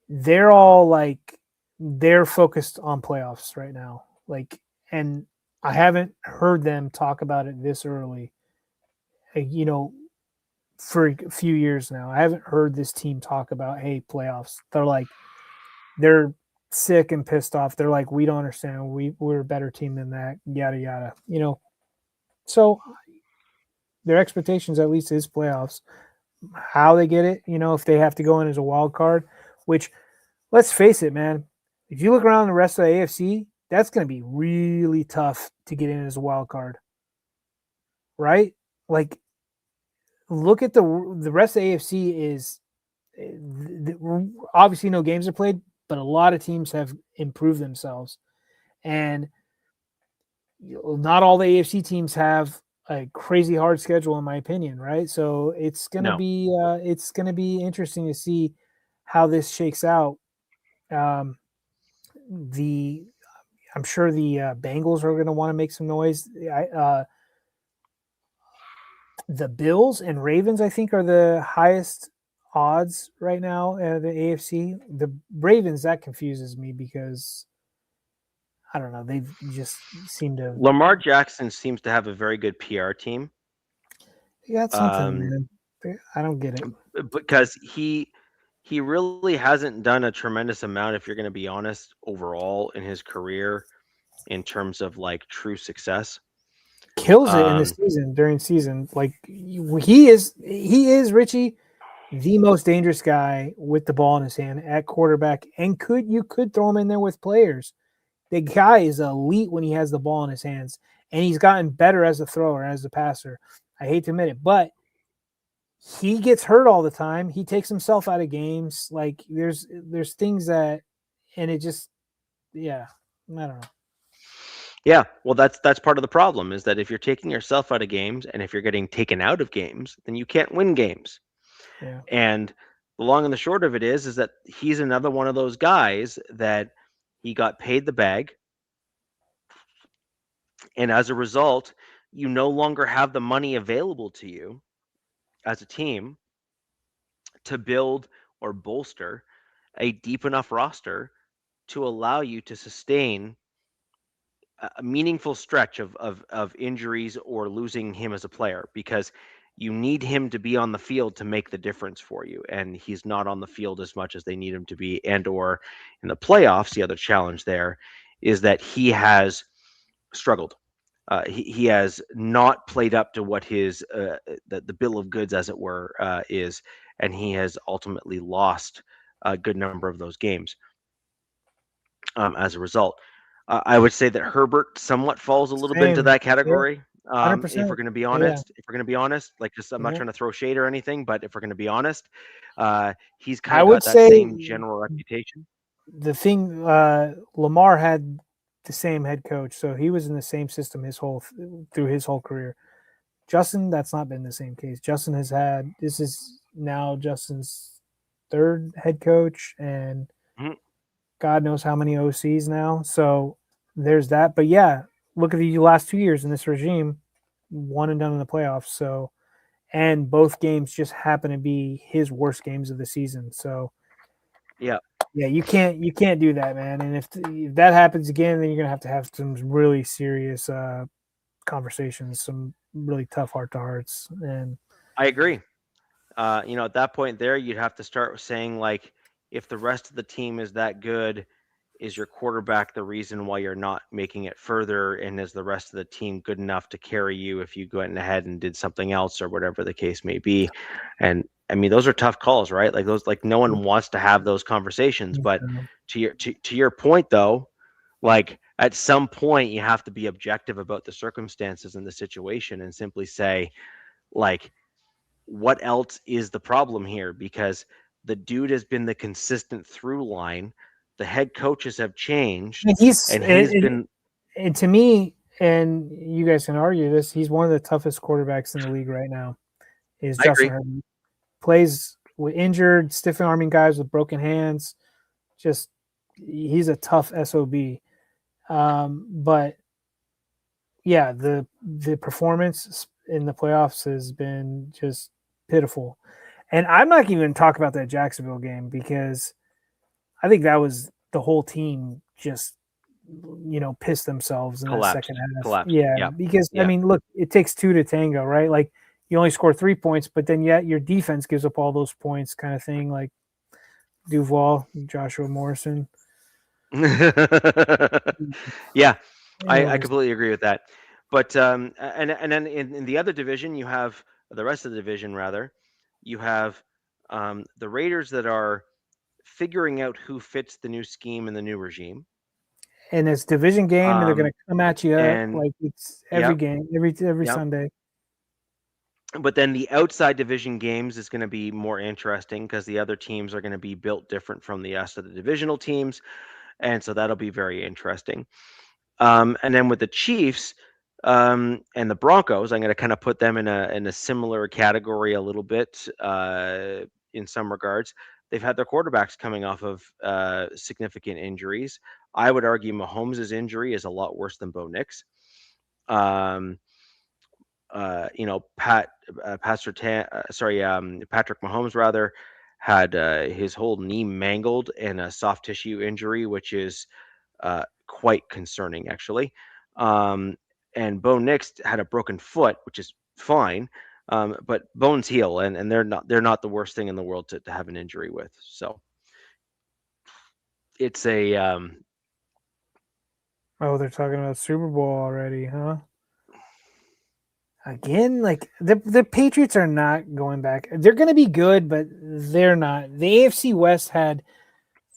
They're all like they're focused on playoffs right now. Like, and I haven't heard them talk about it this early. For a few years now, I haven't heard this team talk about hey playoffs. They're sick and pissed off. They're like, we don't understand. We're a better team than that. Yada yada. So their expectations at least is playoffs. How they get it, if they have to go in as a wild card, which let's face it, man, if you look around the rest of the AFC, that's going to be really tough to get in as a wild card, right? Like, look at the rest of the AFC is obviously no games are played, but a lot of teams have improved themselves, and not all the AFC teams have a crazy hard schedule, in my opinion, right? So No. it's gonna be interesting to see how this shakes out. Um, the I'm sure the Bengals are going to want to make some noise. The Bills and Ravens, I think, are the highest odds right now at the AFC. The Ravens, that confuses me because I don't know. They've just seem to Lamar Jackson seems to have a very good PR team. they got something, Um, man. I don't get it. because he really hasn't done a tremendous amount, if you're going to be honest, overall in his career in terms of like true success. Kills it in the Um, season during season. Like he is Richie, the most dangerous guy with the ball in his hand at quarterback, and you could throw him in there with players. The guy is elite when he has the ball in his hands, and he's gotten better as a thrower, as a passer. I hate to admit it, but he gets hurt all the time. He takes himself out of games. Like there's things that, and it just yeah, I don't know. yeah, well, that's part of the problem is that if you're taking yourself out of games and if you're getting taken out of games, then you can't win games. Yeah, And the long and the short of it is that he's another one of those guys that he got paid the bag, and as a result, you no longer have the money available to you as a team to build or bolster a deep enough roster to allow you to sustain a meaningful stretch of injuries or losing him as a player because you need him to be on the field to make the difference for you, and he's not on the field as much as they need him to be. And or in the playoffs, the other challenge there is that he has struggled. He has not played up to what his the bill of goods, as it were, is, and he has ultimately lost a good number of those games as a result. I would say that Herbert somewhat falls a little bit into Same. that Yeah. category. If we're 100%. going to be Yeah. honest, like, just, I'm not Yeah. trying to throw shade or anything, but if we're going to be honest, he's kind I of would got that say same general reputation. the thing Lamar had the same head coach, so he was in the same system through his whole career. Justin, that's not been the same case. Justin has had this is now Justin's third head coach, and Mhm. God knows how many OCs now. So there's that. But yeah, look at the last 2 years in this regime, one and done in the playoffs. So and both games just happen to be his worst games of the season. So Yeah, yeah, you can't do that, man. And if that happens again, then you're gonna have some really serious conversations, some really tough heart to hearts. And I agree. At that point there, you'd have to start saying, like, if the rest of the team is that good, is your quarterback the reason why you're not making it further? And is the rest of the team good enough to carry you if you went ahead and did something else or whatever the case may be? And I mean, those are tough calls, right? Like those, like no one wants to have those conversations. But to your point though, like at some point you have to be objective about the circumstances and the situation and simply say, like, what else is the problem here? Because the dude has been the consistent through line. The head coaches have changed, he's and he's been. and to me, and you guys can argue this, he's one of the toughest quarterbacks in the league right now. Is I Justin agree. Herbert plays with injured, stiff arming guys with broken hands. Just he's a tough sob. But yeah, the performance in the playoffs has been just pitiful. And I'm not even talk about that Jacksonville game because I think that was the whole team just pissed themselves in that second Collapsed. half. Collapsed. Yeah, Yeah. because I Yeah. mean, look, it takes two to tango, right? Like you only score 3 points, but then yet your defense gives up all those points, kind of thing. Like Duval, Joshua Morrison. Yeah, It I was, completely agree with that. But and then in the other division, you have the rest of the division rather. You have the Raiders that are figuring out who fits the new scheme and the new regime. and it's division game, and they're going Um, to come at you and like it's every Yep, game, every yep. Sunday. But then the outside division games is going to be more interesting because the other teams are going to be built different from the rest of the divisional teams, and so that'll be very interesting. And then with the Chiefs and the Broncos, I'm going to kind of put them in a similar category a little bit in some regards. They've had their quarterbacks coming off of significant injuries. I would argue Mahomes' injury is a lot worse than Bo Nix. Um, Patrick Mahomes rather had his whole knee mangled and a soft tissue injury, which is quite concerning actually. Um, and Bo Nix had a broken foot, which is fine, but bones heal, and they're not the worst thing in the world to have an injury with. So it's a Oh, they're talking about Super Bowl already, huh? Again, like the Patriots are not going back. They're going to be good, but they're not. The AFC West had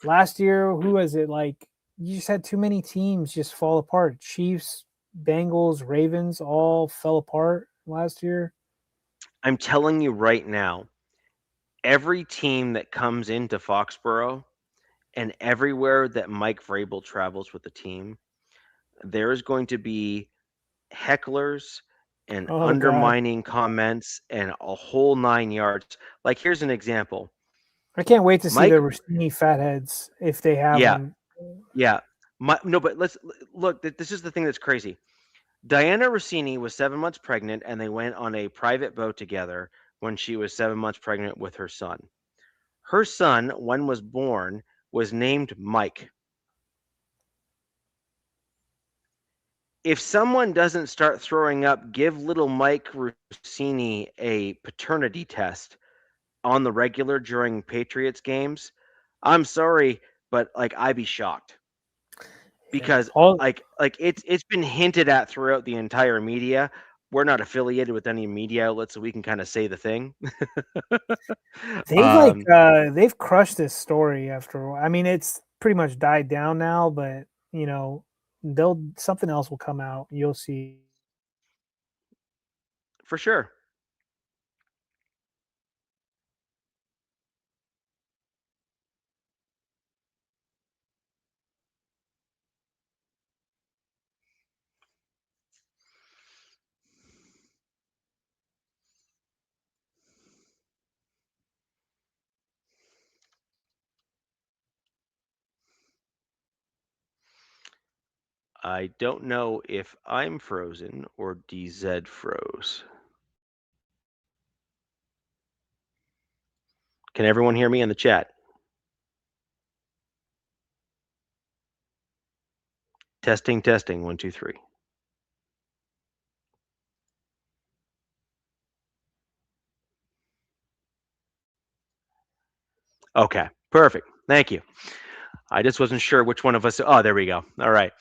last year. Who was it? Like you just had too many teams just fall apart. Chiefs, Bengals, Ravens all fell apart last year. I'm telling you right now, every team that comes into Foxborough and everywhere that Mike Vrabel travels with the team, there is going to be hecklers and Oh God, undermining comments and a whole 9 yards. Like, here's an example. I can't wait to see Mike, the Rossini fatheads if they have yeah, them. yeah. No, but let's look. This is the thing that's crazy. Diana Rossini was 7 months pregnant, and they went on a private boat together when she was 7 months pregnant with her son. Her son, when was born, was named Mike. if someone doesn't start throwing up, give little Mike Rossini a paternity test on the regular during Patriots games. I'm sorry, but like I'd be shocked Yeah. because All it's been hinted at throughout the entire media. We're not affiliated with any media outlet, so we can kind of say the thing. um, they've crushed this story after a while. I mean, it's pretty much died down now, but you know, they'll something else will come out. You'll see. for sure. I don't know if I'm frozen or DZ froze. Can everyone hear me in the chat? Testing, testing, one, two, three. Okay, perfect. Thank you. I just wasn't sure which one of us. Oh, there we go. All right.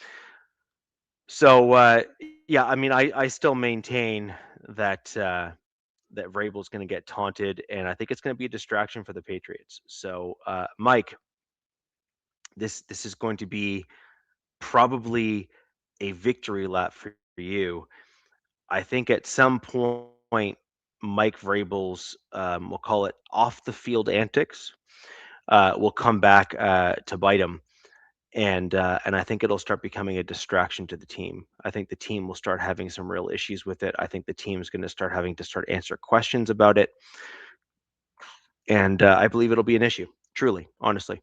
So, yeah, I mean, I still maintain that that Vrabel's going to get taunted, and I think it's going to be a distraction for the Patriots. So, Mike, this is going to be probably a victory lap for you. I think at some point, Mike Vrabel's, we'll call it off the field antics, will come back to bite him, and I think it'll start becoming a distraction to the team. I think the team will start having some real issues with it. I think the team's going to start having to start answer questions about it, and I believe it'll be an issue. Truly, honestly.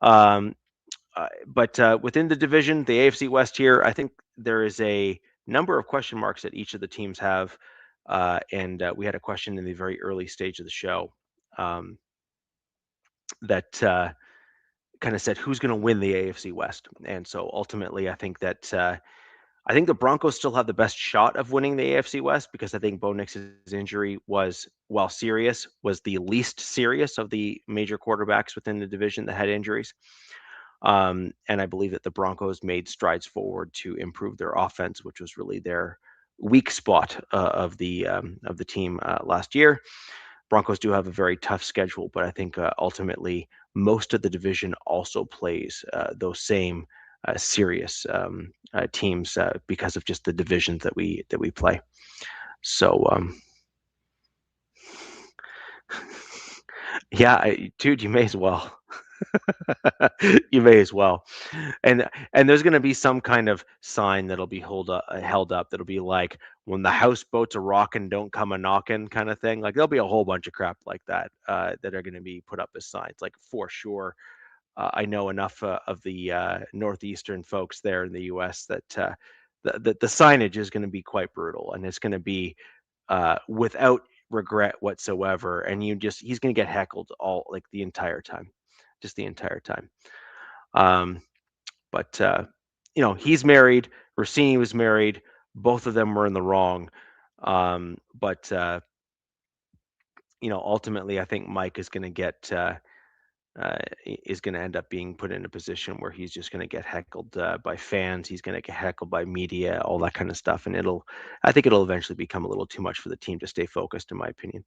Um, but within the division, the AFC West here, I think there is a number of question marks that each of the teams have. And we had a question in the very early stage of the show um, that kind of said who's going to win the AFC West. And so ultimately, I think the Broncos still have the best shot of winning the AFC West because I think Bo Nix's injury was, while serious, was the least serious of the major quarterbacks within the division that had injuries. And I believe that the Broncos made strides forward to improve their offense, which was really their weak spot of the team last year. Broncos do have a very tough schedule, but I think ultimately most of the division also plays those same serious teams because of just the divisions that we play. So, yeah, dude, you may as well. You may as well. And there's going to be some kind of sign that'll be held up that'll be like when the houseboats are rocking, don't come a knocking kind of thing. Like there'll be a whole bunch of crap like that that are going to be put up as signs. Like for sure, I know enough of the northeastern folks there in the U.S. that the signage is going to be quite brutal, and it's going to be without regret whatsoever. And he's going to get heckled all like the entire time, just the entire time. Um, but he's married. Rossini was married. Both of them were in the wrong. But ultimately, I think Mike is going to is going to end up being put in a position where he's just going to get heckled by fans. He's going to get heckled by media, all that kind of stuff, and I think it'll eventually become a little too much for the team to stay focused, in my opinion.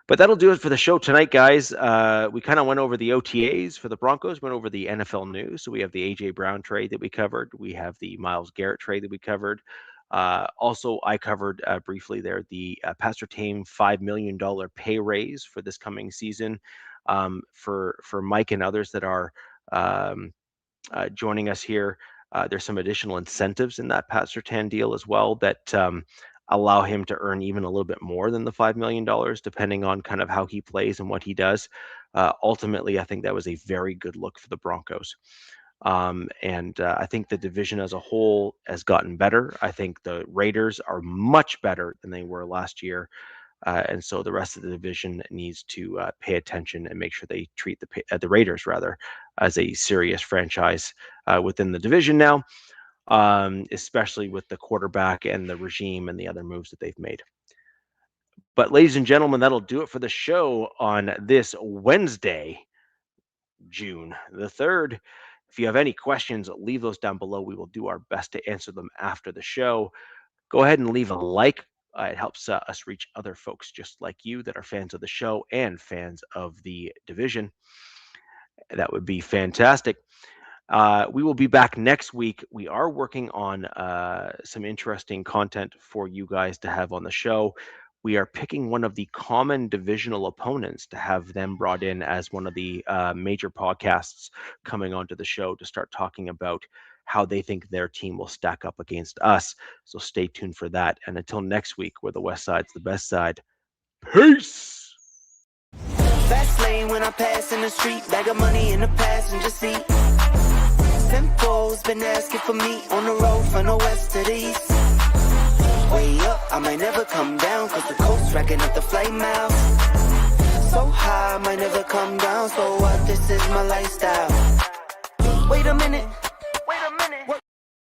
But that'll do it for the show tonight, guys. We kind of went over the OTAs for the Broncos, went over the NFL news. So we have the A.J. Brown trade that we covered. We have the Myles Garrett trade that we covered. Also, I covered briefly there the Pastor Tame $5 million pay raise for this coming season for Mike and others that are um, joining us here. There's some additional incentives in that Pat Surtain deal as well that allow him to earn even a little bit more than the $5 million, depending on kind of how he plays and what he does. Ultimately, I think that was a very good look for the Broncos. And I think the division as a whole has gotten better. I think the Raiders are much better than they were last year. And so the rest of the division needs to pay attention and make sure they treat the Raiders rather as a serious franchise within the division now. especially with the quarterback and the regime and the other moves that they've made. But ladies and gentlemen, that'll do it for the show on this Wednesday, June the 3rd. If you have any questions, leave those down below. We will do our best to answer them after the show. Go ahead and leave a like. It helps us reach other folks just like you that are fans of the show and fans of the division. That would be fantastic. We will be back next week. We are working on some interesting content for you guys to have on the show. We are picking one of the common divisional opponents to have them brought in as one of the major podcasts coming onto the show to start talking about how they think their team will stack up against us. So stay tuned for that. And until next week, where the West Side's the best side, peace! Fast lane when I pass in the street, bag of money in the passenger seat. Simcoe's been asking for me on the road from the west to the east. Way up, I might never come down, cause the coast's racking up the flight miles. So high, I might never come down, so what, this is my lifestyle. Wait a minute,